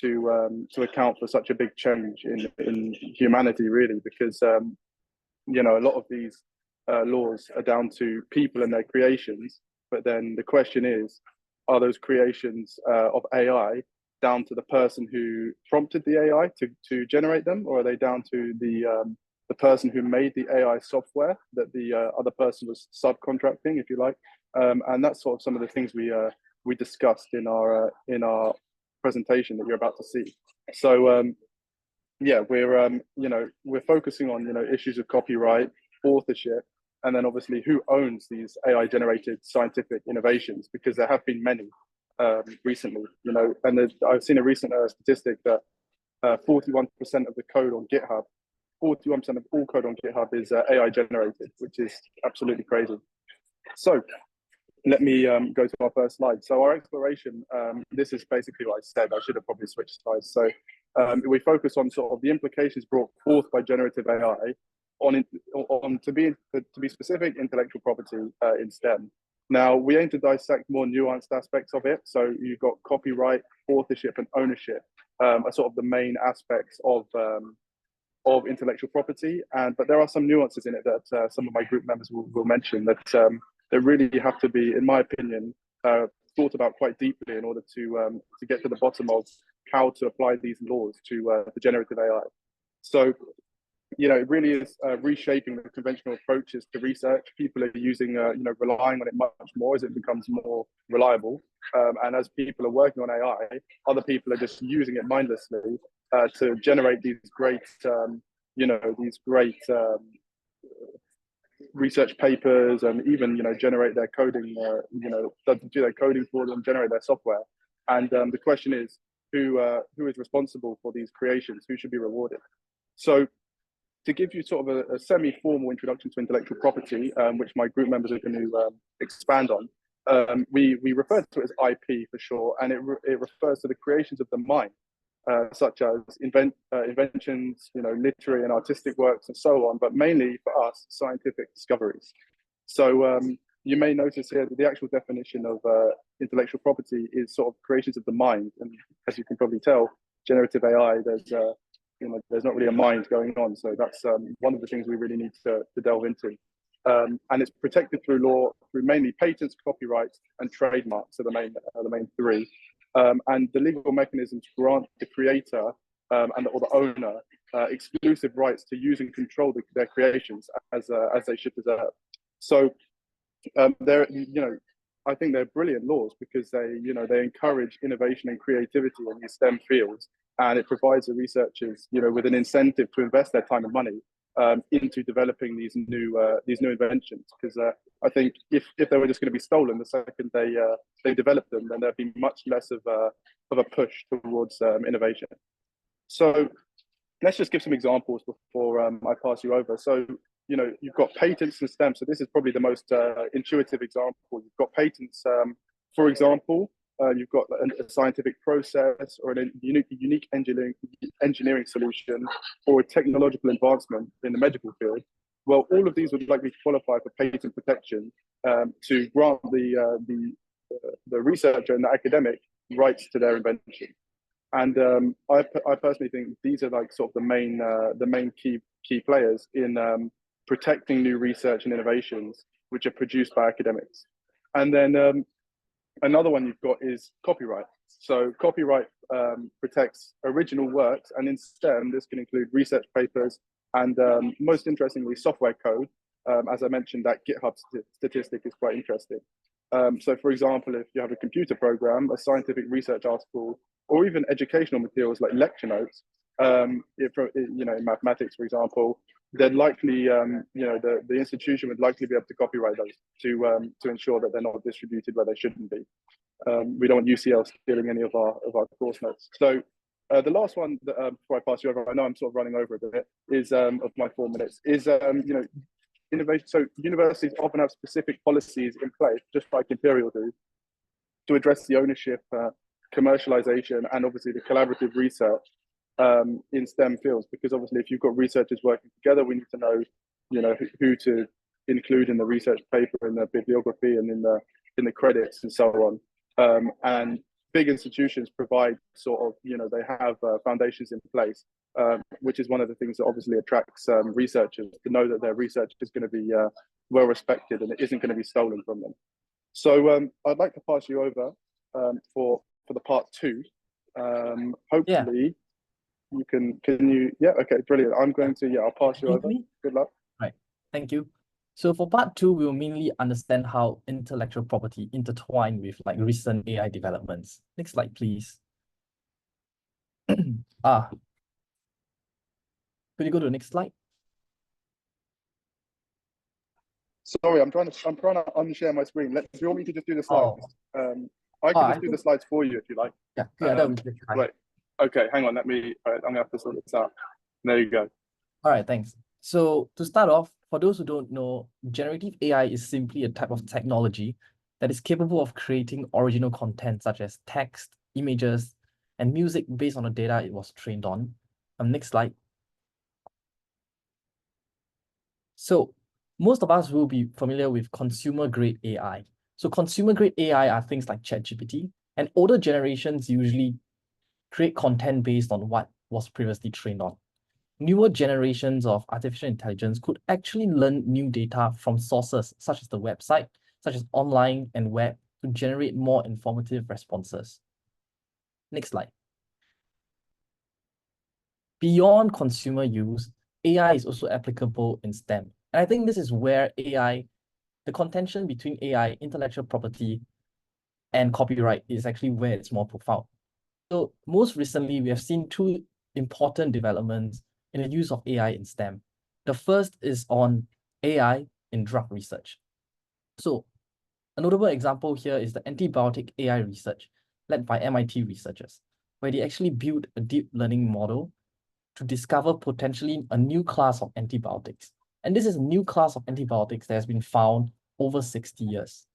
to account for such a big change in humanity, really, because a lot of these laws are down to people and their creations, but then the question is, are those creations of AI down to the person who prompted the AI to generate them, or are they down to the person who made the AI software that the other person was subcontracting, if you like? And that's sort of some of the things we discussed in our presentation that you're about to see. So yeah, we're focusing on issues of copyright, authorship, and then obviously who owns these AI generated scientific innovations, because there have been many recently, and I've seen a recent statistic that 41% of the code on GitHub, 41% of all code on GitHub is AI generated, which is absolutely crazy. So let me go to our first slide. So our exploration, this is basically what I said. I should have probably switched slides. So we focus on sort of the implications brought forth by generative AI on to be specific, intellectual property in STEM. Now, we aim to dissect more nuanced aspects of it. So you've got copyright, authorship, and ownership are sort of the main aspects of intellectual property. But there are some nuances in it that some of my group members will mention that really have to be, in my opinion, thought about quite deeply in order to get to the bottom of how to apply these laws to generative AI. So it really is reshaping the conventional approaches to research. People are using, relying on it much more as it becomes more reliable. And as people are working on AI, other people are just using it mindlessly to generate these great, research papers, and even generate their coding, do their coding for them, generate their software. And the question is, who is responsible for these creations? Who should be rewarded? So to give you sort of a semi-formal introduction to intellectual property, which my group members are going to expand on, we refer to it as IP for short, and it refers to the creations of the mind, such as inventions, literary and artistic works and so on, but mainly for us, scientific discoveries. So you may notice here that the actual definition of intellectual property is sort of creations of the mind. And as you can probably tell, generative AI, there's not really a mind going on. So that's one of the things we really need to delve into. And it's protected through law, through mainly patents, copyrights, and trademarks are the main three. And the legal mechanisms grant the creator or the owner exclusive rights to use and control their creations as they should deserve. So I think they're brilliant laws because they encourage innovation and creativity in these STEM fields, and it provides the researchers with an incentive to invest their time and money into developing these new inventions. Because I think if they were just going to be stolen the second they develop them, then there'd be much less of a push towards innovation. So let's just give some examples before I pass you over. So you've got patents in STEM. So this is probably the most intuitive example. You've got patents, for example. You've got a scientific process or a unique engineering solution or a technological advancement in the medical field. Well, all of these would likely qualify for patent protection to grant the researcher and the academic rights to their invention. And I personally think these are like sort of the main key players in protecting new research and innovations which are produced by academics. And then another one you've got is copyright. So copyright protects original works, and in STEM, this can include research papers and most interestingly, software code. As I mentioned, that GitHub statistic is quite interesting. So for example, if you have a computer program, a scientific research article, or even educational materials like lecture notes, in mathematics, for example, they'd likely, the institution would likely be able to copyright those to ensure that they're not distributed where they shouldn't be. We don't want UCL stealing any of our course notes. So the last one that, before I pass you over, I know I'm sort of running over a bit, is of my 4 minutes, is innovation. So universities often have specific policies in place, just like Imperial do, to address the ownership, commercialization, and obviously the collaborative research in STEM fields. Because obviously, if you've got researchers working together, we need to know, who to include in the research paper, in the bibliography, and in the credits, and so on. And big institutions provide sort of, they have foundations in place, which is one of the things that obviously attracts researchers, to know that their research is going to be well respected and it isn't going to be stolen from them. So I'd like to pass you over for the part 2. Hopefully you can you, okay, brilliant. I'm going to, I'll pass you over. Good luck. Right, thank you. So for part 2, we'll mainly understand how intellectual property intertwine with like recent AI developments. Next slide, please. Could you go to the next slide? Sorry, I'm trying to unshare my screen. Do you want me to just do the slides? I can just do the slides for you if you like. Yeah, that would be fine. Right. Okay, hang on. All right, I'm gonna have to sort this out. There you go. All right, thanks. So to start off, for those who don't know, generative AI is simply a type of technology that is capable of creating original content such as text, images, and music based on the data it was trained on. Next slide. So most of us will be familiar with consumer-grade AI. So consumer-grade AI are things like ChatGPT, and older generations usually create content based on what was previously trained on. Newer generations of artificial intelligence could actually learn new data from sources such as the website, such as online and web, to generate more informative responses. Next slide. Beyond consumer use, AI is also applicable in STEM. And I think this is where AI, the contention between AI, intellectual property, and copyright is actually where it's more profound. So most recently, we have seen 2 important developments in the use of AI in STEM. The first is on AI in drug research. So a notable example here is the antibiotic AI research led by MIT researchers, where they actually built a deep learning model to discover potentially a new class of antibiotics. And this is a new class of antibiotics that has been found over 60 years.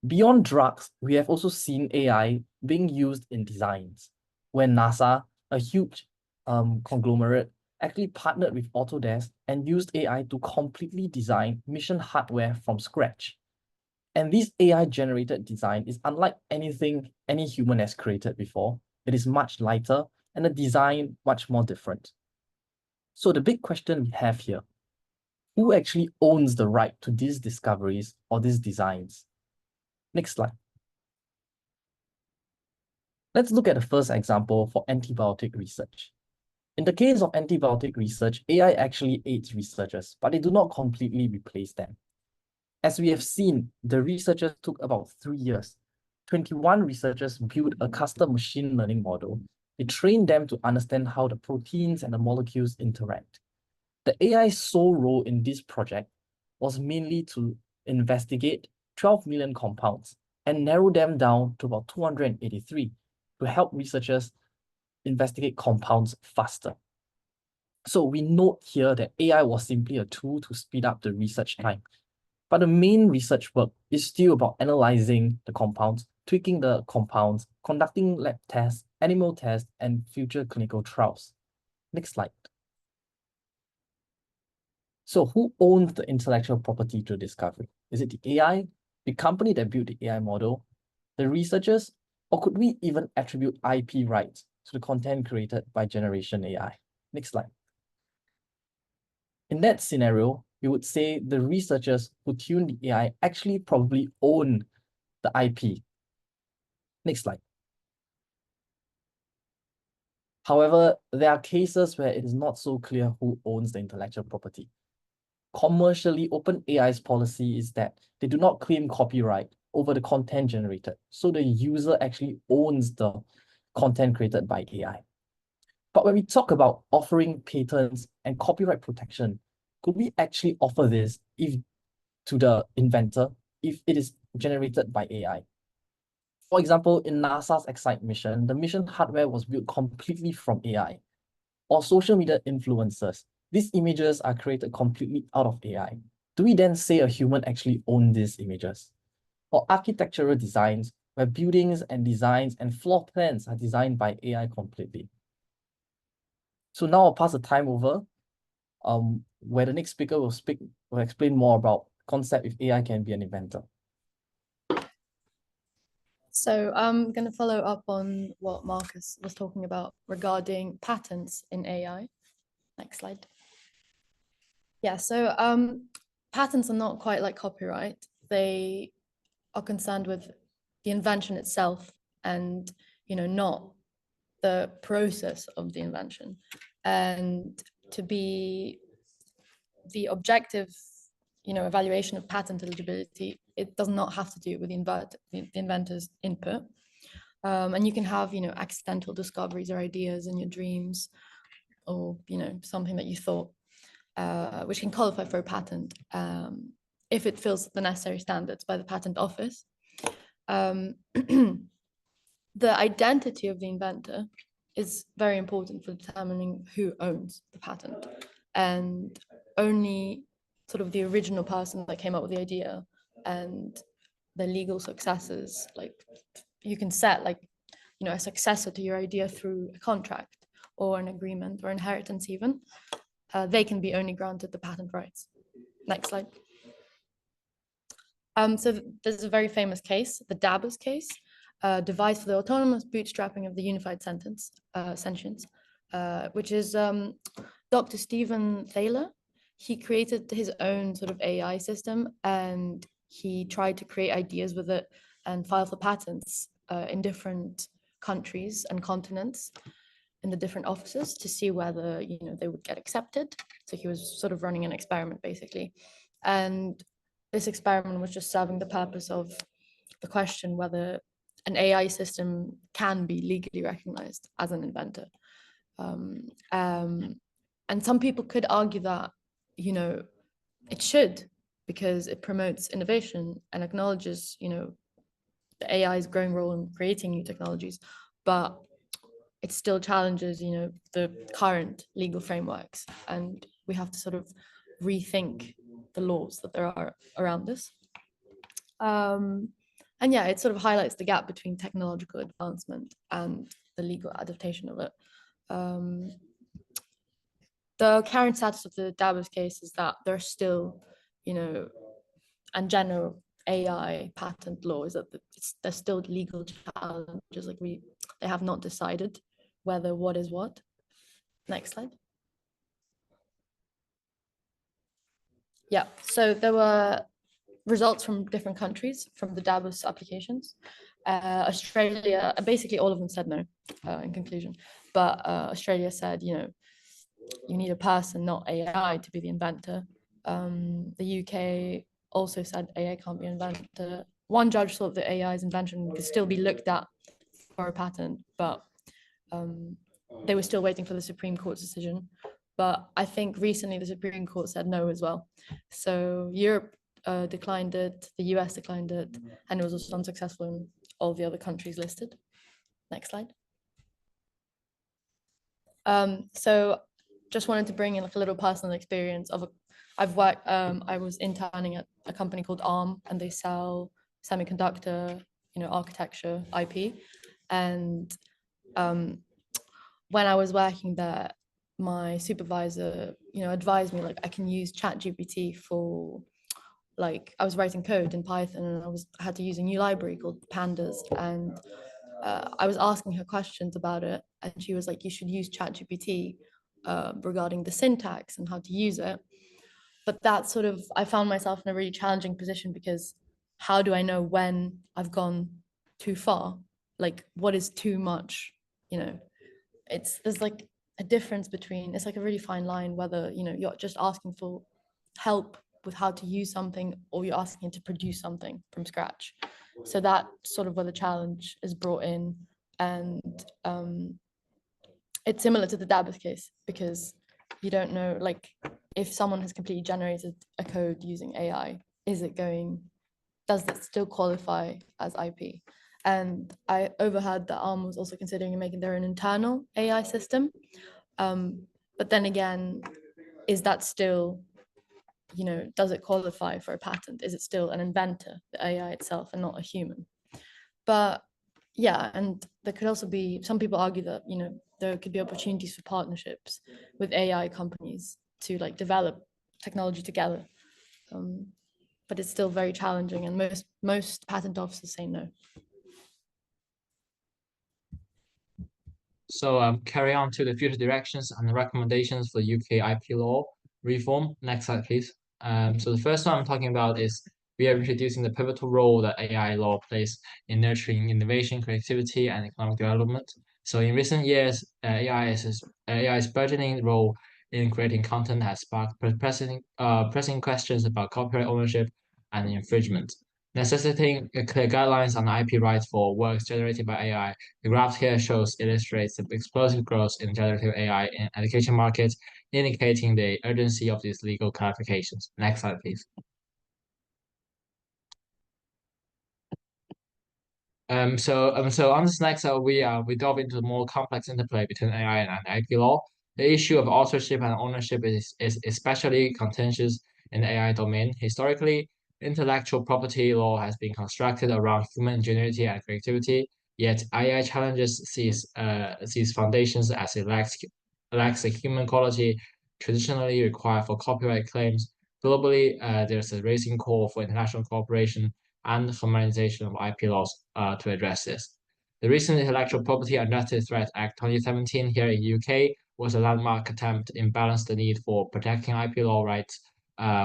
Beyond drugs, we have also seen AI being used in designs, where NASA, a huge conglomerate, actually partnered with Autodesk and used AI to completely design mission hardware from scratch. And this AI-generated design is unlike anything any human has created before. It is much lighter and the design much more different. So the big question we have here, who actually owns the right to these discoveries or these designs? Next slide. Let's look at the first example for antibiotic research. In the case of antibiotic research, AI actually aids researchers, but they do not completely replace them. As we have seen, the researchers took about 3 years. 21 researchers built a custom machine learning model. They trained them to understand how the proteins and the molecules interact. The AI's sole role in this project was mainly to investigate 12 million compounds and narrow them down to about 283 to help researchers investigate compounds faster. So we note here that AI was simply a tool to speed up the research time. But the main research work is still about analyzing the compounds, tweaking the compounds, conducting lab tests, animal tests, and future clinical trials. Next slide. So who owns the intellectual property to discovery? Is it the AI, the company that built the AI model, the researchers, or could we even attribute IP rights to the content created by generation AI? Next slide. In that scenario, we would say the researchers who tuned the AI actually probably own the IP. Next slide. However, there are cases where it is not so clear who owns the intellectual property. Commercially, OpenAI's policy is that they do not claim copyright over the content generated. So the user actually owns the content created by AI. But when we talk about offering patents and copyright protection, could we actually offer this to the inventor if it is generated by AI? For example, in NASA's EXCITE mission, the mission hardware was built completely from AI. Or social media influencers, these images are created completely out of AI. Do we then say a human actually owns these images? Or architectural designs, where buildings and designs and floor plans are designed by AI completely. So now I'll pass the time over, where the next speaker will explain more about concept if AI can be an inventor. So I'm going to follow up on what Marcus was talking about regarding patents in AI. Next slide. Yeah, so patents are not quite like copyright. They are concerned with the invention itself and, not the process of the invention. And to be the objective, evaluation of patent eligibility, it does not have to do with the inventor's input. And you can have, accidental discoveries or ideas in your dreams, or, something that you thought, which can qualify for a patent if it fills the necessary standards by the patent office. The identity of the inventor is very important for determining who owns the patent, and only sort of the original person that came up with the idea and the legal successors, like you can set a successor to your idea through a contract or an agreement or inheritance even, they can be only granted the patent rights. Next slide. So there's a very famous case, the Dabbers case, device for the autonomous bootstrapping of the unified sentience, which is Dr. Stephen Thaler. He created his own sort of AI system, and he tried to create ideas with it and file for patents in different countries and continents in the different offices to see whether they would get accepted. So he was sort of running an experiment basically, and this experiment was just serving the purpose of the question whether an AI system can be legally recognized as an inventor. And some people could argue that it should, because it promotes innovation and acknowledges the AI's growing role in creating new technologies, but it still challenges the current legal frameworks, and we have to sort of rethink the laws that there are around this. And yeah, it sort of highlights the gap between technological advancement and the legal adaptation of it. The current status of the Dabbers case is that there's still, and general AI patent law is that there's still legal challenges. Like they have not decided whether what is what. Next slide. Yeah, so there were results from different countries from the Dabbers applications. Australia, basically all of them said no in conclusion, but Australia said, you need a person, not AI, to be the inventor. The UK also said AI can't be an inventor. One judge thought that AI's invention could still be looked at for a patent, but they were still waiting for the Supreme Court's decision. But I think recently the Supreme Court said no as well. So Europe declined it, the US declined it, and it was also unsuccessful in all the other countries listed. Next slide. So just wanted to bring in like a little personal experience of I was interning at a company called ARM, and they sell semiconductor, architecture, IP. And when I was working there, my supervisor, advised me like I can use ChatGPT for, like, I was writing code in Python, and I had to use a new library called Pandas, and I was asking her questions about it, and she was like, you should use ChatGPT regarding the syntax and how to use it. But that sort of, I found myself in a really challenging position, because how do I know when I've gone too far? like what is too much, there's like a difference between, it's like a really fine line whether, you're just asking for help with how to use something or you're asking to produce something from scratch. So that's sort of where the challenge is brought in. And it's similar to the Dabith case, because you don't know, like, if someone has completely generated a code using AI, does that still qualify as IP? And I overheard that Arm was also considering making their own internal AI system. But then again, is that still, does it qualify for a patent? Is it still an inventor, the AI itself, and not a human? But yeah, and there could also be, some people argue that, there could be opportunities for partnerships with AI companies to like develop technology together. But it's still very challenging, and most patent offices say no. So carry on to the future directions and the recommendations for UK IP law reform. Next slide, please. So the first one I'm talking about is we are introducing the pivotal role that AI law plays in nurturing innovation, creativity, and economic development. So in recent years, AI's burgeoning role in creating content has sparked pressing questions about copyright ownership and infringement. Necessitating clear guidelines on IP rights for works generated by AI, the graph here illustrates the explosive growth in generative AI in education markets, indicating the urgency of these legal clarifications. Next slide, please. So on this next, we delve into the more complex interplay between AI and IP law. The issue of authorship and ownership is especially contentious in the AI domain. Historically, intellectual property law has been constructed around human ingenuity and creativity, yet AI challenges these foundations as it lacks the human quality traditionally required for copyright claims. Globally, there's a rising call for international cooperation and formalization of IP laws to address this. The recent Intellectual Property and Justice Rights Act 2017 here in the UK was a landmark attempt to balance the need for protecting IP law rights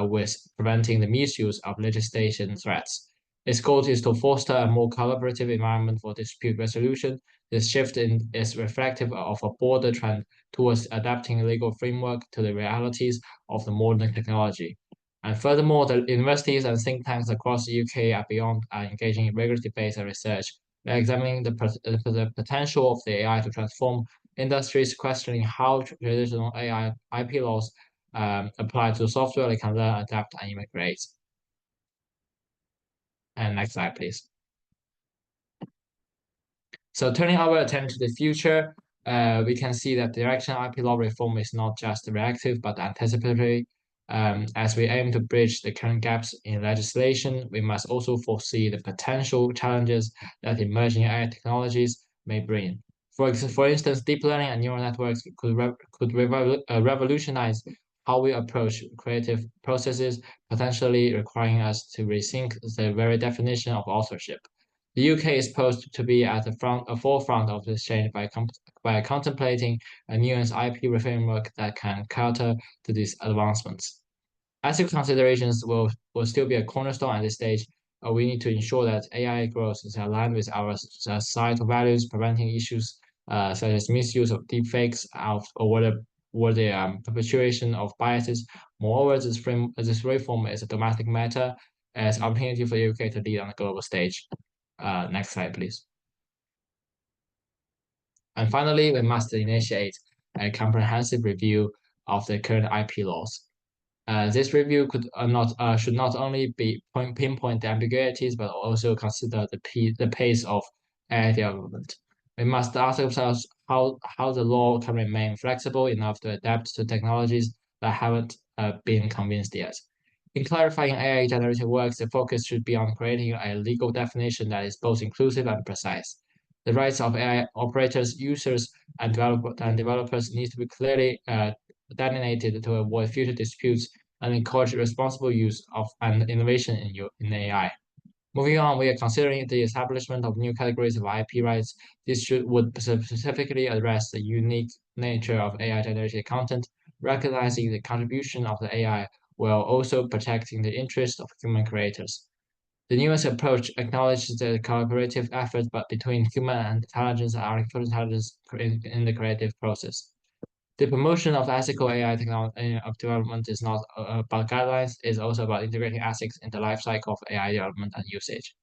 with preventing the misuse of legislation threats. Its goal is to foster a more collaborative environment for dispute resolution. This shift is reflective of a broader trend towards adapting legal framework to the realities of the modern technology. And furthermore, the universities and think tanks across the UK are engaging in rigorous debates and research. They're examining the potential of the AI to transform industries, questioning how traditional AI IP laws apply to software they can learn, adapt, and integrate. And next slide, please. So turning our attention to the future, we can see that direction IP law reform is not just reactive, but anticipatory. As we aim to bridge the current gaps in legislation, we must also foresee the potential challenges that emerging AI technologies may bring. For instance, deep learning and neural networks could revolutionize how we approach creative processes, potentially requiring us to rethink the very definition of authorship. The UK is poised to be at the forefront of this change by contemplating a nuanced IP framework that can counter to these advancements. Ethical considerations will still be a cornerstone at this stage. We need to ensure that AI growth is aligned with our societal values, preventing issues such as misuse of deepfakes or the perpetuation of biases. Moreover, this reform is a domestic matter as an opportunity for the UK to lead on the global stage. Next slide, please. And finally, we must initiate a comprehensive review of the current IP laws. This review should not only pinpoint the ambiguities, but also consider the pace of AI development. We must ask ourselves how the law can remain flexible enough to adapt to technologies that haven't been convinced yet. In clarifying AI generative works, the focus should be on creating a legal definition that is both inclusive and precise. The rights of AI operators, users, and developers need to be clearly delineated to avoid future disputes and encourage responsible use of and innovation in AI. Moving on, we are considering the establishment of new categories of IP rights. This would specifically address the unique nature of AI-generated content, recognizing the contribution of the AI while also protecting the interests of human creators. The newest approach acknowledges the collaborative efforts but between human intelligence and artificial intelligence in the creative process. The promotion of ethical AI technology of development is not about guidelines, it's also about integrating ethics in the life cycle of AI development and usage.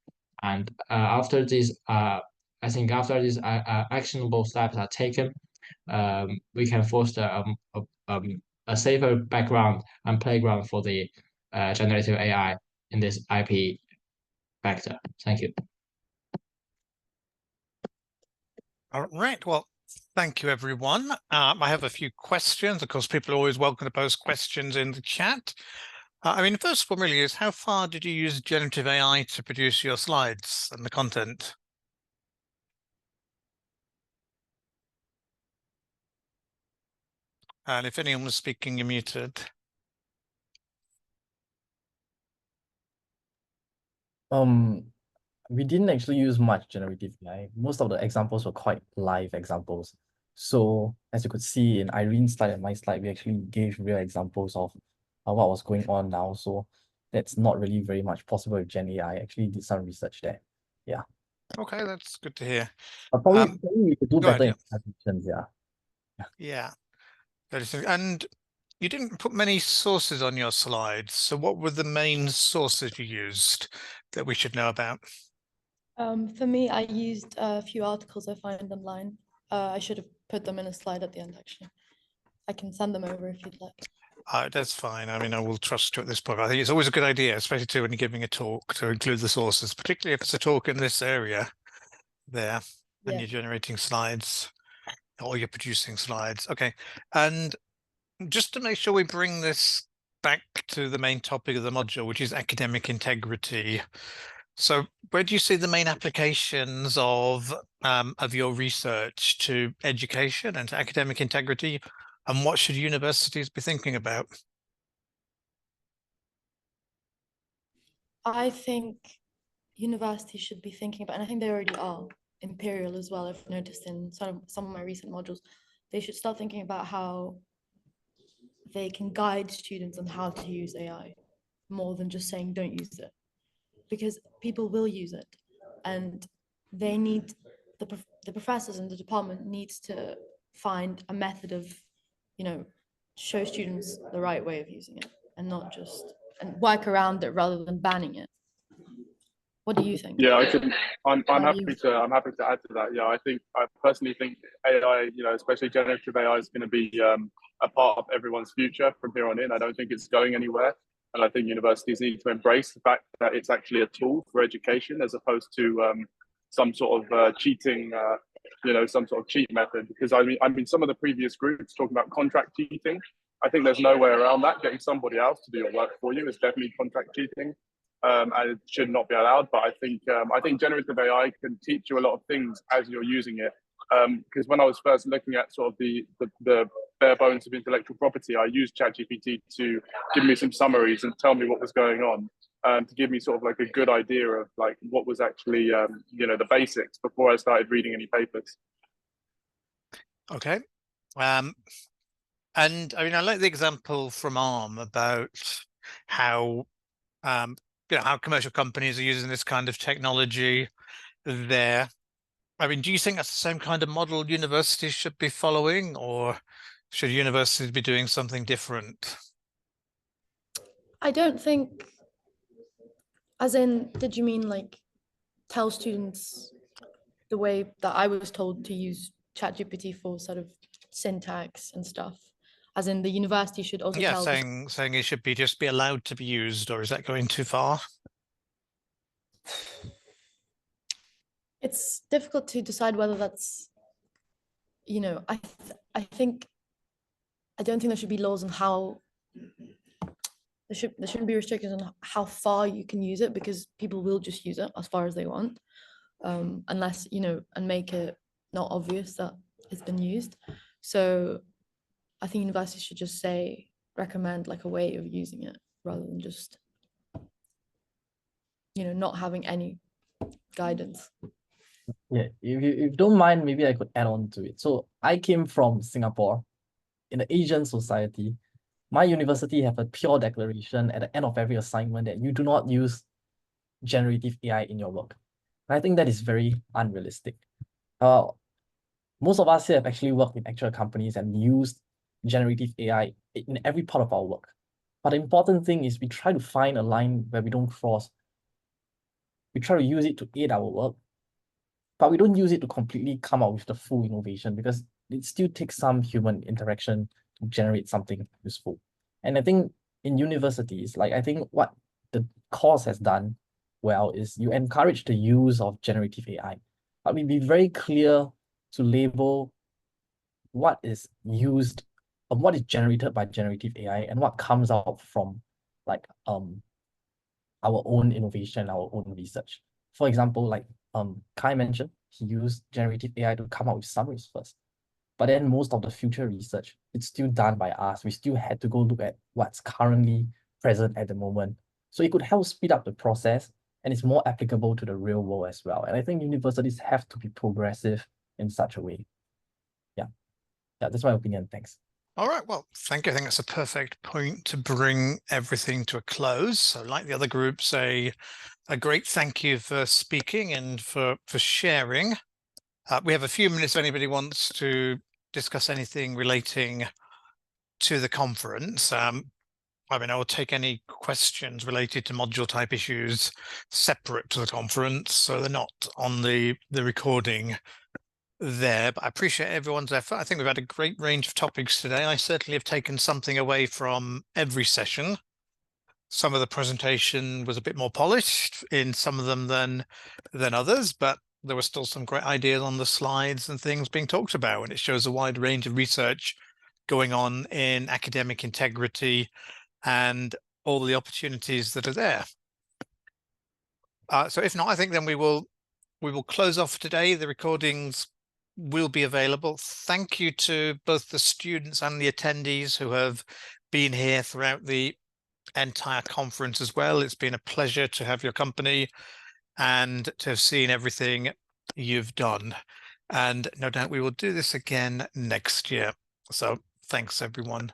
And after these, I think after these actionable steps are taken, we can foster a safer background and playground for the generative AI in this IP vector. Thank you. All right. Well, thank you, everyone. I have a few questions. Of course, people are always welcome to post questions in the chat. I mean, the first one really is, how far did you use generative AI to produce your slides and the content? And if anyone was speaking, you're muted. We didn't actually use much generative AI. Most of the examples were quite live examples. So as you could see in Irene's slide and my slide, we actually gave real examples of what was going on now. So that's not really very much possible with Gen AI. I actually did some research there. Yeah. Okay, that's good to hear. But probably we could do Go better ahead, in presentations, yeah. Yeah. And you didn't put many sources on your slides. So what were the main sources you used that we should know about? For me, I used a few articles I find online. I should have put them in a slide at the end, actually. I can send them over if you'd like. That's fine. I mean, I will trust you at this point. I think it's always a good idea, especially too when you're giving a talk, to include the sources, particularly if it's a talk in this area there and you're generating slides or you're producing slides. Okay. And just to make sure we bring this back to the main topic of the module, which is academic integrity. So where do you see the main applications of your research to education and to academic integrity? And what should universities be thinking about? I think universities should be thinking about, and I think they already are, Imperial as well, I've noticed in some of my recent modules, they should start thinking about how they can guide students on how to use AI more than just saying don't use it, because people will use it, and they need the professors in the department needs to find a method of, show students the right way of using it and not just and work around it rather than banning it. What do you think? Yeah, I'm happy to add to that. Yeah, I personally think AI, especially generative AI, is going to be a part of everyone's future from here on in. I don't think it's going anywhere, and I think universities need to embrace the fact that it's actually a tool for education as opposed to some sort of cheating, some sort of cheat method. Because I mean, some of the previous groups talking about contract cheating. I think there's no way around that. Getting somebody else to do your work for you is definitely contract cheating. And it should not be allowed. But I think generative AI can teach you a lot of things as you're using it. Because when I was first looking at sort of the bare bones of intellectual property, I used ChatGPT to give me some summaries and tell me what was going on, to give me sort of like a good idea of like what was actually the basics before I started reading any papers. Okay. And I mean, I like the example from ARM about how how commercial companies are using this kind of technology there. I mean, do you think that's the same kind of model universities should be following, or should universities be doing something different? I don't think, as in, did you mean like tell students the way that I was told to use ChatGPT for sort of syntax and stuff? As in the university should also tell saying it should just be allowed to be used, or is that going too far? It's difficult to decide whether that's, I don't think there should be laws on how there shouldn't be restrictions on how far you can use it, because people will just use it as far as they want, unless and make it not obvious that it's been used. So I think universities should just recommend like a way of using it rather than just not having any guidance. Yeah, if you don't mind, maybe I could add on to it. So I came from Singapore in the Asian society. My university have a pure declaration at the end of every assignment that you do not use generative AI in your work. And I think that is very unrealistic. Most of us here have actually worked in actual companies and used generative AI in every part of our work. But the important thing is we try to find a line where we don't cross. We try to use it to aid our work, but we don't use it to completely come out with the full innovation, because it still takes some human interaction to generate something useful. And I think in universities, like I think what the course has done well is you encourage the use of generative AI, but we be very clear to label what is used, what is generated by generative AI and what comes out from like our own innovation, our own research. For example, like Kai mentioned, he used generative AI to come up with summaries first. But then most of the future research, it's still done by us. We still had to go look at what's currently present at the moment. So it could help speed up the process, and it's more applicable to the real world as well. And I think universities have to be progressive in such a way. Yeah, that's my opinion. Thanks. All right, well, thank you. I think that's a perfect point to bring everything to a close. So like the other groups, a great thank you for speaking and for sharing. We have a few minutes if anybody wants to discuss anything relating to the conference. I mean, I will take any questions related to module type issues separate to the conference, so they're not on the recording there, but I appreciate everyone's effort. I think we've had a great range of topics today. I certainly have taken something away from every session. Some of the presentation was a bit more polished in some of them than others, but there were still some great ideas on the slides and things being talked about, and it shows a wide range of research going on in academic integrity and all the opportunities that are there. So if not, I think then we will close off today. The recordings will be available. Thank you to both the students and the attendees who have been here throughout the entire conference as well. It's been a pleasure to have your company and to have seen everything you've done. And no doubt we will do this again next year. So thanks, everyone.